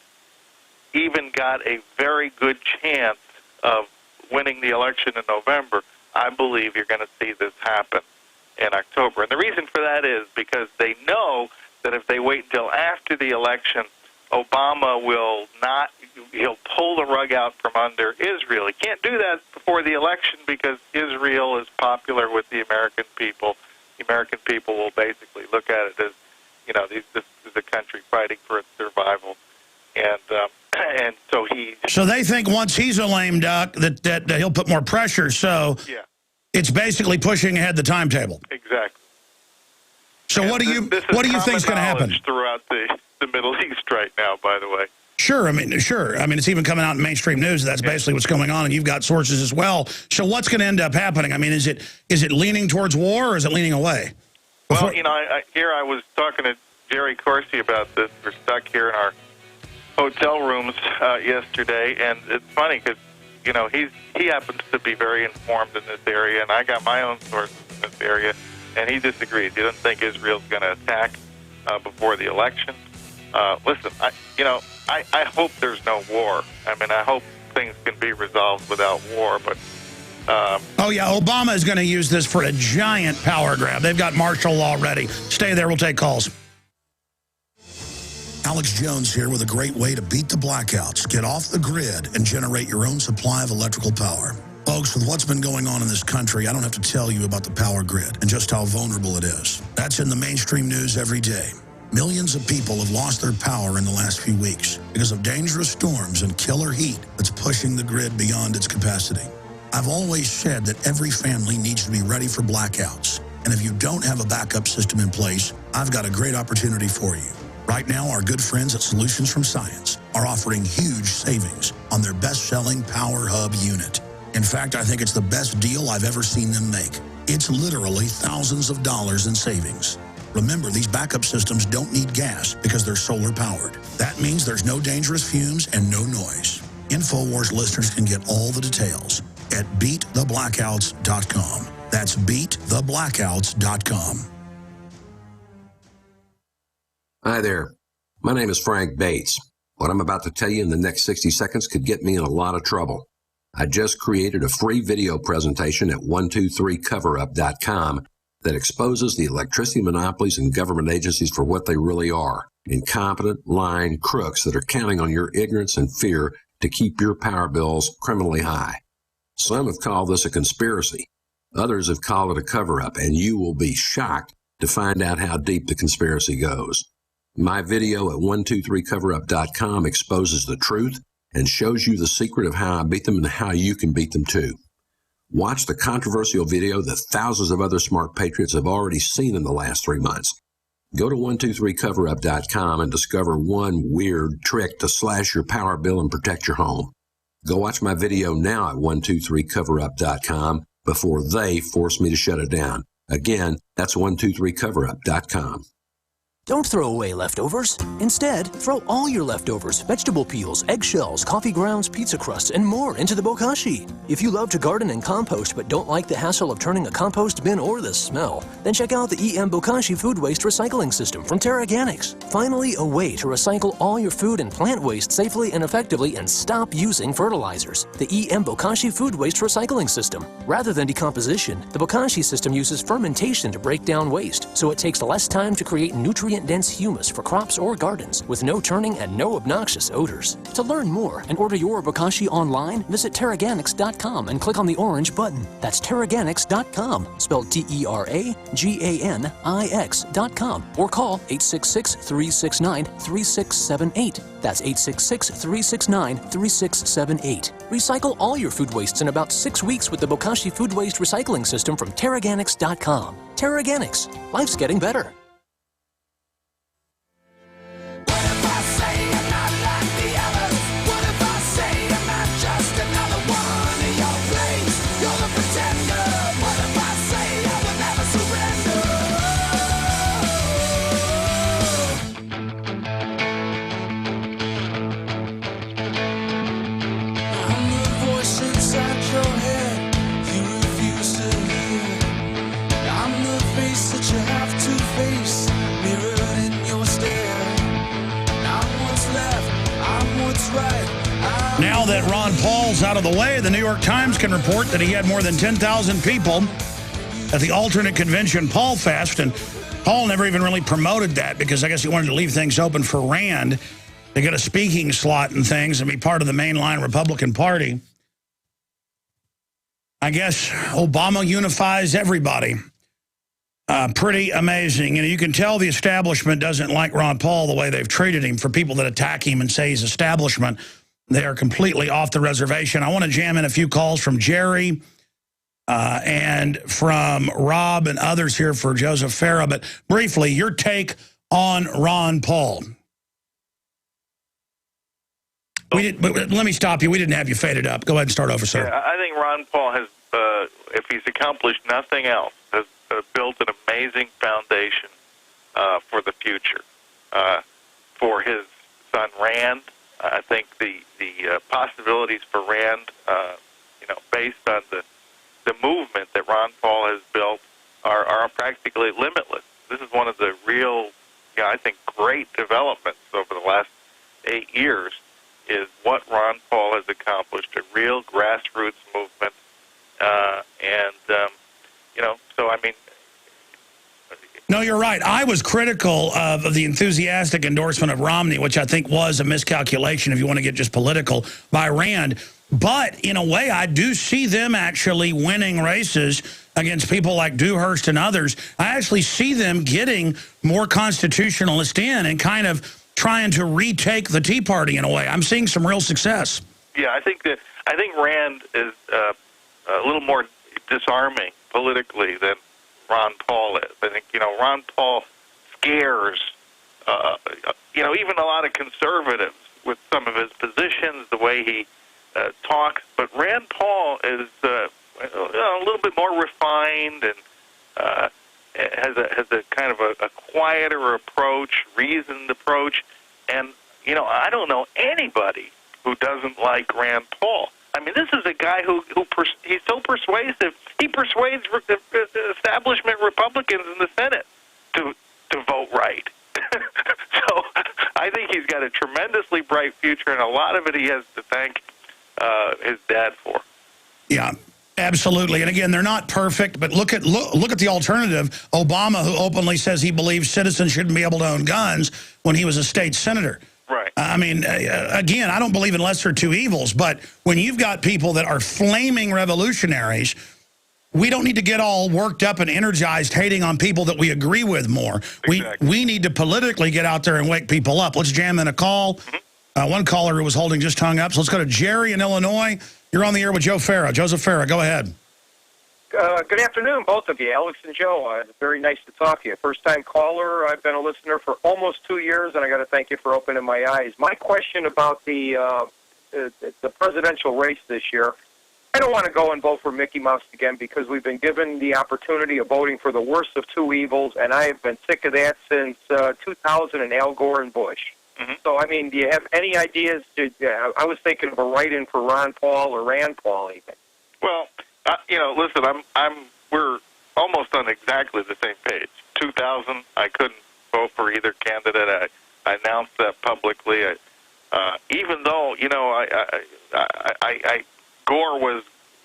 even got a very good chance of winning the election in November, I believe you're going to see this happen in October. And the reason for that is because they know that if they wait until after the election, Obama will not, he'll pull the rug out from under Israel. He can't do that before the election because Israel is popular with the American people. The American people will basically look at it as, you know, this is a country fighting for its survival. And so he... So they think once he's a lame duck that he'll put more pressure. So yeah. It's basically pushing ahead the timetable. Exactly. So and what do you think is going to happen throughout the Middle East right now? By the way. Sure. I mean, it's even coming out in mainstream news. That's basically what's going on, and you've got sources as well. So what's going to end up happening? I mean, is it leaning towards war or is it leaning away? Well, you know, I was talking to Jerry Corsi about this. We're stuck here in our hotel rooms yesterday, and it's funny because, you know, he happens to be very informed in this area, and I got my own sources in this area, and he disagrees. He doesn't think Israel's going to attack before the election. Listen, I hope there's no war. I mean, I hope things can be resolved without war, but... oh, yeah, Obama is going to use this for a giant power grab. They've got martial law ready. Stay there. We'll take calls. Alex Jones here with a great way to beat the blackouts, get off the grid, and generate your own supply of electrical power. Folks, with what's been going on in this country, I don't have to tell you about the power grid and just how vulnerable it is. That's in the mainstream news every day. Millions of people have lost their power in the last few weeks because of dangerous storms and killer heat that's pushing the grid beyond its capacity. I've always said that every family needs to be ready for blackouts. And if you don't have a backup system in place, I've got a great opportunity for you. Right now, our good friends at Solutions from Science are offering huge savings on their best-selling Power Hub unit. In fact, I think it's the best deal I've ever seen them make. It's literally thousands of dollars in savings. Remember, these backup systems don't need gas because they're solar-powered. That means there's no dangerous fumes and no noise. InfoWars listeners can get all the details at beattheblackouts.com. That's beattheblackouts.com. Hi there. My name is Frank Bates. What I'm about to tell you in the next 60 seconds could get me in a lot of trouble. I just created a free video presentation at 123coverup.com that exposes the electricity monopolies and government agencies for what they really are: incompetent, lying crooks that are counting on your ignorance and fear to keep your power bills criminally high. Some have called this a conspiracy. Others have called it a cover-up, and you will be shocked to find out how deep the conspiracy goes. My video at 123coverup.com exposes the truth and shows you the secret of how I beat them and how you can beat them too. Watch the controversial video that thousands of other smart patriots have already seen in the last 3 months. Go to 123coverup.com and discover one weird trick to slash your power bill and protect your home. Go watch my video now at 123coverup.com before they force me to shut it down. Again, that's 123coverup.com. Don't throw away leftovers. Instead, throw all your leftovers, vegetable peels, eggshells, coffee grounds, pizza crusts, and more into the bokashi. If you love to garden and compost but don't like the hassle of turning a compost bin or the smell, then check out the EM Bokashi Food Waste Recycling System from TerraGanix. Finally, a way to recycle all your food and plant waste safely and effectively and stop using fertilizers. The EM Bokashi Food Waste Recycling System. Rather than decomposition, the Bokashi system uses fermentation to break down waste, so it takes less time to create nutrient-dense humus for crops or gardens with no turning and no obnoxious odors. To learn more and order your Bokashi online, visit TerraGanix.com and click on the orange button. That's TerraGanix.com, spelled TerraGanix.com, or call 866-369-3678. That's 866-369-3678. Recycle all your food wastes in about 6 weeks with the Bokashi Food Waste Recycling System from TerraGanix.com. TerraGanix. Life's getting better. What if I say I'm not like the others? What if I say I'm not just face mirrored in your stare. I'm what's left, I'm what's right. Now that Ron Paul's out of the way, the New York Times can report that he had more than 10,000 people at the alternate convention Paul Fest, and Paul never even really promoted that because I guess he wanted to leave things open for Rand to get a speaking slot and things and be part of the mainline Republican Party. I guess Obama unifies everybody. Pretty amazing. You know, you can tell the establishment doesn't like Ron Paul the way they've treated him. For people that attack him and say he's establishment, they are completely off the reservation. I want to jam in a few calls from Jerry and from Rob and others here for Joseph Farah. But briefly, your take on Ron Paul. Let me stop you. We didn't have you faded up. Go ahead and start over, sir. Yeah, I think Ron Paul has, if he's accomplished nothing else, has built an amazing foundation for the future. For his son Rand, I think the possibilities for Rand, based on the movement that Ron Paul has built, are practically limitless. This is one of the real, I think, great developments over the last 8 years. Is what Ron Paul has accomplished, a real grassroots movement, so I mean... No, you're right. I was critical of the enthusiastic endorsement of Romney, which I think was a miscalculation, if you want to get just political, by Rand. But in a way, I do see them actually winning races against people like Dewhurst and others. I actually see them getting more constitutionalists in and kind of trying to retake the Tea Party in a way. I'm seeing some real success. Yeah, I think Rand is a little more disarming politically than Ron Paul is. I think Ron Paul scares even a lot of conservatives with some of his positions, the way he talks. But Rand Paul is a little bit more refined and has a kind of a quieter approach, reasoned approach, and I don't know anybody who doesn't like Rand Paul. I mean, this is a guy he's so persuasive. He persuades establishment Republicans in the Senate to vote right. So I think he's got a tremendously bright future, and a lot of it he has to thank his dad for. Yeah. Absolutely. And again, they're not perfect, but look at the alternative. Obama, who openly says he believes citizens shouldn't be able to own guns when he was a state senator. Right. I mean, again, I don't believe in lesser two evils, but when you've got people that are flaming revolutionaries, we don't need to get all worked up and energized hating on people that we agree with more. Exactly. We need to politically get out there and wake people up. Let's jam in a call. Mm-hmm. One caller who was holding just hung up. So let's go to Jerry in Illinois. You're on the air with Joe Farah. Joseph Farah, go ahead. Good afternoon, both of you, Alex and Joe. Very nice to talk to you. First-time caller. I've been a listener for almost 2 years, and I got to thank you for opening my eyes. My question about the presidential race this year, I don't want to go and vote for Mickey Mouse again because we've been given the opportunity of voting for the worst of two evils, and I have been sick of that since 2000 and Al Gore and Bush. Mm-hmm. So, I mean, do you have any ideas? I was thinking of a write-in for Ron Paul or Rand Paul even. Well, listen, we're almost on exactly the same page. 2000, I couldn't vote for either candidate. I announced that publicly. Even though, Gore was,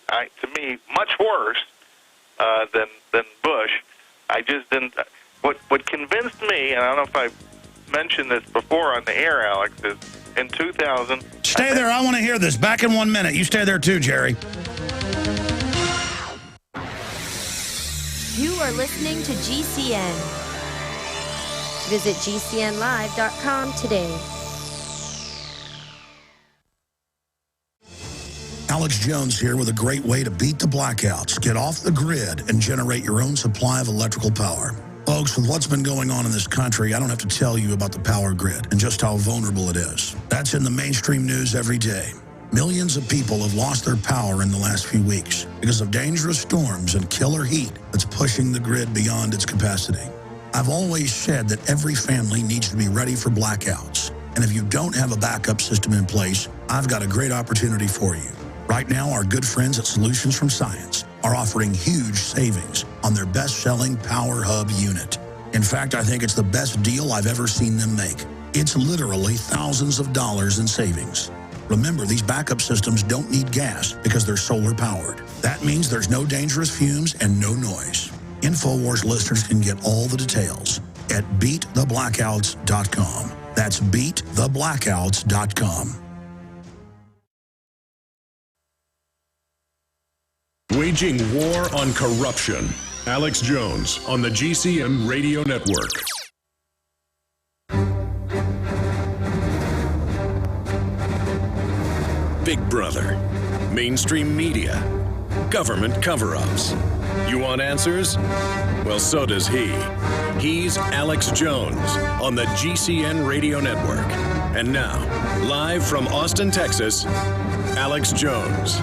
to me, much worse than Bush. I just didn't. What convinced me, and I don't know if I mentioned this before on the air, Alex, is in 2000. Stay there. I want to hear this. Back in 1 minute. You stay there too, Jerry. You are listening to GCN. Visit GCNlive.com today. Alex Jones here with a great way to beat the blackouts, get off the grid, and generate your own supply of electrical power. Folks, with what's been going on in this country, I don't have to tell you about the power grid and just how vulnerable it is. That's in the mainstream news every day. Millions of people have lost their power in the last few weeks because of dangerous storms and killer heat that's pushing the grid beyond its capacity. I've always said that every family needs to be ready for blackouts. And if you don't have a backup system in place, I've got a great opportunity for you. Right now, our good friends at Solutions from Science are offering huge savings on their best-selling Power Hub unit. In fact, I think it's the best deal I've ever seen them make. It's literally thousands of dollars in savings. Remember, these backup systems don't need gas because they're solar powered. That means there's no dangerous fumes and no noise. InfoWars listeners can get all the details at beattheblackouts.com. That's beattheblackouts.com. Waging war on corruption. Alex Jones on the GCN Radio Network. Big Brother, mainstream media, government cover-ups. You want answers? Well, so does he. He's Alex Jones on the GCN Radio Network. And now, live from Austin, Texas, Alex Jones.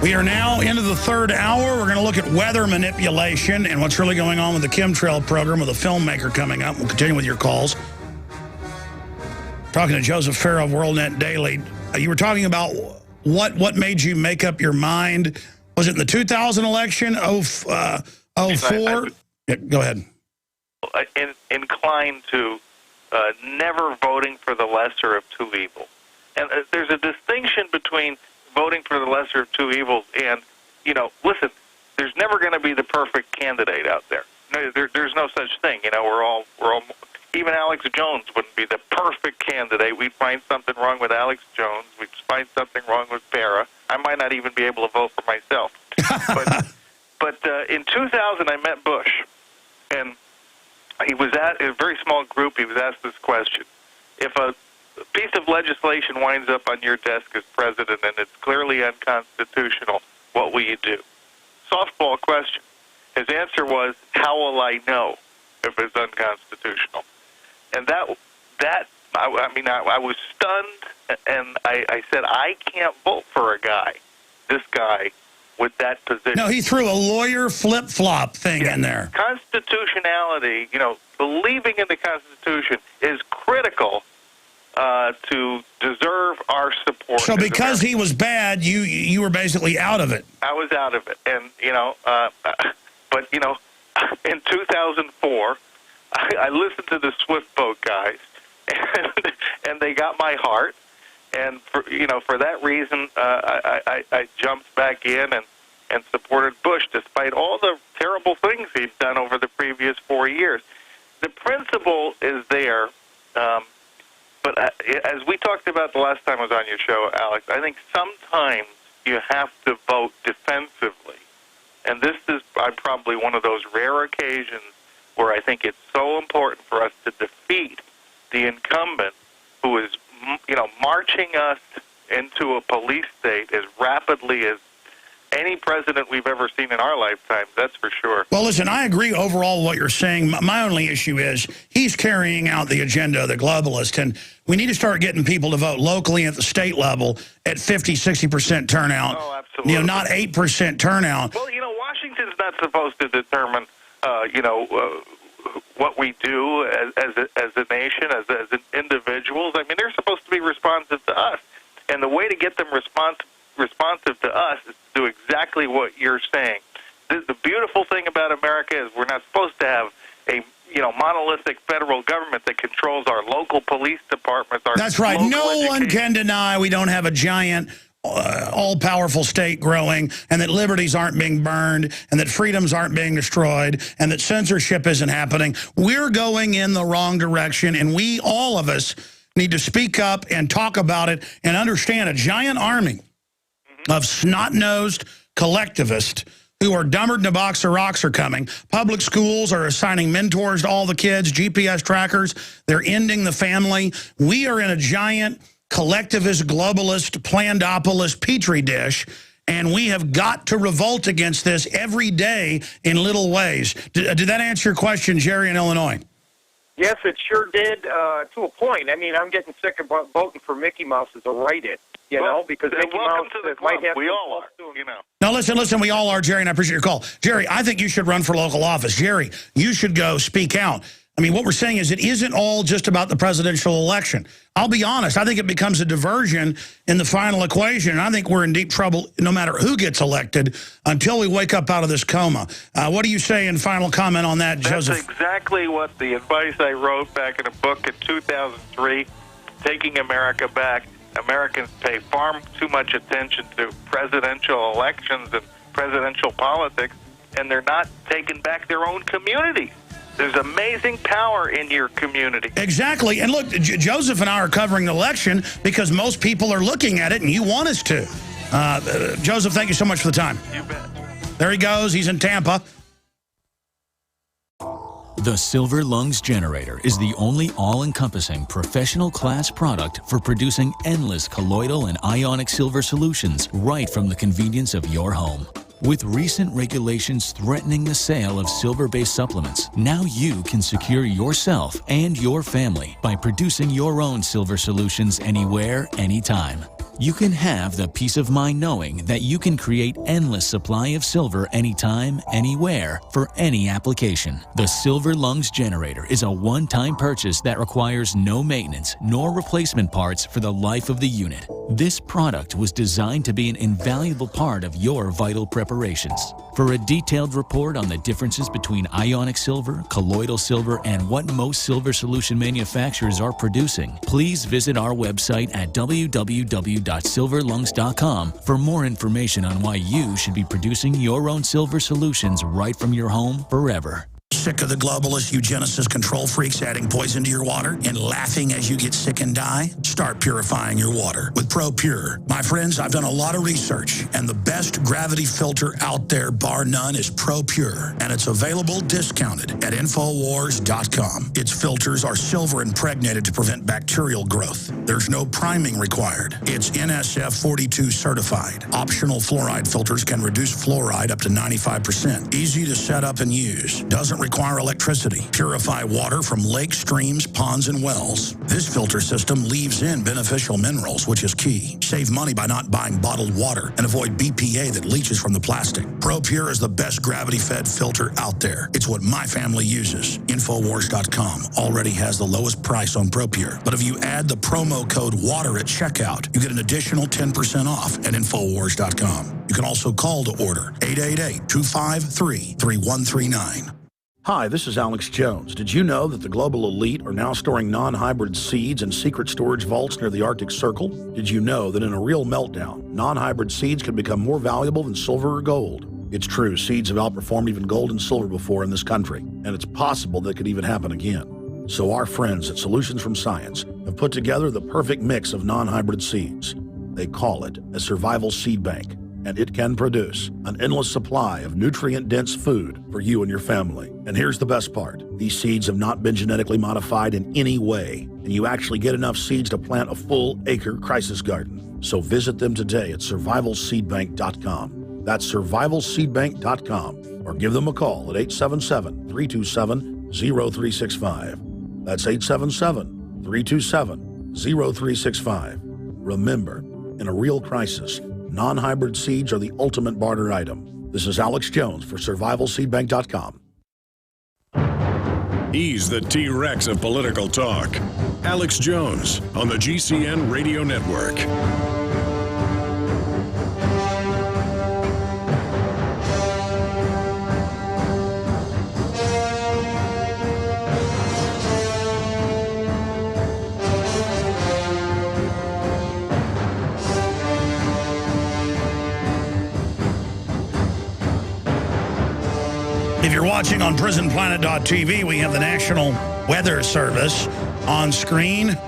We are now into the third hour. We're going to look at weather manipulation and what's really going on with the chemtrail program with a filmmaker coming up. We'll continue with your calls. Talking to Joseph Farah of WorldNet Daily. You were talking about what made you make up your mind. Was it in the 2000 election, 04? Yeah, go ahead. Inclined to never voting for the lesser of two evils. And there's a distinction between voting for the lesser of two evils and, listen, there's never going to be the perfect candidate out there. There's no such thing. We're all even Alex Jones wouldn't be the perfect candidate. We'd find something wrong with Alex Jones. We'd find something wrong with Farah. I might not even be able to vote for myself. But in 2000, I met Bush, and he was at a very small group. He was asked this question: if a piece of legislation winds up on your desk as president and it's clearly unconstitutional, what will you do? Softball question. His answer was, how will I know if it's unconstitutional? And I was stunned, and I said, I can't vote for this guy with that position. No, he threw a lawyer flip-flop thing in there. Constitutionality, believing in the Constitution is critical to deserve our support. So because he was bad, you were basically out of it. I was out of it. And, but, in 2004, I listened to the Swift Boat guys, and they got my heart. And, for that reason, I jumped back in and supported Bush, despite all the terrible things he'd done over the previous 4 years. The principle is there. But as we talked about the last time I was on your show, Alex, I think sometimes you have to vote defensively. And this is probably one of those rare occasions where I think it's so important for us to defeat the incumbent who is, marching us into a police state as rapidly as any president we've ever seen in our lifetime, that's for sure. Well, listen, I agree overall with what you're saying. My only issue is he's carrying out the agenda of the globalist, and we need to start getting people to vote locally at the state level at 50, 60% turnout. Oh, absolutely. Not 8% turnout. Well, Washington's not supposed to determine, what we do as a nation, as individuals. I mean, they're supposed to be responsive to us. And the way to get them responsive to us is to do exactly what you're saying. The beautiful thing about America is we're not supposed to have a monolithic federal government that controls our local police departments. That's right. No one can deny we don't have a giant, all-powerful state growing, and that liberties aren't being burned, and that freedoms aren't being destroyed, and that censorship isn't happening. We're going in the wrong direction, and all of us, need to speak up and talk about it and understand a giant army of snot-nosed collectivists who are dumber than a box of rocks are coming. Public schools are assigning mentors to all the kids, GPS trackers. They're ending the family. We are in a giant collectivist, globalist, plandopolis petri dish, and we have got to revolt against this every day in little ways. Did that answer your question, Jerry in Illinois? Yes, it sure did, to a point. I mean, I'm getting sick of voting for Mickey Mouse as a write-in, because Mickey Mouse might have... We all are, Now, listen, we all are, Jerry, and I appreciate your call. Jerry, I think you should run for local office. Jerry, you should go speak out. I mean, what we're saying is it isn't all just about the presidential election. I'll be honest, I think it becomes a diversion in the final equation, and I think we're in deep trouble no matter who gets elected until we wake up out of this coma. What do you say in final comment on that, Joseph? That's exactly what the advice I wrote back in a book in 2003, Taking America Back. Americans pay far too much attention to presidential elections and presidential politics, and they're not taking back their own communities. There's amazing power in your community. Exactly. And look, Joseph and I are covering the election because most people are looking at it, and you want us to. Joseph, thank you so much for the time. You bet. There he goes. He's in Tampa. The Silver Lungs Generator is the only all-encompassing professional-class product for producing endless colloidal and ionic silver solutions right from the convenience of your home. With recent regulations threatening the sale of silver-based supplements, now you can secure yourself and your family by producing your own silver solutions anywhere, anytime. You can have the peace of mind knowing that you can create endless supply of silver anytime, anywhere, for any application. The Silver Lungs Generator is a one-time purchase that requires no maintenance nor replacement parts for the life of the unit. This product was designed to be an invaluable part of your vital preparations. For a detailed report on the differences between ionic silver, colloidal silver, and what most silver solution manufacturers are producing, please visit our website at www.silverlungs.com for more information on why you should be producing your own silver solutions right from your home forever. Sick of the globalist eugenicist control freaks adding poison to your water and laughing as you get sick and die? Start purifying your water with ProPure. My friends, I've done a lot of research, and the best gravity filter out there, bar none, is ProPure, and it's available discounted at Infowars.com. Its filters are silver impregnated to prevent bacterial growth. There's no priming required. It's NSF 42 certified. Optional fluoride filters can reduce fluoride up to 95%. Easy to set up and use. Doesn't require electricity. Purify water from lakes, streams, ponds, and wells. This filter system leaves in beneficial minerals, which is key. Save money by not buying bottled water and avoid BPA that leaches from the plastic. ProPure is the best gravity-fed filter out there. It's what my family uses. Infowars.com already has the lowest price on ProPure. But if you add the promo code WATER at checkout, you get an additional 10% off at Infowars.com. You can also call to order 888-253-3139. Hi, this is Alex Jones. Did you know that the global elite are now storing non-hybrid seeds in secret storage vaults near the Arctic Circle? Did you know that in a real meltdown, non-hybrid seeds can become more valuable than silver or gold? It's true, seeds have outperformed even gold and silver before in this country, and it's possible that could even happen again. So our friends at Solutions from Science have put together the perfect mix of non-hybrid seeds. They call it a survival seed bank, and it can produce an endless supply of nutrient-dense food for you and your family. And here's the best part. These seeds have not been genetically modified in any way, and you actually get enough seeds to plant a full-acre crisis garden. So visit them today at survivalseedbank.com. That's survivalseedbank.com, or give them a call at 877-327-0365. That's 877-327-0365. Remember, in a real crisis, non-hybrid seeds are the ultimate barter item. This is Alex Jones for survivalseedbank.com. He's the T-Rex of political talk. Alex Jones on the GCN Radio Network. If you're watching on PrisonPlanet.tv, we have the National Weather Service on screen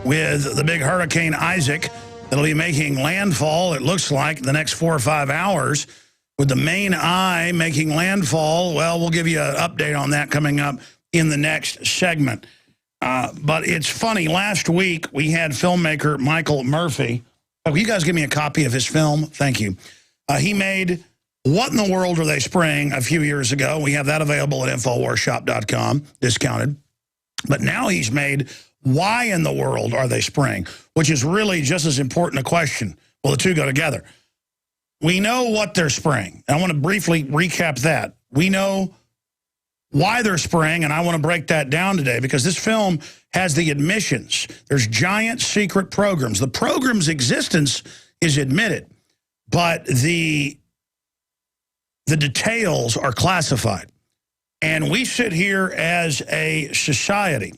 with the big Hurricane Isaac that'll be making landfall, it looks like, the next 4 or 5 hours. With the main eye making landfall, well, we'll give you an update on that coming up in the next segment. But it's funny, last week we had filmmaker Michael Murphy. Oh, will you guys give me a copy of his film? Thank you. He made What in the World Are They Spraying a few years ago. We have that available at InfoWarsShop.com, discounted. But now he's made Why in the World Are They Spraying, which is really just as important a question. Well, the two go together. We know what they're spraying. I want to briefly recap that. We know why they're spraying, and I want to break that down today because this film has the admissions. There's giant secret programs. The program's existence is admitted, but the details are classified. And we sit here as a society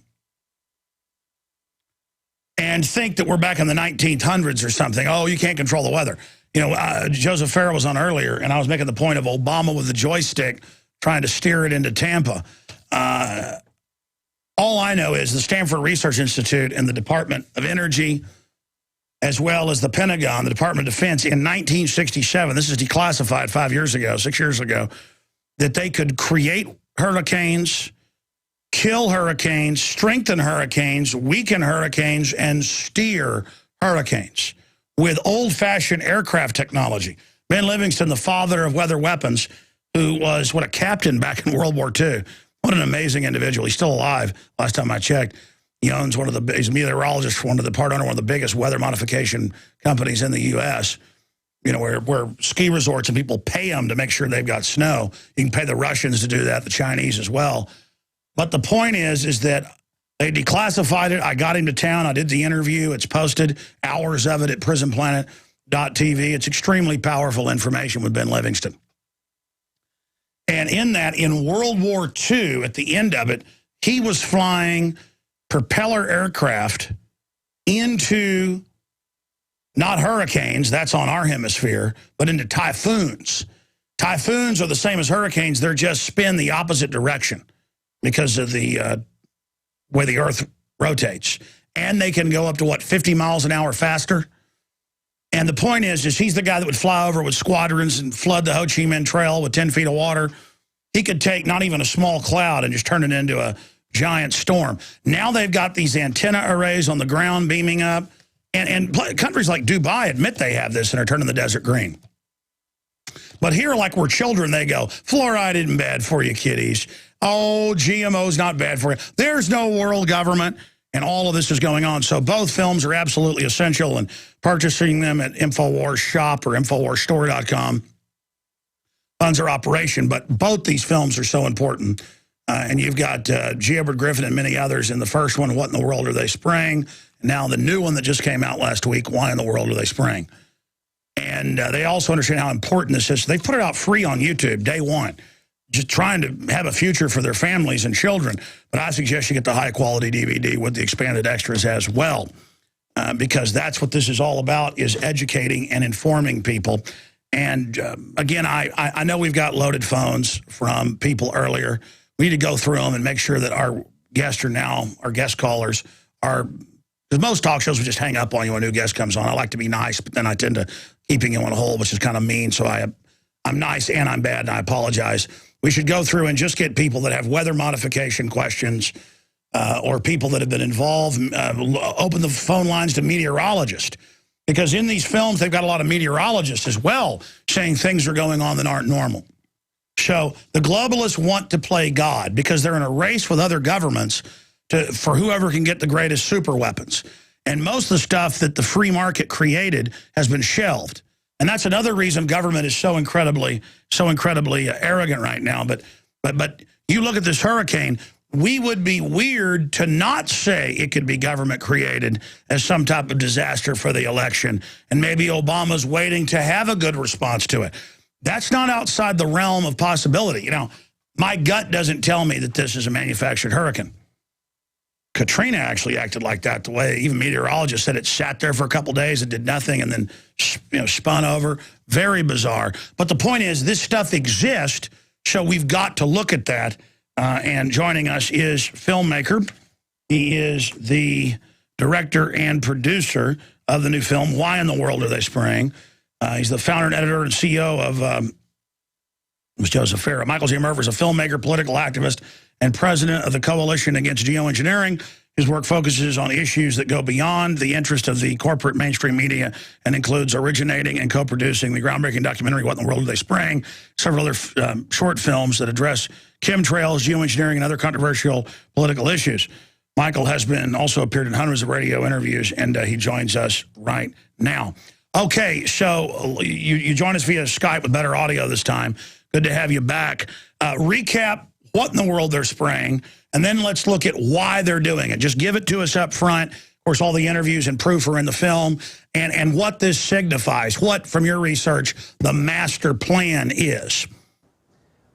and think that we're back in the 1900s or something. Oh, you can't control the weather. You know, Joseph Farah was on earlier, and I was making the point of Obama with the joystick trying to steer it into Tampa. All I know is the Stanford Research Institute and the Department of Energy, as well as the Pentagon, the Department of Defense, in 1967, this is declassified 5 years ago, 6 years ago, that they could create hurricanes, kill hurricanes, strengthen hurricanes, weaken hurricanes, and steer hurricanes with old-fashioned aircraft technology. Ben Livingston, the father of weather weapons, who was, a captain back in World War II. What an amazing individual. He's still alive, last time I checked. He owns he's a meteorologist for one of the biggest weather modification companies in the U.S., you know, where ski resorts and people pay them to make sure they've got snow. You can pay the Russians to do that, the Chinese as well. But the point is that they declassified it. I got him to town. I did the interview. It's posted, hours of it at prisonplanet.tv. It's extremely powerful information with Ben Livingston. And in World War II, at the end of it, he was flying propeller aircraft into not hurricanes, that's on our hemisphere, but into typhoons. Typhoons are the same as hurricanes. They're just spin the opposite direction because of the way the Earth rotates. And they can go up to, 50 miles an hour faster? And the point is he's the guy that would fly over with squadrons and flood the Ho Chi Minh Trail with 10 feet of water. He could take not even a small cloud and just turn it into a giant storm. Now they've got these antenna arrays on the ground beaming up. And countries like Dubai admit they have this and are turning the desert green. But here, like we're children, they go, fluoride isn't bad for you, kiddies. Oh, GMO's not bad for you. There's no world government, and all of this is going on. So both films are absolutely essential, and purchasing them at InfoWars Shop or InfoWarsStore.com funds our operation. But both these films are so important. And you've got G. Edward Griffin and many others in the first one, What in the World Are They Spraying? Now the new one that just came out last week, Why in the World Are They Spraying? And they also understand how important this is. They put it out free on YouTube, day one, just trying to have a future for their families and children. But I suggest you get the high-quality DVD with the expanded extras as well, because that's what this is all about, is educating and informing people. And, again, I know we've got loaded phones from people earlier. We need to go through them and make sure that our guests our guest callers are, because most talk shows will just hang up on you when a new guest comes on. I like to be nice, but then I tend to keeping you on hold, which is kind of mean. So I'm nice and I'm bad, and I apologize. We should go through and just get people that have weather modification questions or people that have been involved, open the phone lines to meteorologists. Because in these films, they've got a lot of meteorologists as well saying things are going on that aren't normal. So the globalists want to play God because they're in a race with other governments for whoever can get the greatest super weapons. And most of the stuff that the free market created has been shelved. And that's another reason government is so incredibly arrogant right now. But you look at this hurricane, we would be weird to not say it could be government created as some type of disaster for the election. And maybe Obama's waiting to have a good response to it. That's not outside the realm of possibility. You know, my gut doesn't tell me that this is a manufactured hurricane. Katrina actually acted like that, the way even meteorologists said it sat there for a couple days and did nothing and then spun over. Very bizarre. But the point is, this stuff exists, so we've got to look at that. And joining us is filmmaker. He is the director and producer of the new film, Why in the World Are They Spraying? He's the founder and editor and CEO of Joseph Farah. Michael Z. Murphy is a filmmaker, political activist, and president of the Coalition Against Geoengineering. His work focuses on issues that go beyond the interest of the corporate mainstream media and includes originating and co-producing the groundbreaking documentary, What in the World Are They Spraying? Several other short films that address chemtrails, geoengineering, and other controversial political issues. Michael has also appeared in hundreds of radio interviews, and he joins us right now. Okay, so you join us via Skype with better audio this time. Good to have you back. Recap what in the world they're spraying, and then let's look at why they're doing it. Just give it to us up front. Of course, all the interviews and proof are in the film, and what this signifies, what, from your research, the master plan is.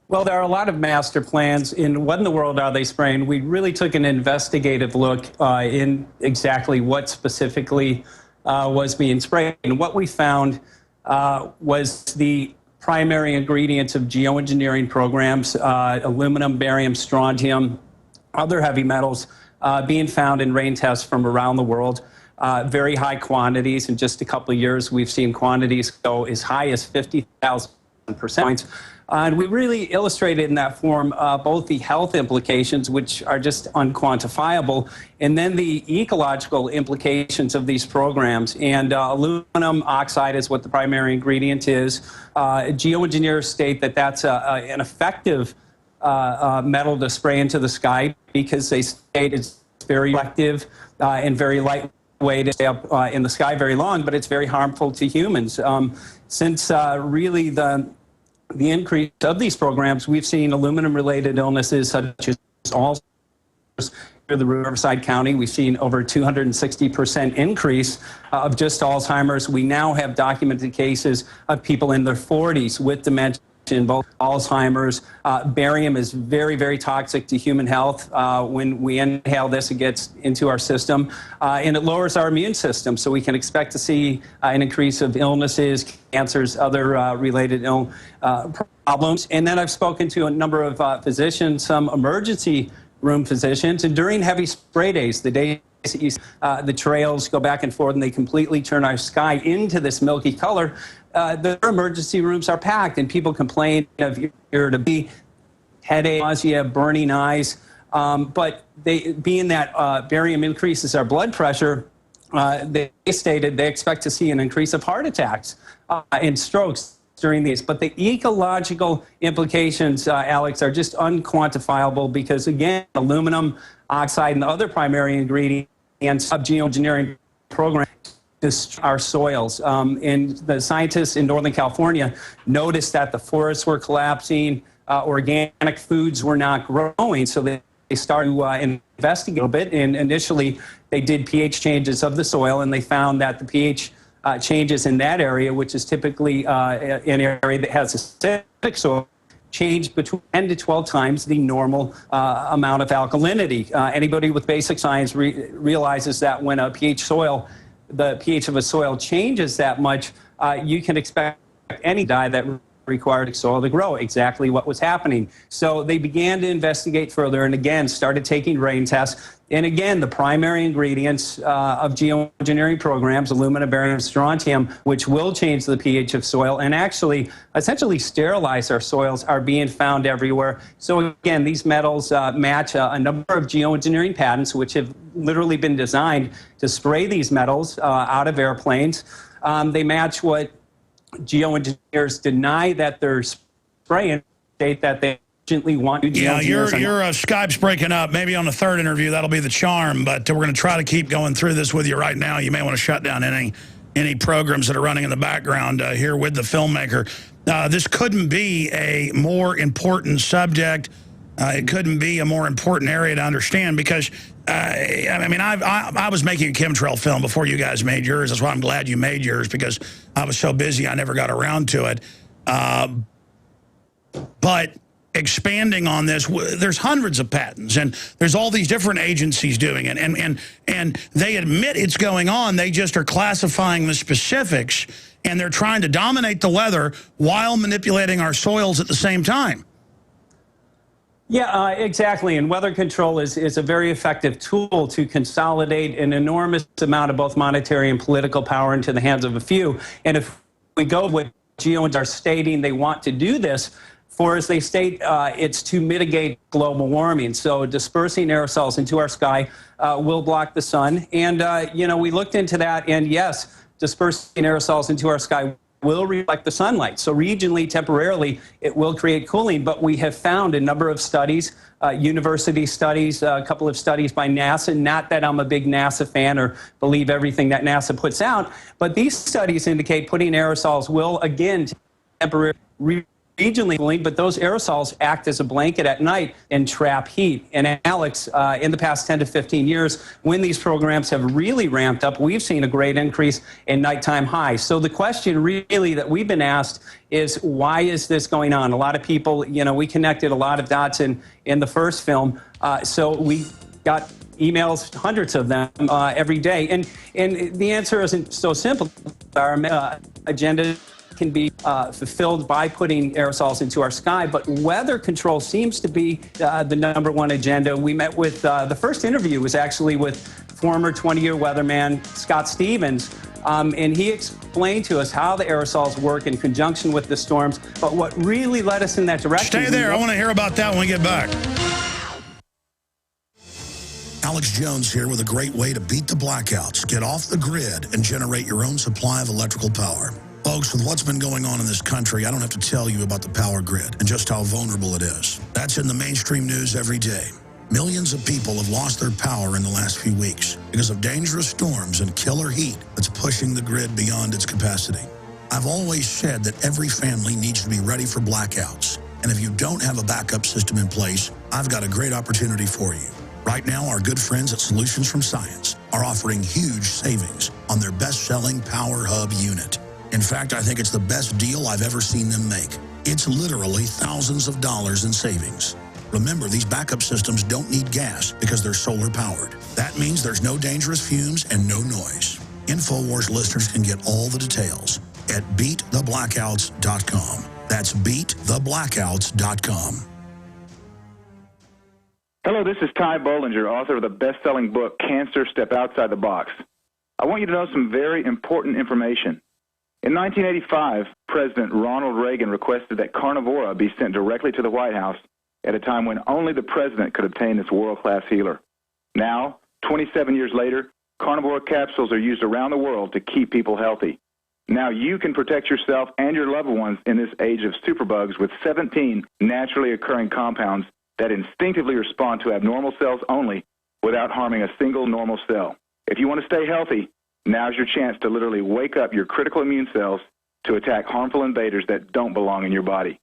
Well, there are a lot of master plans. In what in the world are they spraying? We really took an investigative look in exactly what specifically was being sprayed. And what we found was the primary ingredients of geoengineering programs, aluminum, barium, strontium, other heavy metals being found in rain tests from around the world. Very high quantities. In just a couple of years, we've seen quantities go as high as 50,000%. And we really illustrated in that form both the health implications, which are just unquantifiable, and then the ecological implications of these programs. And aluminum oxide is what the primary ingredient is. Geoengineers state that that's an effective metal to spray into the sky because they state it's very effective and very lightweight to stay up in the sky very long, but it's very harmful to humans. Since really the increase of these programs, we've seen aluminum-related illnesses such as Alzheimer's. In the Riverside County, we've seen over 260% increase of just Alzheimer's. We now have documented cases of people in their 40s with dementia, both Alzheimer's. Barium is very, very toxic to human health. When we inhale this, it gets into our system, and it lowers our immune system. So we can expect to see an increase of illnesses, cancers, other related problems. And then I've spoken to a number of physicians, some emergency room physicians, and during heavy spray days, the days that you the trails go back and forth and they completely turn our sky into this milky color, the emergency rooms are packed and people complain of irritability, headache, nausea, burning eyes. But being that barium increases our blood pressure, they stated they expect to see an increase of heart attacks and strokes during these. But the ecological implications, Alex, are just unquantifiable because, again, aluminum oxide and the other primary ingredients of geoengineering programs destroy our soils. And the scientists in Northern California noticed that the forests were collapsing, organic foods were not growing, so they started to investigate a little bit. And initially, they did pH changes of the soil, and they found that the pH changes in that area, which is typically an area that has acidic soil, changed between 10 to 12 times the normal amount of alkalinity. Anybody with basic science realizes that when a pH soil, the pH of a soil changes that much, you can expect any dye that required soil to grow, exactly what was happening. So they began to investigate further and again started taking rain tests. And again, the primary ingredients of geoengineering programs, aluminum, barium, strontium, which will change the pH of soil and actually essentially sterilize our soils, are being found everywhere. So again, these metals match a number of geoengineering patents, which have literally been designed to spray these metals out of airplanes. They match what geoengineers deny that they're spraying, state that they urgently want to. Yeah, your Skype's breaking up. Maybe on the third interview, that'll be the charm, but we're going to try to keep going through this with you right now. You may want to shut down any programs that are running in the background here with the filmmaker. This couldn't be a more important subject. It couldn't be a more important area to understand because, I mean, I was making a chemtrail film before you guys made yours. That's why I'm glad you made yours, because I was so busy I never got around to it. But expanding on this, there's hundreds of patents, and there's all these different agencies doing it, and they admit it's going on. They just are classifying the specifics, and they're trying to dominate the weather while manipulating our soils at the same time. Yeah, exactly. And weather control is a very effective tool to consolidate an enormous amount of both monetary and political power into the hands of a few. And if we go with geoengineers are stating they want to do this, for as they state, it's to mitigate global warming. So dispersing aerosols into our sky will block the sun. And, you know, we looked into that, and yes, dispersing aerosols into our sky will reflect the sunlight. So regionally, temporarily, it will create cooling. But we have found a number of studies, university studies, a couple of studies by NASA. Not that I'm a big NASA fan or believe everything that NASA puts out, but these studies indicate putting aerosols will, again, temporarily regionally, but those aerosols act as a blanket at night and trap heat. And Alex, in the past 10 to 15 years, when these programs have really ramped up, we've seen a great increase in nighttime highs. So the question really that we've been asked is, why is this going on? A lot of people, we connected a lot of dots in the first film. So we got emails, hundreds of them every day. And the answer isn't so simple. Our agenda can be fulfilled by putting aerosols into our sky, but weather control seems to be the number one agenda. We met with, the first interview was actually with former 20-year weatherman Scott Stevens, and he explained to us how the aerosols work in conjunction with the storms, but what really led us in that direction... Stay there. I want to hear about that when we get back. Alex Jones here with a great way to beat the blackouts, get off the grid, and generate your own supply of electrical power. Folks, with what's been going on in this country, I don't have to tell you about the power grid and just how vulnerable it is. That's in the mainstream news every day. Millions of people have lost their power in the last few weeks because of dangerous storms and killer heat that's pushing the grid beyond its capacity. I've always said that every family needs to be ready for blackouts. And if you don't have a backup system in place, I've got a great opportunity for you. Right now, our good friends at Solutions from Science are offering huge savings on their best-selling Power Hub unit. In fact, I think it's the best deal I've ever seen them make. It's literally thousands of dollars in savings. Remember, these backup systems don't need gas because they're solar powered. That means there's no dangerous fumes and no noise. InfoWars listeners can get all the details at beattheblackouts.com. That's beattheblackouts.com. Hello, this is Ty Bollinger, author of the best-selling book, Cancer, Step Outside the Box. I want you to know some very important information. In 1985, President Ronald Reagan requested that Carnivora be sent directly to the White House at a time when only the president could obtain this world-class healer. Now, 27 years later, Carnivora capsules are used around the world to keep people healthy. Now you can protect yourself and your loved ones in this age of superbugs with 17 naturally occurring compounds that instinctively respond to abnormal cells only without harming a single normal cell. If you want to stay healthy, now's your chance to literally wake up your critical immune cells to attack harmful invaders that don't belong in your body.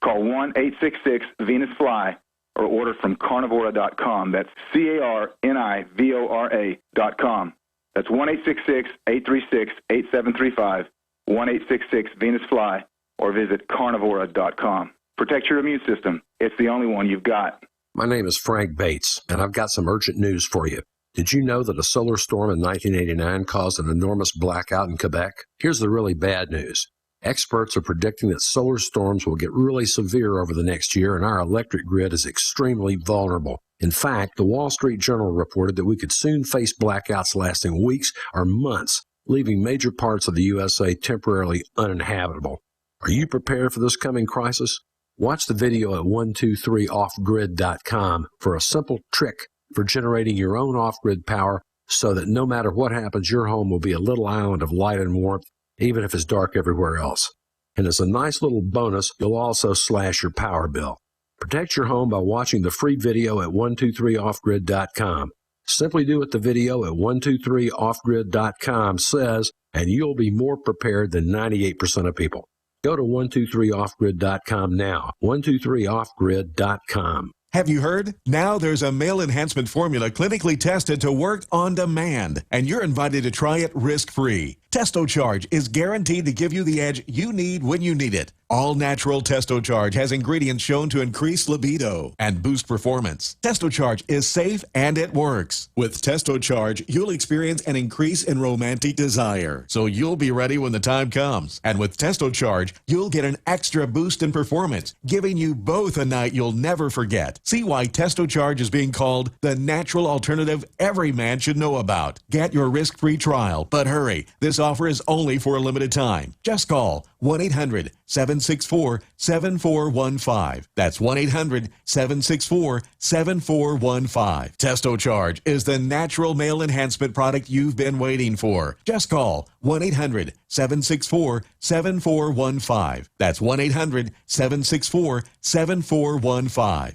Call 1-866-VENUS-FLY or order from carnivora.com. That's carnivora.com. That's 1-866-836-8735, 1-866-VENUS-FLY, or visit carnivora.com. Protect your immune system. It's the only one you've got. My name is Frank Bates, and I've got some urgent news for you. Did you know that a solar storm in 1989 caused an enormous blackout in Quebec? Here's the really bad news. Experts are predicting that solar storms will get really severe over the next year, and our electric grid is extremely vulnerable. In fact, the Wall Street Journal reported that we could soon face blackouts lasting weeks or months, leaving major parts of the USA temporarily uninhabitable. Are you prepared for this coming crisis? Watch the video at 123offgrid.com for a simple trick for generating your own off-grid power so that no matter what happens, your home will be a little island of light and warmth, even if it's dark everywhere else. And as a nice little bonus, you'll also slash your power bill. Protect your home by watching the free video at 123offgrid.com. Simply do what the video at 123offgrid.com says, and you'll be more prepared than 98% of people. Go to 123offgrid.com now. 123offgrid.com. Have you heard? Now there's a male enhancement formula clinically tested to work on demand, and you're invited to try it risk-free. TestoCharge is guaranteed to give you the edge you need when you need it. All-natural TestoCharge has ingredients shown to increase libido and boost performance. TestoCharge is safe and it works. With TestoCharge, you'll experience an increase in romantic desire, so you'll be ready when the time comes. And with TestoCharge, you'll get an extra boost in performance, giving you both a night you'll never forget. See why TestoCharge is being called the natural alternative every man should know about. Get your risk-free trial, but hurry. This offer is only for a limited time. Just call 1-800-764-7415. That's 1-800-764-7415. TestoCharge is the natural male enhancement product you've been waiting for. Just call 1-800-764-7415. That's 1-800-764-7415.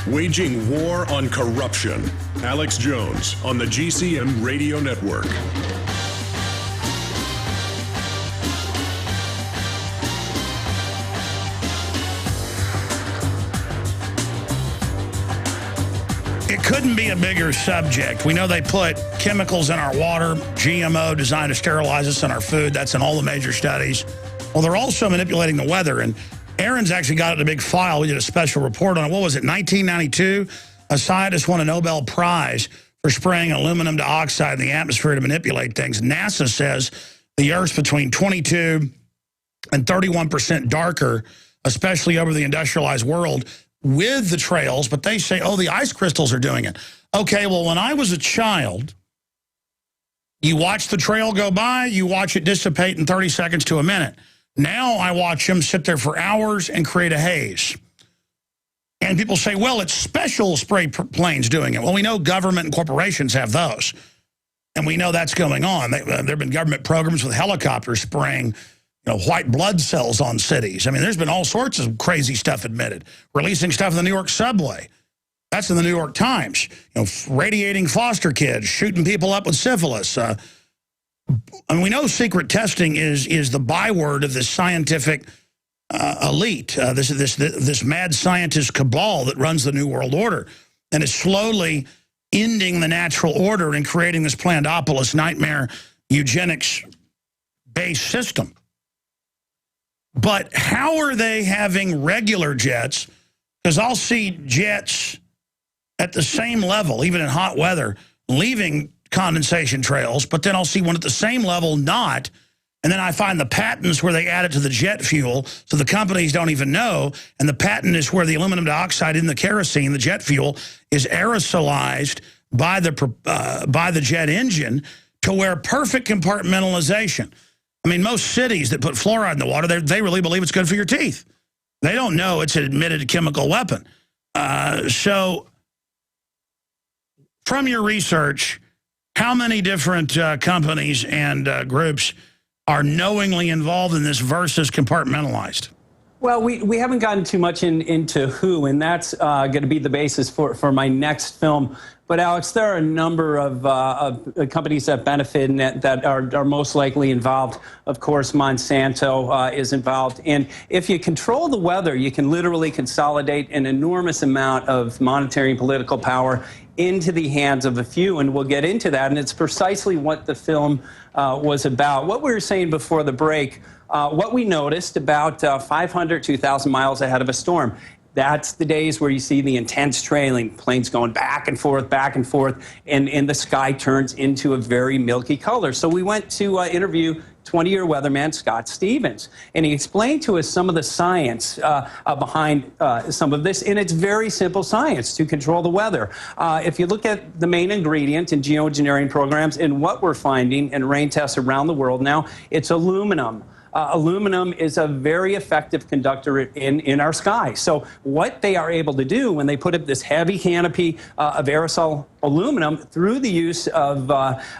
Waging war on corruption. Alex Jones on the GCN Radio Network. couldn't be a bigger subject. We know they put chemicals in our water, GMO designed to sterilize us in our food. That's in all the major studies. Well, they're also manipulating the weather. And Aaron's actually got it in a big file. We did a special report on it. What was it, 1992? A scientist won a Nobel Prize for spraying aluminum dioxide in the atmosphere to manipulate things. NASA says the Earth's between 22 and 31% darker, especially over the industrialized world, with the trails, but they say, oh, the ice crystals are doing it. Okay, well, when I was a child, you watch the trail go by, you watch it dissipate in 30 seconds to a minute. Now I watch them sit there for hours and create a haze. And people say, well, it's special spray planes doing it. Well, we know government and corporations have those. And we know that's going on. There have been government programs with helicopters spraying white blood cells on cities. I mean, there's been all sorts of crazy stuff admitted. Releasing stuff in the New York subway. That's in the New York Times. Radiating foster kids, shooting people up with syphilis. And we know secret testing is the byword of this scientific elite. This mad scientist cabal that runs the New World Order. And is slowly ending the natural order and creating this Plandopolis nightmare eugenics-based system. But how are they having regular jets? Because I'll see jets at the same level, even in hot weather, leaving condensation trails, but then I'll see one at the same level not, and then I find the patents where they add it to the jet fuel, so the companies don't even know, and the patent is where the aluminum dioxide in the kerosene, the jet fuel, is aerosolized by the jet engine to where perfect compartmentalization. I mean, most cities that put fluoride in the water, they really believe it's good for your teeth. They don't know it's an admitted chemical weapon. So from your research, how many different companies and groups are knowingly involved in this versus compartmentalized? Well, we haven't gotten too much into who, and that's going to be the basis for my next film. But, Alex, there are a number of companies that benefit and that are most likely involved. Of course, Monsanto is involved. And if you control the weather, you can literally consolidate an enormous amount of monetary and political power into the hands of a few, and we'll get into that. And it's precisely what the film was about. What we were saying before the break, what we noticed about 500 to 1,000 miles ahead of a storm. That's the days where you see the intense trailing, planes going back and forth, and the sky turns into a very milky color. So we went to interview 20-year weatherman Scott Stevens, and he explained to us some of the science behind some of this, and it's very simple science to control the weather. If you look at the main ingredient in geoengineering programs and what we're finding in rain tests around the world now, it's aluminum. Aluminum is a very effective conductor in our sky. So what they are able to do when they put up this heavy canopy of aerosol aluminum through the use of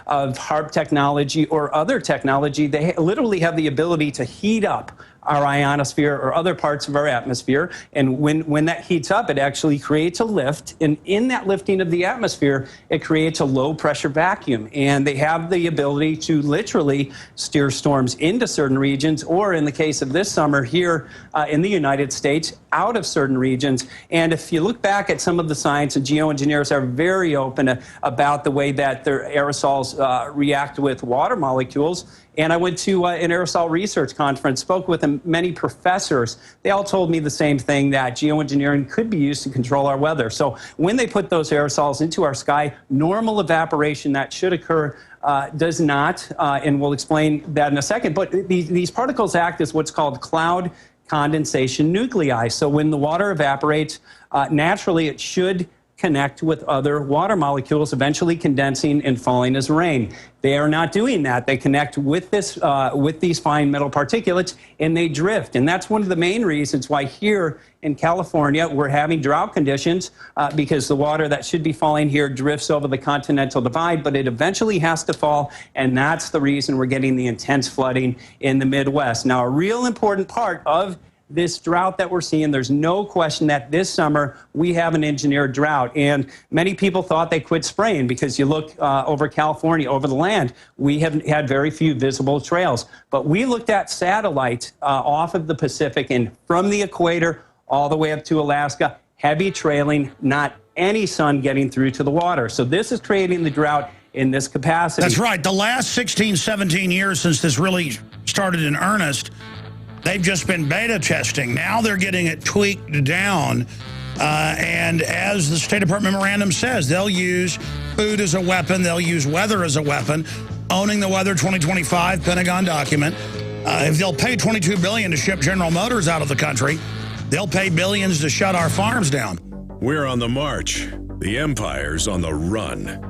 HARP technology or other technology, they literally have the ability to heat up our ionosphere or other parts of our atmosphere. And when that heats up, it actually creates a lift. And in that lifting of the atmosphere, it creates a low pressure vacuum. And they have the ability to literally steer storms into certain regions, or in the case of this summer here in the United States, out of certain regions. And if you look back at some of the science, and geoengineers are very open about the way that their aerosols react with water molecules. And I went to an aerosol research conference, spoke with many professors. They all told me the same thing, that geoengineering could be used to control our weather. So when they put those aerosols into our sky, normal evaporation that should occur does not, and we'll explain that in a second. But these particles act as what's called cloud condensation nuclei. So when the water evaporates, naturally it should connect with other water molecules, eventually condensing and falling as rain. They are not doing that. They connect with these fine metal particulates, and they drift. And that's one of the main reasons why here in California we're having drought conditions, because the water that should be falling here drifts over the continental divide, but it eventually has to fall, and that's the reason we're getting the intense flooding in the Midwest. Now, a real important part of this drought that we're seeing, there's no question that this summer we have an engineered drought. And many people thought they quit spraying because you look over California, over the land, we have had very few visible trails. But we looked at satellites off of the Pacific and from the equator all the way up to Alaska, heavy trailing, not any sun getting through to the water. So this is creating the drought in this capacity. That's right. The last 16, 17 years since this really started in earnest, they've just been beta testing. Now they're getting it tweaked down. And as the State Department memorandum says, they'll use food as a weapon. They'll use weather as a weapon. Owning the Weather 2025 Pentagon document. If they'll pay $22 billion to ship General Motors out of the country, they'll pay billions to shut our farms down. We're on the march. The empire's on the run.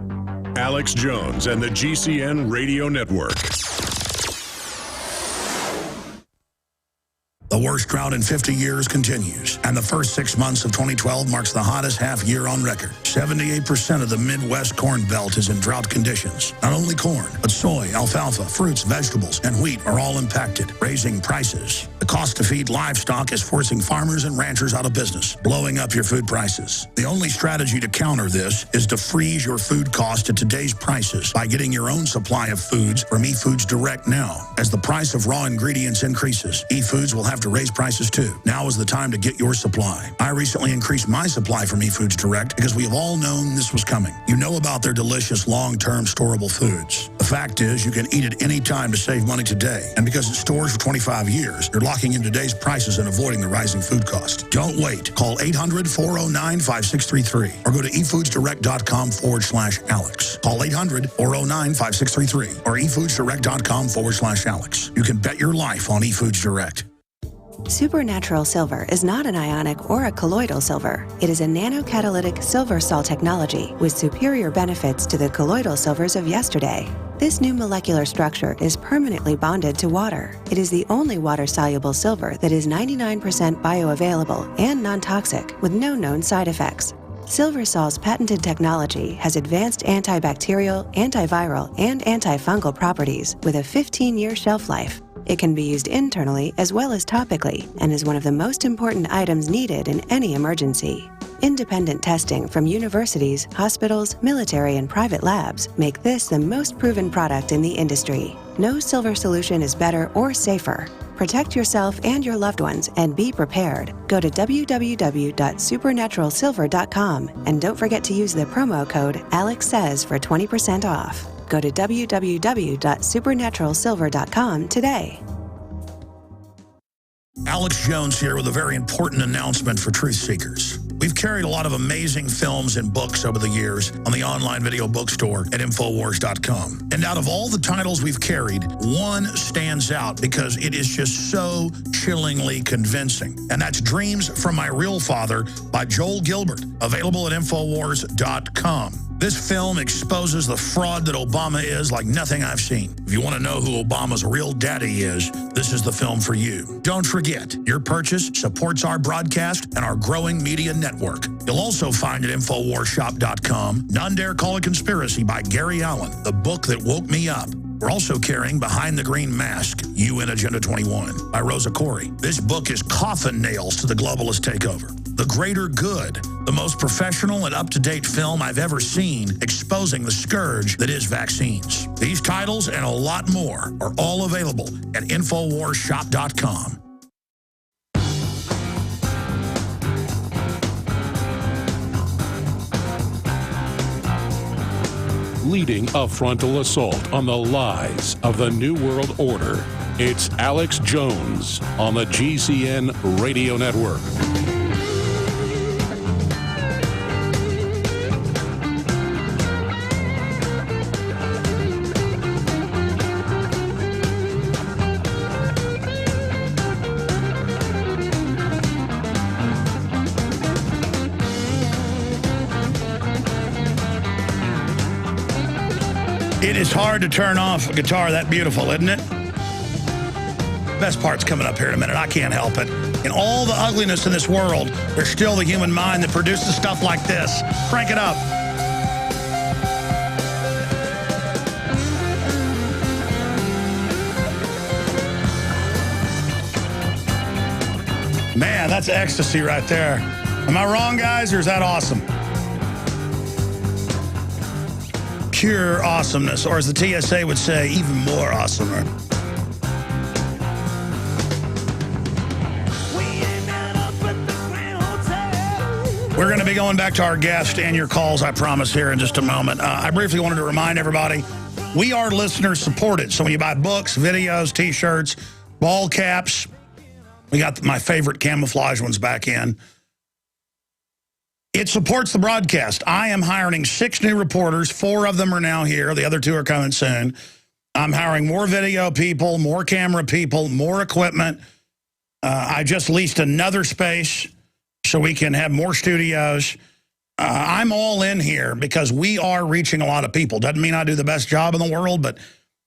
Alex Jones and the GCN Radio Network. The worst drought in 50 years continues, and the first 6 months of 2012 marks the hottest half year on record. 78% of the Midwest Corn Belt is in drought conditions. Not only corn, but soy, alfalfa, fruits, vegetables, and wheat are all impacted, raising prices. The cost to feed livestock is forcing farmers and ranchers out of business, blowing up your food prices. The only strategy to counter this is to freeze your food cost at today's prices by getting your own supply of foods from eFoods Direct now. As the price of raw ingredients increases, eFoods will have to raise prices too. Now is the time to get your supply. I recently increased my supply from eFoods Direct because we have all known this was coming. You know about their delicious long-term storable foods. The fact is you can eat it any time to save money today. And because it stores for 25 years, you're locking in today's prices and avoiding the rising food cost. Don't wait. Call 800-409-5633 or go to efoodsdirect.com/Alex. Call 800-409-5633 or efoodsdirect.com/Alex. You can bet your life on eFoods Direct. Supernatural silver is not an ionic or a colloidal silver. It is a nanocatalytic silver salt technology with superior benefits to the colloidal silvers of yesterday. This new molecular structure is permanently bonded to water. It is the only water-soluble silver that is 99% bioavailable and non-toxic with no known side effects. SilverSol's patented technology has advanced antibacterial, antiviral, and antifungal properties with a 15-year shelf life. It can be used internally as well as topically and is one of the most important items needed in any emergency. Independent testing from universities, hospitals, military, and private labs make this the most proven product in the industry. No silver solution is better or safer. Protect yourself and your loved ones and be prepared. Go to www.supernaturalsilver.com and don't forget to use the promo code AlexSays for 20% off. Go to www.supernaturalsilver.com today. Alex Jones here with a very important announcement for truth seekers. We've carried a lot of amazing films and books over the years on the online video bookstore at Infowars.com. And out of all the titles we've carried, one stands out because it is just so chillingly convincing. And that's Dreams from My Real Father by Joel Gilbert, available at Infowars.com. This film exposes the fraud that Obama is like nothing I've seen. If you want to know who Obama's real daddy is, this is the film for you. Don't forget, your purchase supports our broadcast and our growing media network. You'll also find at InfoWarsShop.com None Dare Call It Conspiracy by Gary Allen, the book that woke me up. We're also carrying Behind the Green Mask, UN Agenda 21 by Rosa Corey. This book is coffin nails to the globalist takeover. The Greater Good, the most professional and up-to-date film I've ever seen exposing the scourge that is vaccines. These titles and a lot more are all available at InfoWarsShop.com. Leading a frontal assault on the lies of the New World Order, it's Alex Jones on the GCN Radio Network. It is hard to turn off a guitar that beautiful, isn't it? Best part's coming up here in a minute. I can't help it. In all the ugliness in this world, there's still the human mind that produces stuff like this. Crank it up. Man, that's ecstasy right there. Am I wrong, guys, or is that awesome? Pure awesomeness, or as the TSA would say, even more awesomer. We're going to be going back to our guest and your calls, I promise, here in just a moment. I briefly wanted to remind everybody, we are listener-supported. So when you buy books, videos, T-shirts, ball caps, we got my favorite camouflage ones back in. It supports the broadcast. I am hiring 6 new reporters. 4 of them are now here. The other 2 are coming soon. I'm hiring more video people, more camera people, more equipment. I just leased another space so we can have more studios. I'm all in here because we are reaching a lot of people. Doesn't mean I do the best job in the world, but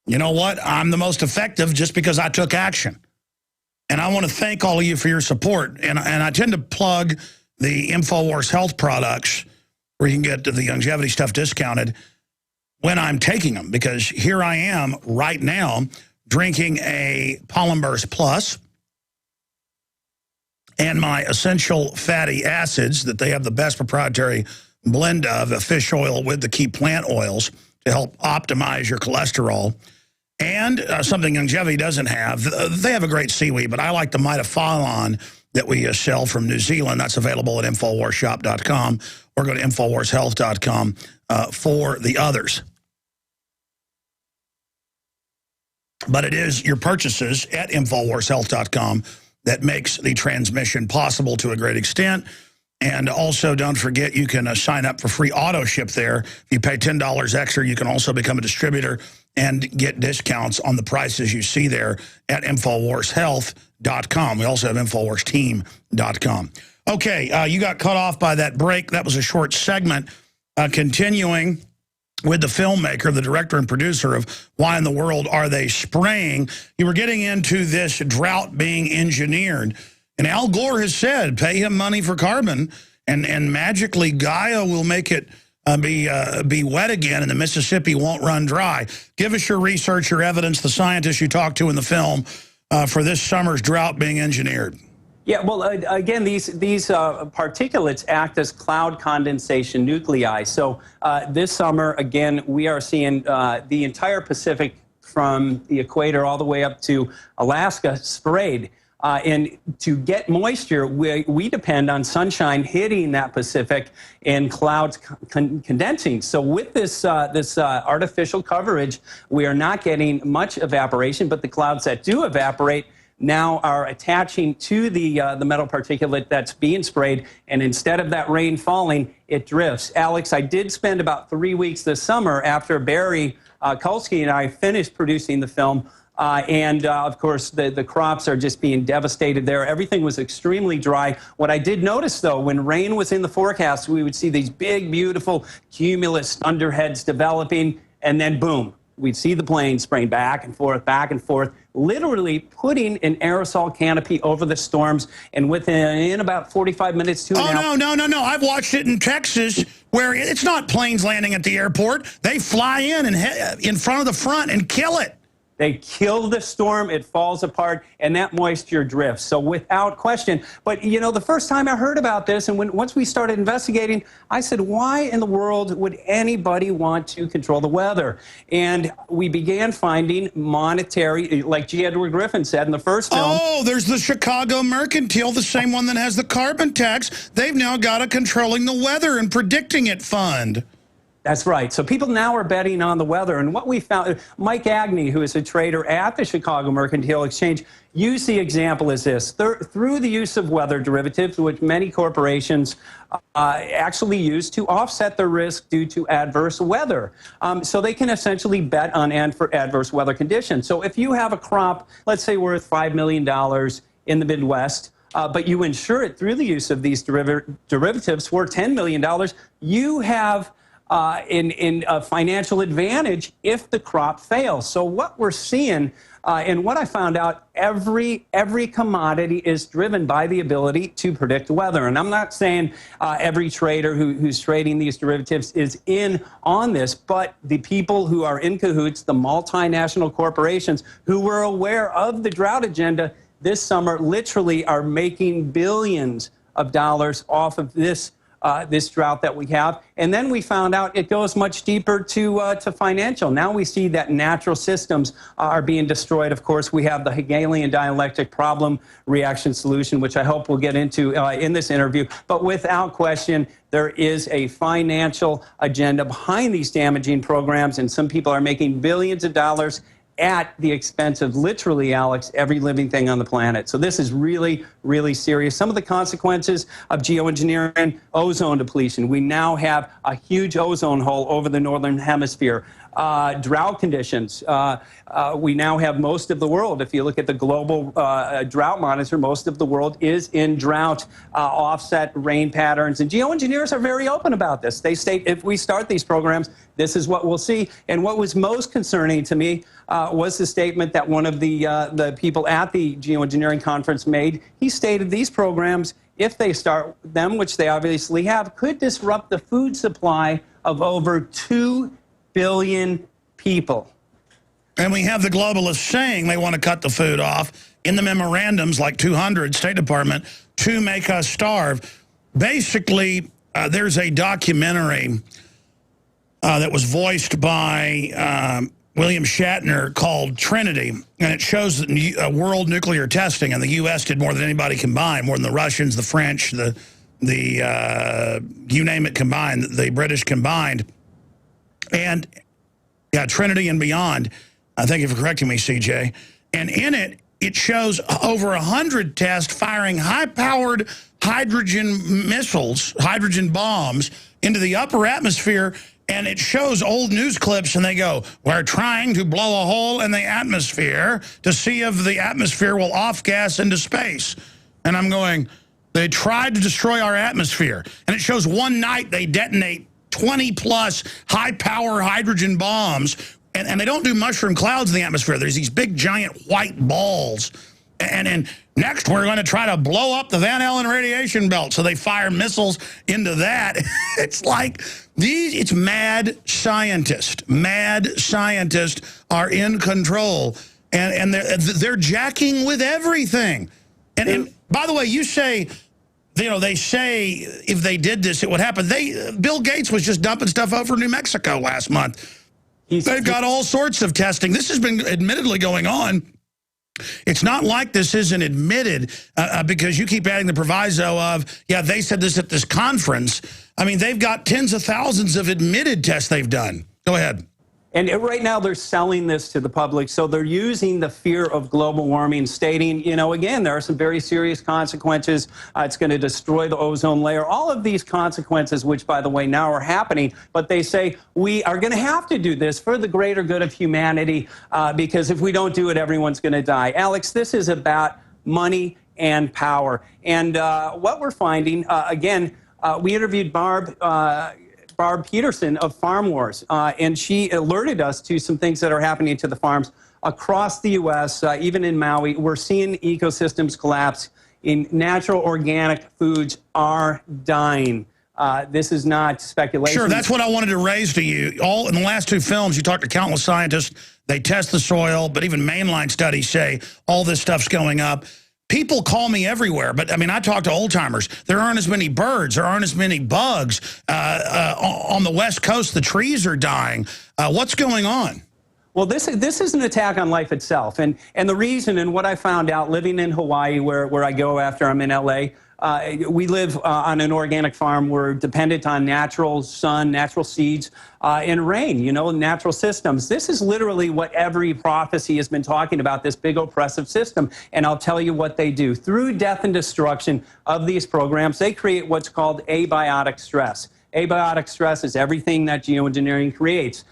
you know what? I'm the most effective just because I took action. And I want to thank all of you for your support. And I tend to plug the InfoWars Health products where you can get the longevity stuff discounted when I'm taking them, because here I am right now drinking a Pollen Burst Plus and my essential fatty acids that they have the best proprietary blend of, a fish oil with the key plant oils to help optimize your cholesterol. And something longevity doesn't have. They have a great seaweed, but I like the Mitophyllon that we sell from New Zealand. That's available at InfoWarsShop.com, or go to InfoWarsHealth.com for the others. But it is your purchases at InfoWarsHealth.com that makes the transmission possible to a great extent. And also, don't forget, you can sign up for free auto ship there. If you pay $10 extra, you can also become a distributor and get discounts on the prices you see there at InfoWarsHealth.com. We also have InfoWarsTeam.com. Okay, you got cut off by that break. That was a short segment. Continuing with the filmmaker, the director and producer of Why in the World Are They Spraying? You were getting into this drought being engineered. And Al Gore has said, pay him money for carbon, and magically Gaia will make it be wet again, and the Mississippi won't run dry. Give us your research, your evidence, the scientists you talked to in the film for this summer's drought being engineered. Yeah, well, again, these particulates act as cloud condensation nuclei. So this summer, again, we are seeing the entire Pacific from the equator all the way up to Alaska sprayed. And to get moisture, we depend on sunshine hitting that Pacific and clouds condensing. So with this artificial coverage, we are not getting much evaporation, but the clouds that do evaporate now are attaching to the metal particulate that's being sprayed, and instead of that rain falling, it drifts. Alex, I did spend about 3 weeks this summer after Barry Kulski and I finished producing the film, and of course the crops are just being devastated there. Everything was extremely dry. What I did notice, though, when rain was in the forecast, we would see these big, beautiful cumulus thunderheads developing, and then boom, we'd see the planes spraying back and forth, literally putting an aerosol canopy over the storms. And within about 45 minutes to an hour. No. I've watched it in Texas where it's not planes landing at the airport. They fly in and in front of the front and kill it. They kill the storm, it falls apart, and that moisture drifts. So without question. But, you know, the first time I heard about this, and once we started investigating, I said, why in the world would anybody want to control the weather? And we began finding monetary, like G. Edward Griffin said in the first film. Oh, there's the Chicago Mercantile, the same one that has the carbon tax. They've now got a controlling the weather and predicting it fund. That's right. So people now are betting on the weather. And what we found, Mike Agnew, who is a trader at the Chicago Mercantile Exchange, used the example as this. Through the use of weather derivatives, which many corporations actually use to offset the risk due to adverse weather. So they can essentially bet on adverse weather conditions. So if you have a crop, let's say worth $5 million in the Midwest, but you insure it through the use of these derivatives for $10 million, you have in a financial advantage if the crop fails. So what we're seeing, and what I found out, every commodity is driven by the ability to predict weather. And I'm not saying every trader who's trading these derivatives is in on this, but the people who are in cahoots, the multinational corporations who were aware of the drought agenda this summer, literally are making billions of dollars off of this this drought that we have. And then we found out it goes much deeper to financial. Now we see that natural systems are being destroyed. Of course, we have the Hegelian dialectic problem reaction solution, which I hope we'll get into in this interview. But without question, there is a financial agenda behind these damaging programs, and some people are making billions of dollars at the expense of literally, Alex, every living thing on the planet. So this is really, really serious. Some of the consequences of geoengineering: ozone depletion. We now have a huge ozone hole over the northern hemisphere. Drought conditions. We now have most of the world, if you look at the global drought monitor, most of the world is in drought, offset rain patterns. And geoengineers are very open about this. They state if we start these programs, this is what we'll see. And what was most concerning to me was the statement that one of the people at the geoengineering conference made. He stated these programs, if they start them, which they obviously have, could disrupt the food supply of over 2 billion people. And we have the globalists saying they want to cut the food off in the memorandums, like 200, State Department, to make us starve. Basically, there's a documentary that was voiced by William Shatner called Trinity, and it shows that world nuclear testing, and the U.S. did more than anybody combined, more than the Russians, the French, the you name it combined, the British combined. And, yeah, Trinity and Beyond, thank you for correcting me, CJ. And in it, it shows over 100 tests firing high-powered hydrogen missiles, hydrogen bombs, into the upper atmosphere. And it shows old news clips, and they go, we're trying to blow a hole in the atmosphere to see if the atmosphere will off-gas into space. And I'm going, they tried to destroy our atmosphere. And it shows one night they detonate 20-plus high-power hydrogen bombs, and they don't do mushroom clouds in the atmosphere. There's these big, giant white balls. And next, we're going to try to blow up the Van Allen radiation belt. So they fire missiles into that. It's like it's mad scientists. Mad scientists are in control, and they're jacking with everything. And by the way, you say, you know, they say if they did this, it would happen. Bill Gates was just dumping stuff over New Mexico last month. They've got all sorts of testing. This has been admittedly going on. It's not like this isn't admitted because you keep adding the proviso of, yeah, they said this at this conference. I mean, they've got tens of thousands of admitted tests they've done. Go ahead. And right now they're selling this to the public, so they're using the fear of global warming, stating, you know, again, there are some very serious consequences. It's going to destroy the ozone layer. All of these consequences, which, by the way, now are happening, but they say we are going to have to do this for the greater good of humanity because if we don't do it, everyone's going to die. Alex, this is about money and power. And what we're finding, again, we interviewed Barb Peterson of Farm Wars, and she alerted us to some things that are happening to the farms across the U.S., even in Maui. We're seeing ecosystems collapse. In natural organic foods are dying. This is not speculation. Sure, that's what I wanted to raise to you. All in the last two films, you talked to countless scientists. They test the soil, but even mainline studies say all this stuff's going up. People call me everywhere, but I mean, I talk to old-timers. There aren't as many birds. There aren't as many bugs. On the West Coast, the trees are dying. What's going on? Well, this is an attack on life itself. And the reason, and what I found out living in Hawaii, where I go after I'm in L.A., we live on an organic farm. We're dependent on natural sun, natural seeds, and rain, you know, natural systems. This is literally what every prophecy has been talking about, this big oppressive system. And I'll tell you what they do. Through death and destruction of these programs, they create what's called abiotic stress. Abiotic stress is everything that geoengineering creates.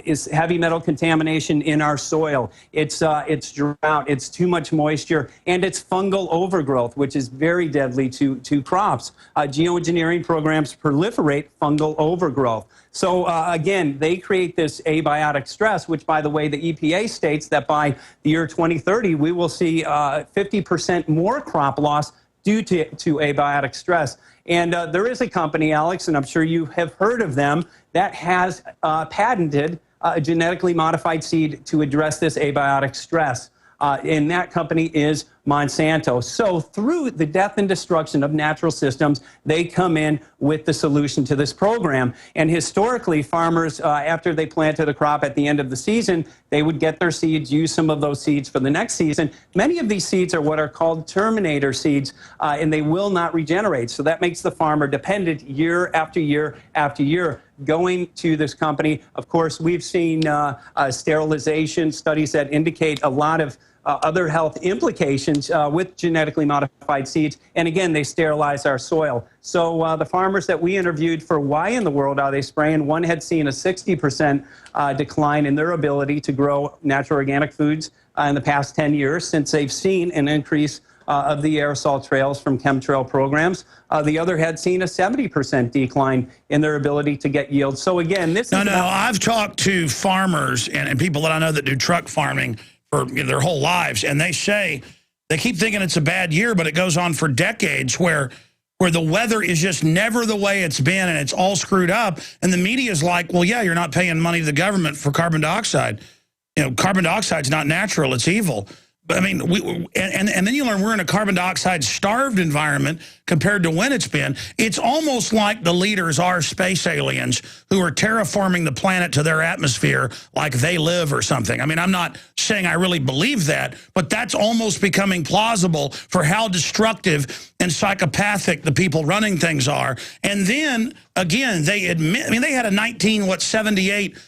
Is heavy metal contamination in our soil. It's drought. It's too much moisture, and it's fungal overgrowth, which is very deadly to crops. Geoengineering programs proliferate fungal overgrowth. So again, they create this abiotic stress, which, by the way, the EPA states that by the year 2030, we will see 50% more crop loss due to abiotic stress. And there is a company, Alex, and I'm sure you have heard of them, that has patented a genetically modified seed to address this abiotic stress. and that company is Monsanto. So through the death and destruction of natural systems, they come in with the solution to this program. And historically, farmers, after they planted a crop at the end of the season, they would get their seeds, use some of those seeds for the next season. Many of these seeds are what are called terminator seeds, and they will not regenerate. So that makes the farmer dependent year after year after year going to this company. Of course, we've seen sterilization studies that indicate a lot of other health implications with genetically modified seeds. And again, they sterilize our soil. So the farmers that we interviewed for why in the world are they spraying, one had seen a 60% decline in their ability to grow natural organic foods in the past 10 years since they've seen an increase of the aerosol trails from chemtrail programs. The other had seen a 70% decline in their ability to get yield. So again, this is... No, I've talked to farmers and people that I know that do truck farming for their whole lives, and they say they keep thinking it's a bad year, but it goes on for decades where the weather is just never the way it's been, and it's all screwed up, and the media is like, well, yeah, you're not paying money to the government for carbon dioxide. You know, carbon dioxide's not natural, it's evil. But I mean, and then you learn we're in a carbon dioxide starved environment compared to when it's been. It's almost like the leaders are space aliens who are terraforming the planet to their atmosphere like they live or something. I mean, I'm not saying I really believe that, but that's almost becoming plausible for how destructive and psychopathic the people running things are. And then, again, they admit, I mean, they had a 1978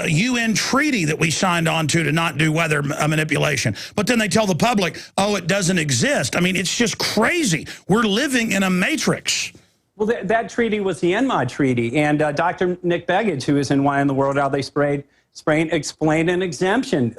UN treaty that we signed on to not do weather manipulation. But then they tell the public, oh, it doesn't exist. I mean, it's just crazy. We're living in a matrix. Well, that treaty was the ENMOD treaty. And Dr. Nick Begich, who is in Why in the World Are They Spraying, explained an exemption.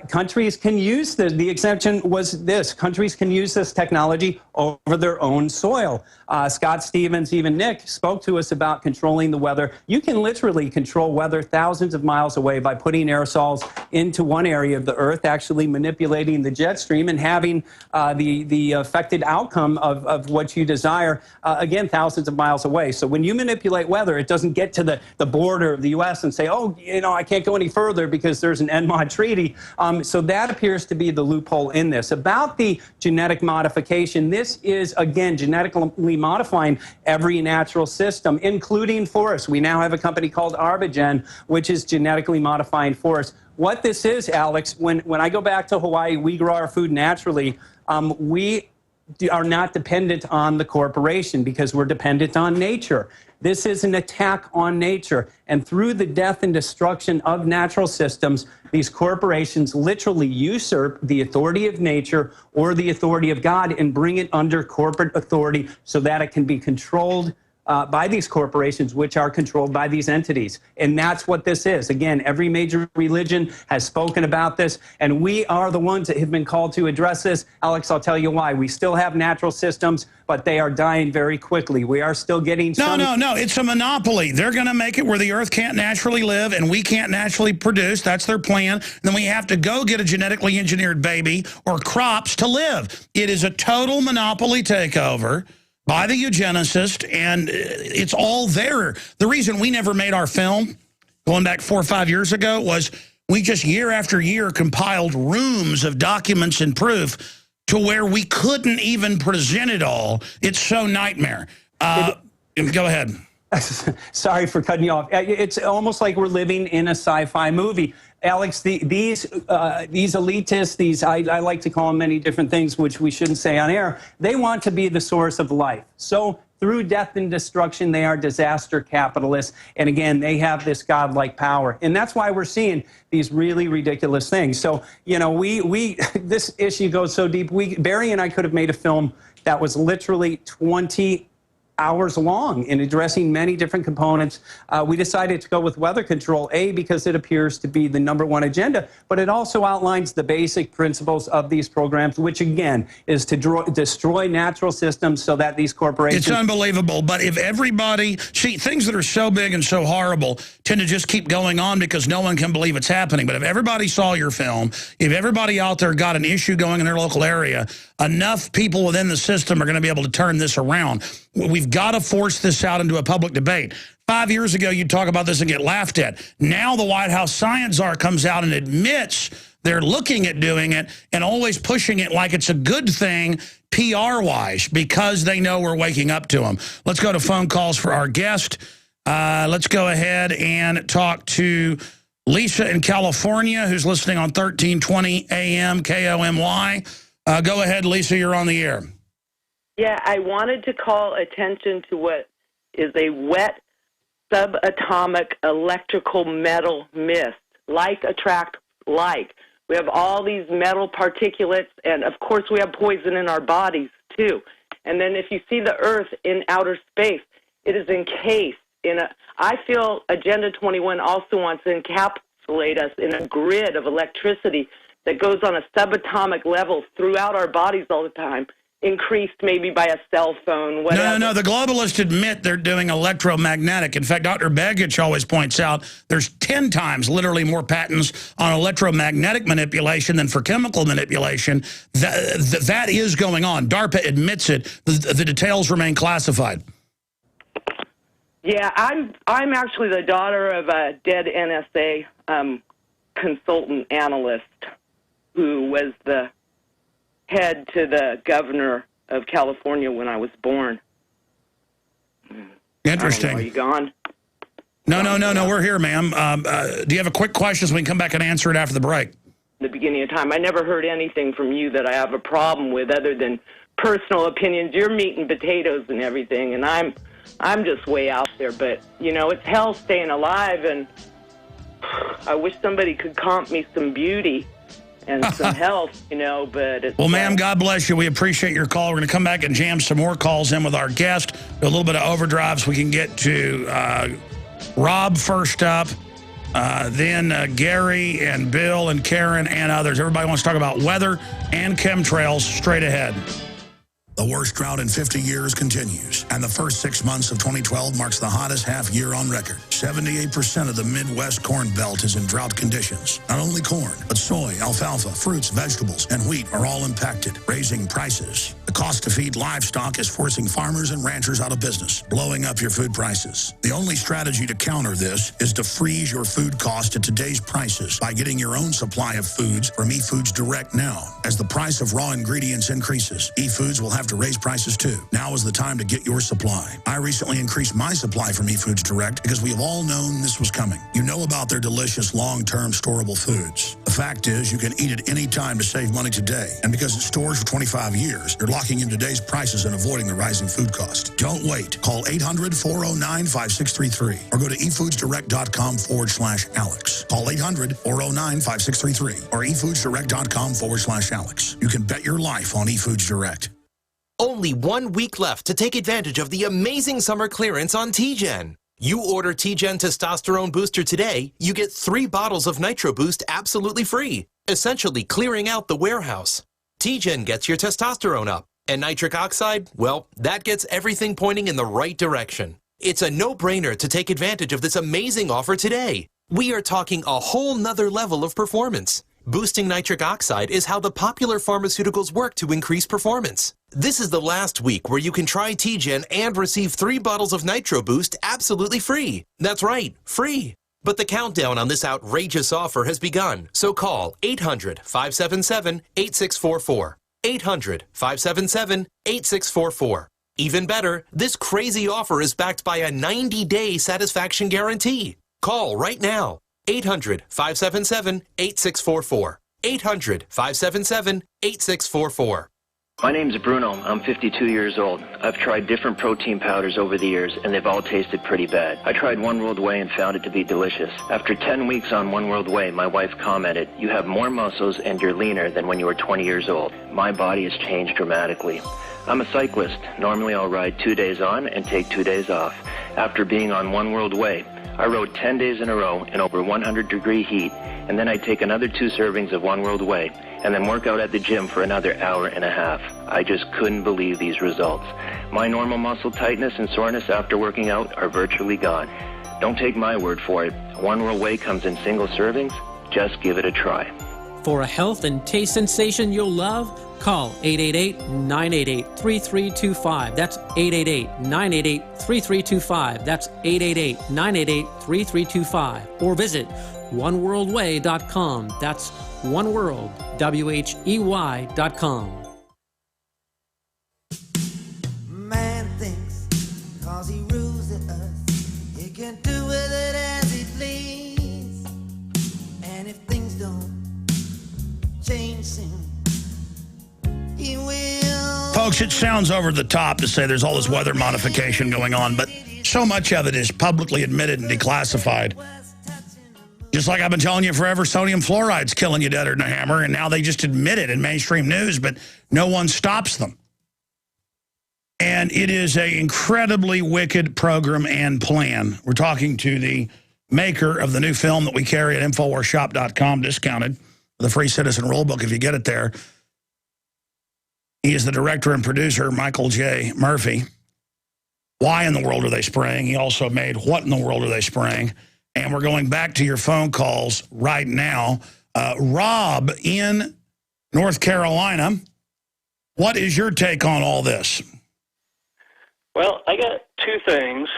Countries can use this. The exemption was this. Countries can use this technology over their own soil. Scott Stevens, even Nick, spoke to us about controlling the weather. You can literally control weather thousands of miles away by putting aerosols into one area of the Earth, actually manipulating the jet stream and having the affected outcome of what you desire, again, thousands of miles away. So when you manipulate weather, it doesn't get to the border of the U.S. and say, oh, you know, I can't go any further because there's an ENMOD treaty. So that appears to be the loophole in this. About the genetic modification, this is, again, genetically modifying every natural system, including forests. We now have a company called Arbigen, which is genetically modifying forests. What this is, Alex, when I go back to Hawaii, we grow our food naturally. We are not dependent on the corporation because we're dependent on nature. This is an attack on nature. And through the death and destruction of natural systems, these corporations literally usurp the authority of nature or the authority of God and bring it under corporate authority so that it can be controlled by these corporations, which are controlled by these entities. And that's what this is. Again, every major religion has spoken about this, and we are the ones that have been called to address this. Alex, I'll tell you why. We still have natural systems, but they are dying very quickly. We are still getting some... No. It's a monopoly. They're going to make it where the Earth can't naturally live and we can't naturally produce. That's their plan. And then we have to go get a genetically engineered baby or crops to live. It is a total monopoly takeover by the eugenicist, and it's all there. The reason we never made our film, going back 4 or 5 years ago, was we just year after year compiled rooms of documents and proof to where we couldn't even present it all. It's so nightmare. Go ahead. Sorry for cutting you off. It's almost like we're living in a sci-fi movie. Alex, these elitists, I like to call them many different things, which we shouldn't say on air, they want to be the source of life. So through death and destruction, they are disaster capitalists. And again, they have this godlike power. And that's why we're seeing these really ridiculous things. So, you know, this issue goes so deep. Barry and I could have made a film that was literally 20 hours long in addressing many different components. We decided to go with weather control, because it appears to be the #1 agenda, but it also outlines the basic principles of these programs, which again is to destroy natural systems so that these corporations... It's unbelievable, but if everybody... See, things that are so big and so horrible tend to just keep going on because no one can believe it's happening. But if everybody saw your film, if everybody out there got an issue going in their local area, enough people within the system are going to be able to turn this around. We've got to force this out into a public debate. 5 years ago, you'd talk about this and get laughed at. Now the White House science czar comes out and admits They're looking at doing it and always pushing it like it's a good thing PR-wise because they know we're waking up to them. Let's go to phone calls for our guest. Let's go ahead and talk to Lisa in California, who's listening on 1320 AM KOMY. Go ahead, Lisa, you're on the air. Yeah, I wanted to call attention to what is a wet subatomic electrical metal mist. Like attract like. We have all these metal particulates, and of course we have poison in our bodies too. And then if you see the Earth in outer space, it is encased in a, I feel Agenda 21 also wants to encapsulate us in a grid of electricity that goes on a subatomic level throughout our bodies all the time, increased maybe by a cell phone, whatever. No. The globalists admit they're doing electromagnetic. In fact, Dr. Begich always points out there's 10 times literally more patents on electromagnetic manipulation than for chemical manipulation. That is going on. DARPA admits it. The details remain classified. Yeah, I'm actually the daughter of a dead NSA consultant analyst who was the head to the governor of California when I was born. Interesting. Are you gone? No, we're here, ma'am. Do you have a quick question so we can come back and answer it after the break? The beginning of time. I never heard anything from you that I have a problem with other than personal opinions. You're meat and potatoes and everything, and I'm just way out there. But, you know, it's hell staying alive, and I wish somebody could comp me some beauty and some health, you know, but it's... Well, ma'am, God bless you. We appreciate your call. We're going to come back and jam some more calls in with our guest, do a little bit of overdrive so we can get to Rob first up, then Gary and Bill and Karen and others. Everybody wants to talk about weather and chemtrails straight ahead. The worst drought in 50 years continues, and the first 6 months of 2012 marks the hottest half year on record. 78% of the Midwest Corn Belt is in drought conditions. Not only corn, but soy, alfalfa, fruits, vegetables, and wheat are all impacted, raising prices. The cost to feed livestock is forcing farmers and ranchers out of business, blowing up your food prices. The only strategy to counter this is to freeze your food cost at today's prices by getting your own supply of foods from eFoods Direct now. As the price of raw ingredients increases, eFoods will have to raise prices too. Now is the time to get your supply. I recently increased my supply from eFoods Direct because we have all known this was coming. You know about their delicious long-term storable foods. The fact is you can eat it any time to save money today. And because it stores for 25 years, you're locking in today's prices and avoiding the rising food cost. Don't wait. Call 800-409-5633 or go to efoodsdirect.com/Alex. Call 800-409-5633 or efoodsdirect.com/Alex. You can bet your life on eFoods Direct. Only 1 week left to take advantage of the amazing summer clearance on TGen. You order TGen Testosterone Booster today, you get 3 bottles of Nitro Boost absolutely free, essentially clearing out the warehouse. TGen gets your testosterone up, and nitric oxide, well, that gets everything pointing in the right direction. It's a no-brainer to take advantage of this amazing offer today. We are talking a whole nother level of performance. Boosting nitric oxide is how the popular pharmaceuticals work to increase performance. This is the last week where you can try TGen and receive 3 bottles of Nitro Boost absolutely free. That's right, free. But the countdown on this outrageous offer has begun, so call 800-577-8644. 800-577-8644. Even better, this crazy offer is backed by a 90-day satisfaction guarantee. Call right now. 800-577-8644. 800-577-8644. My name's Bruno. I'm 52 years old. I've tried different protein powders over the years, and they've all tasted pretty bad. I tried One World Whey and found it to be delicious. After 10 weeks on One World Whey, my wife commented, "You have more muscles and you're leaner than when you were 20 years old." My body has changed dramatically. I'm a cyclist. Normally I'll ride 2 days on and take 2 days off. After being on One World Whey, I rode 10 days in a row in over 100-degree heat, and then I'd take another 2 servings of One World Whey, and then work out at the gym for another hour and a half. I just couldn't believe these results. My normal muscle tightness and soreness after working out are virtually gone. Don't take my word for it. One World Whey comes in single servings. Just give it a try. For a health and taste sensation you'll love, call 888-988-3325. That's 888-988-3325. That's 888-988-3325. Or visit oneworldway.com. That's oneworldwhey.com. Man thinks cause he rules at us, he can do with it as he please. And if things don't change soon, he will. Folks, it sounds over the top to say there's all this weather modification going on, but so much of it is publicly admitted and declassified. Just like I've been telling you forever, sodium fluoride's killing you deader than a hammer, and now they just admit it in mainstream news, but no one stops them. And it is an incredibly wicked program and plan. We're talking to the maker of the new film that we carry at InfoWarsShop.com, discounted, the free Citizen Rulebook if you get it there. He is the director and producer, Michael J. Murphy. Why in the world are they spraying? He also made What in the World Are They Spraying? And we're going back to your phone calls right now. Rob in North Carolina, what is your take on all this? Well, I got two things.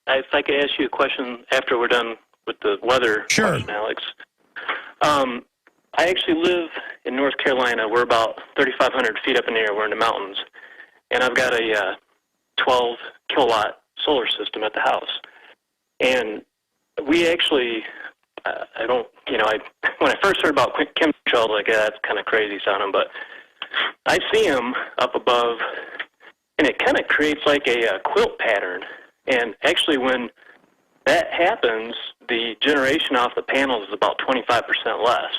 If I could ask you a question after we're done with the weather question, Alex. I actually live in North Carolina. We're about 3,500 feet up in the air. We're in the mountains. And I've got a 12 kilowatt solar system at the house. And we actually, when I first heard about chemtrails, I was like, that's kind of crazy sounding, but I see them up above, and it kind of creates like a quilt pattern. And actually, when that happens, the generation off the panels is about 25% less.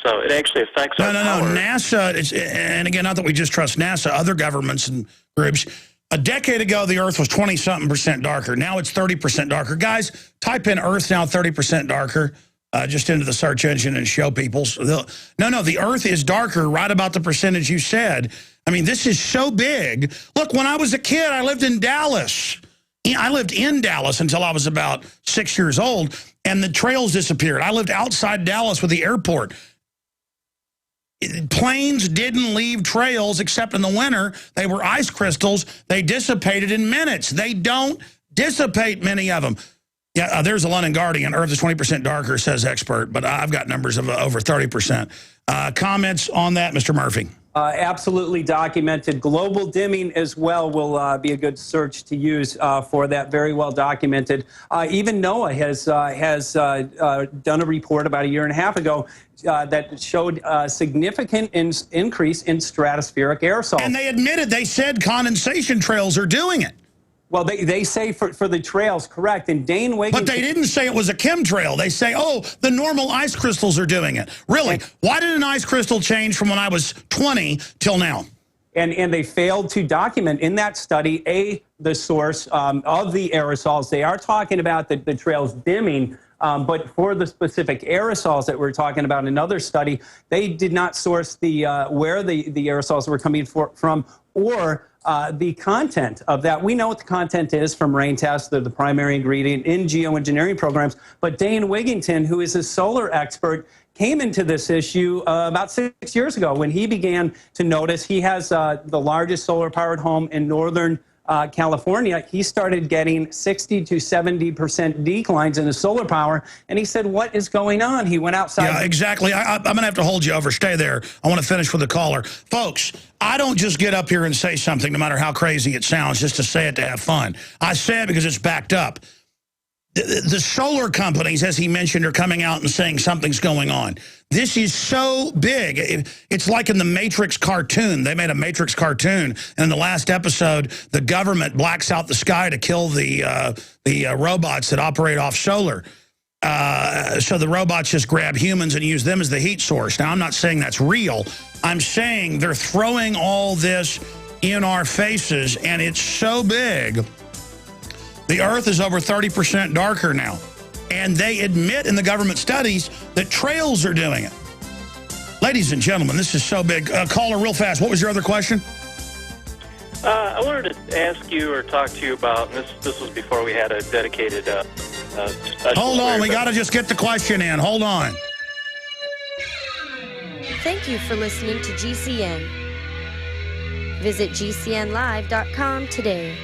So it actually affects our power. NASA, and again, not that we just trust NASA, other governments and groups. A decade ago, the Earth was 20-something% darker. Now it's 30% darker. Guys, type in Earth now 30% darker just into the search engine and show people. No, the Earth is darker right about the percentage you said. I mean, this is so big. Look, when I was a kid, I lived in Dallas. I lived in Dallas until I was about 6 years old, and the trails disappeared. I lived outside Dallas with the airport. Planes didn't leave trails except in the winter. They were ice crystals. They dissipated in minutes. They don't dissipate, many of them. Yeah, there's a London Guardian. Earth is 20% darker, says expert, but I've got numbers of over 30%. Comments on that, Mr. Murphy? Absolutely documented. Global dimming as well will be a good search to use for that. Very well documented. Even NOAA has done a report about a year and a half ago that showed a significant increase in stratospheric aerosol. And they admitted, they said condensation trails are doing it. Well, they say for the trails, correct. And Dane Wigington... But they didn't say it was a chemtrail. They say, oh, the normal ice crystals are doing it. Really? Why did an ice crystal change from when I was 20 till now? And they failed to document in that study, the source of the aerosols. They are talking about the trails dimming, but for the specific aerosols that we're talking about in another study, they did not source the where the aerosols were coming from or the content of that. We know what the content is from rain tests. They're the primary ingredient in geoengineering programs. But Dane Wigington, who is a solar expert, came into this issue about 6 years ago when he began to notice he has the largest solar-powered home in Northern California. He started getting 60 to 70% declines in the solar power, and he said, what is going on? He went outside. Yeah, exactly. I'm going to have to hold you over. Stay there. I want to finish with the caller. Folks, I don't just get up here and say something, no matter how crazy it sounds, just to say it to have fun. I say it because it's backed up. The solar companies, as he mentioned, are coming out and saying something's going on. This is so big. It's like in the Matrix cartoon. They made a Matrix cartoon, and in the last episode, the government blacks out the sky to kill the robots that operate off solar. So the robots just grab humans and use them as the heat source. Now, I'm not saying that's real. I'm saying they're throwing all this in our faces, and it's so big. The Earth is over 30% darker now. And they admit in the government studies that trails are doing it. Ladies and gentlemen, this is so big. Caller, real fast, what was your other question? I wanted to ask you or talk to you about, and this was before we had a dedicated special. Hold on, we got to just get the question in. Hold on. Thank you for listening to GCN. Visit GCNlive.com today.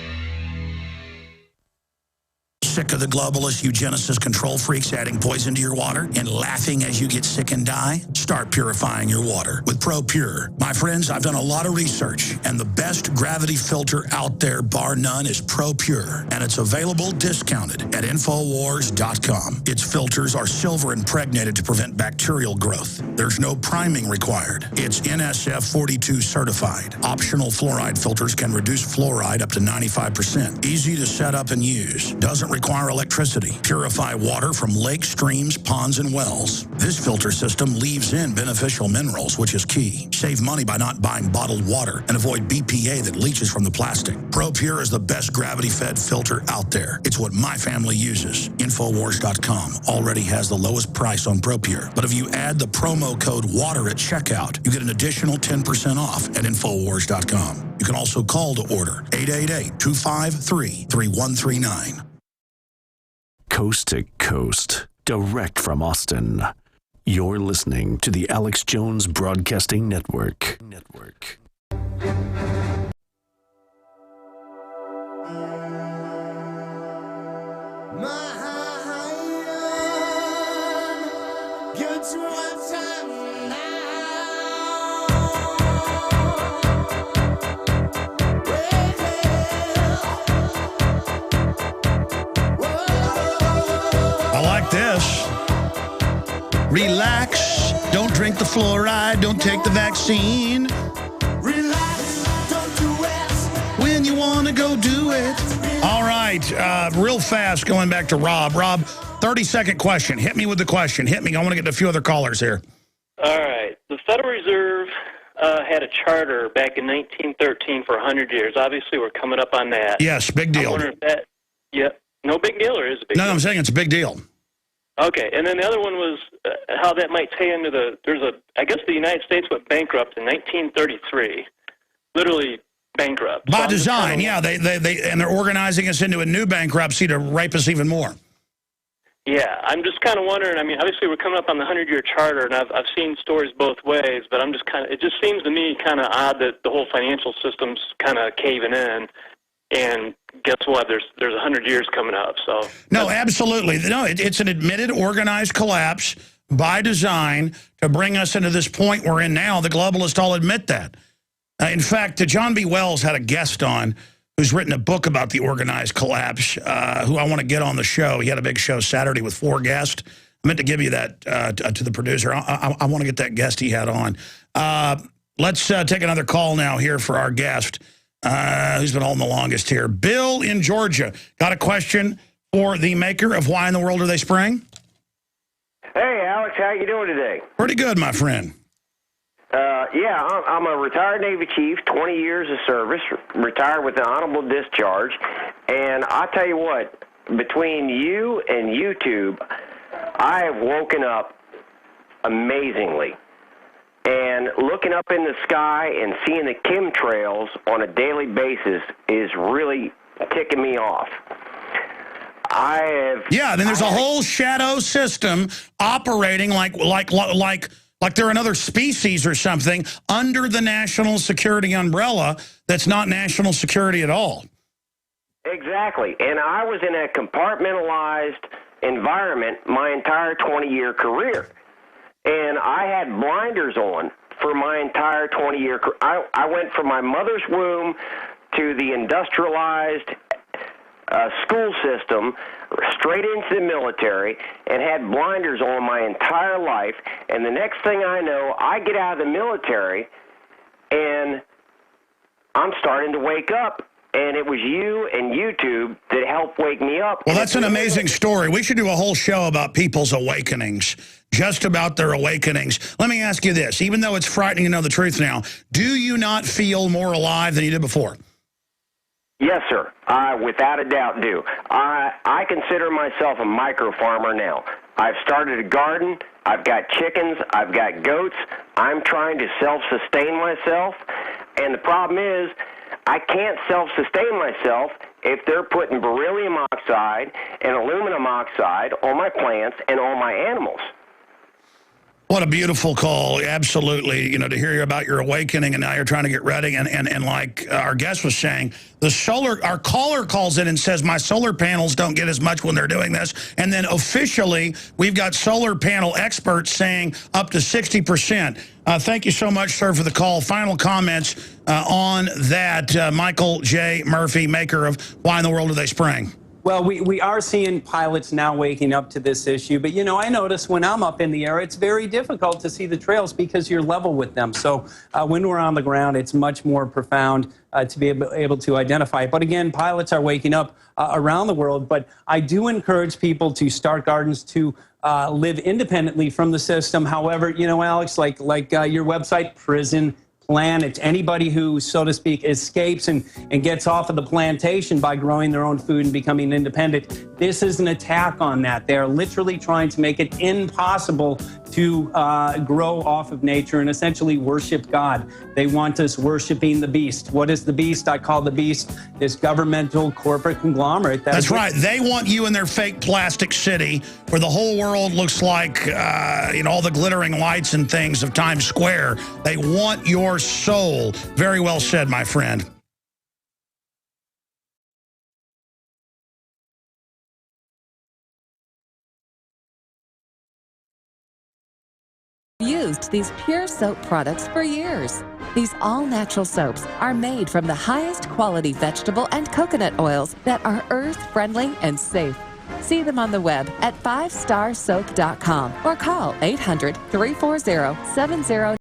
Sick of the globalist eugenicist control freaks adding poison to your water and laughing as you get sick and die? Start purifying your water with ProPure. My friends, I've done a lot of research, and the best gravity filter out there, bar none, is ProPure, and it's available discounted at Infowars.com. Its filters are silver impregnated to prevent bacterial growth. There's no priming required. It's NSF 42 certified. Optional fluoride filters can reduce fluoride up to 95%. Easy to set up and use. Doesn't require electricity. Purify water from lakes, streams, ponds, and wells. This filter system leaves in beneficial minerals, which is key. Save money by not buying bottled water and avoid BPA that leaches from the plastic. ProPure is the best gravity-fed filter out there. It's what my family uses. Infowars.com already has the lowest price on ProPure. But if you add the promo code WATER at checkout, you get an additional 10% off at Infowars.com. You can also call to order 888-253-3139. Coast to coast, direct from Austin. You're listening to the Alex Jones Broadcasting Network. This. Relax. Don't drink the fluoride. Don't take the vaccine. Relax. Don't do it. When you want to go do it. All right. Real fast, going back to Rob. Rob, 30-second question. Hit me with the question. Hit me. I want to get to a few other callers here. All right. The Federal Reserve had a charter back in 1913 for 100 years. Obviously, we're coming up on that. Yes, big deal. I wonder if that, no big deal, or is it big deal? No, I'm saying it's a big deal. Okay, and then the other one was how that might tie into I guess the United States went bankrupt in 1933, literally bankrupt. By design, yeah, they're organizing us into a new bankruptcy to rape us even more. Yeah, I'm just kind of wondering, I mean, obviously we're coming up on the 100-year charter, and I've seen stories both ways, but I'm just it just seems to me kind of odd that the whole financial system's kind of caving in. And guess what? There's 100 years coming up. So no, absolutely. No, it's an admitted organized collapse by design to bring us into this point we're in now. The globalists all admit that. In fact, John B. Wells had a guest on who's written a book about the organized collapse, who I want to get on the show. He had a big show Saturday with 4 guests. I meant to give you that to the producer. I want to get that guest he had on. Let's take another call now here for our guest. Who's been on the longest here? Bill in Georgia. Got a question for the maker of Why in the World Are They Spraying? Hey, Alex, how you doing today? Pretty good, my friend. Yeah, I'm a retired Navy chief, 20 years of service, retired with an honorable discharge. And I'll tell you what, between you and YouTube, I have woken up amazingly. And looking up in the sky and seeing the chemtrails on a daily basis is really ticking me off. Yeah, then there's a whole shadow system operating like they're another species or something under the national security umbrella that's not national security at all. Exactly. And I was in a compartmentalized environment my entire 20-year career. And I had blinders on for my entire 20-year career. I went from my mother's womb to the industrialized school system, straight into the military, and had blinders on my entire life. And the next thing I know, I get out of the military, and I'm starting to wake up. And it was you and YouTube that helped wake me up. Well, that's an amazing story. We should do a whole show about people's awakenings, just about their awakenings. Let me ask you this. Even though it's frightening to know the truth now, do you not feel more alive than you did before? Yes, sir. I, without a doubt, do. I consider myself a micro farmer now. I've started a garden. I've got chickens. I've got goats. I'm trying to self-sustain myself. And the problem is, I can't self-sustain myself if they're putting beryllium oxide and aluminum oxide on my plants and on my animals. What a beautiful call. Absolutely. You know, to hear about your awakening and now you're trying to get ready. And like our guest was saying, our caller calls in and says, my solar panels don't get as much when they're doing this. And then officially, we've got solar panel experts saying up to 60%. Thank you so much, sir, for the call. Final comments on that. Michael J. Murphy, maker of Why in the World Are They Spraying? Well, we are seeing pilots now waking up to this issue. But, you know, I notice when I'm up in the air, it's very difficult to see the trails because you're level with them. So when we're on the ground, it's much more profound to be able to identify it. But again, pilots are waking up around the world. But I do encourage people to start gardens to live independently from the system. However, you know, Alex, like your website, Prison Planet, anybody who, so to speak, escapes and gets off of the plantation by growing their own food and becoming independent, this is an attack on that. They're literally trying to make it impossible to grow off of nature and essentially worship God. They want us worshiping the beast. What is the beast? I call the beast this governmental corporate conglomerate. That's right. They want you in their fake plastic city where the whole world looks like, you know, all the glittering lights and things of Times Square. They want your soul. Very well said, my friend. Used these pure soap products for years. These all-natural soaps are made from the highest quality vegetable and coconut oils that are earth-friendly and safe. See them on the web at 5starsoap.com or call 800-340-70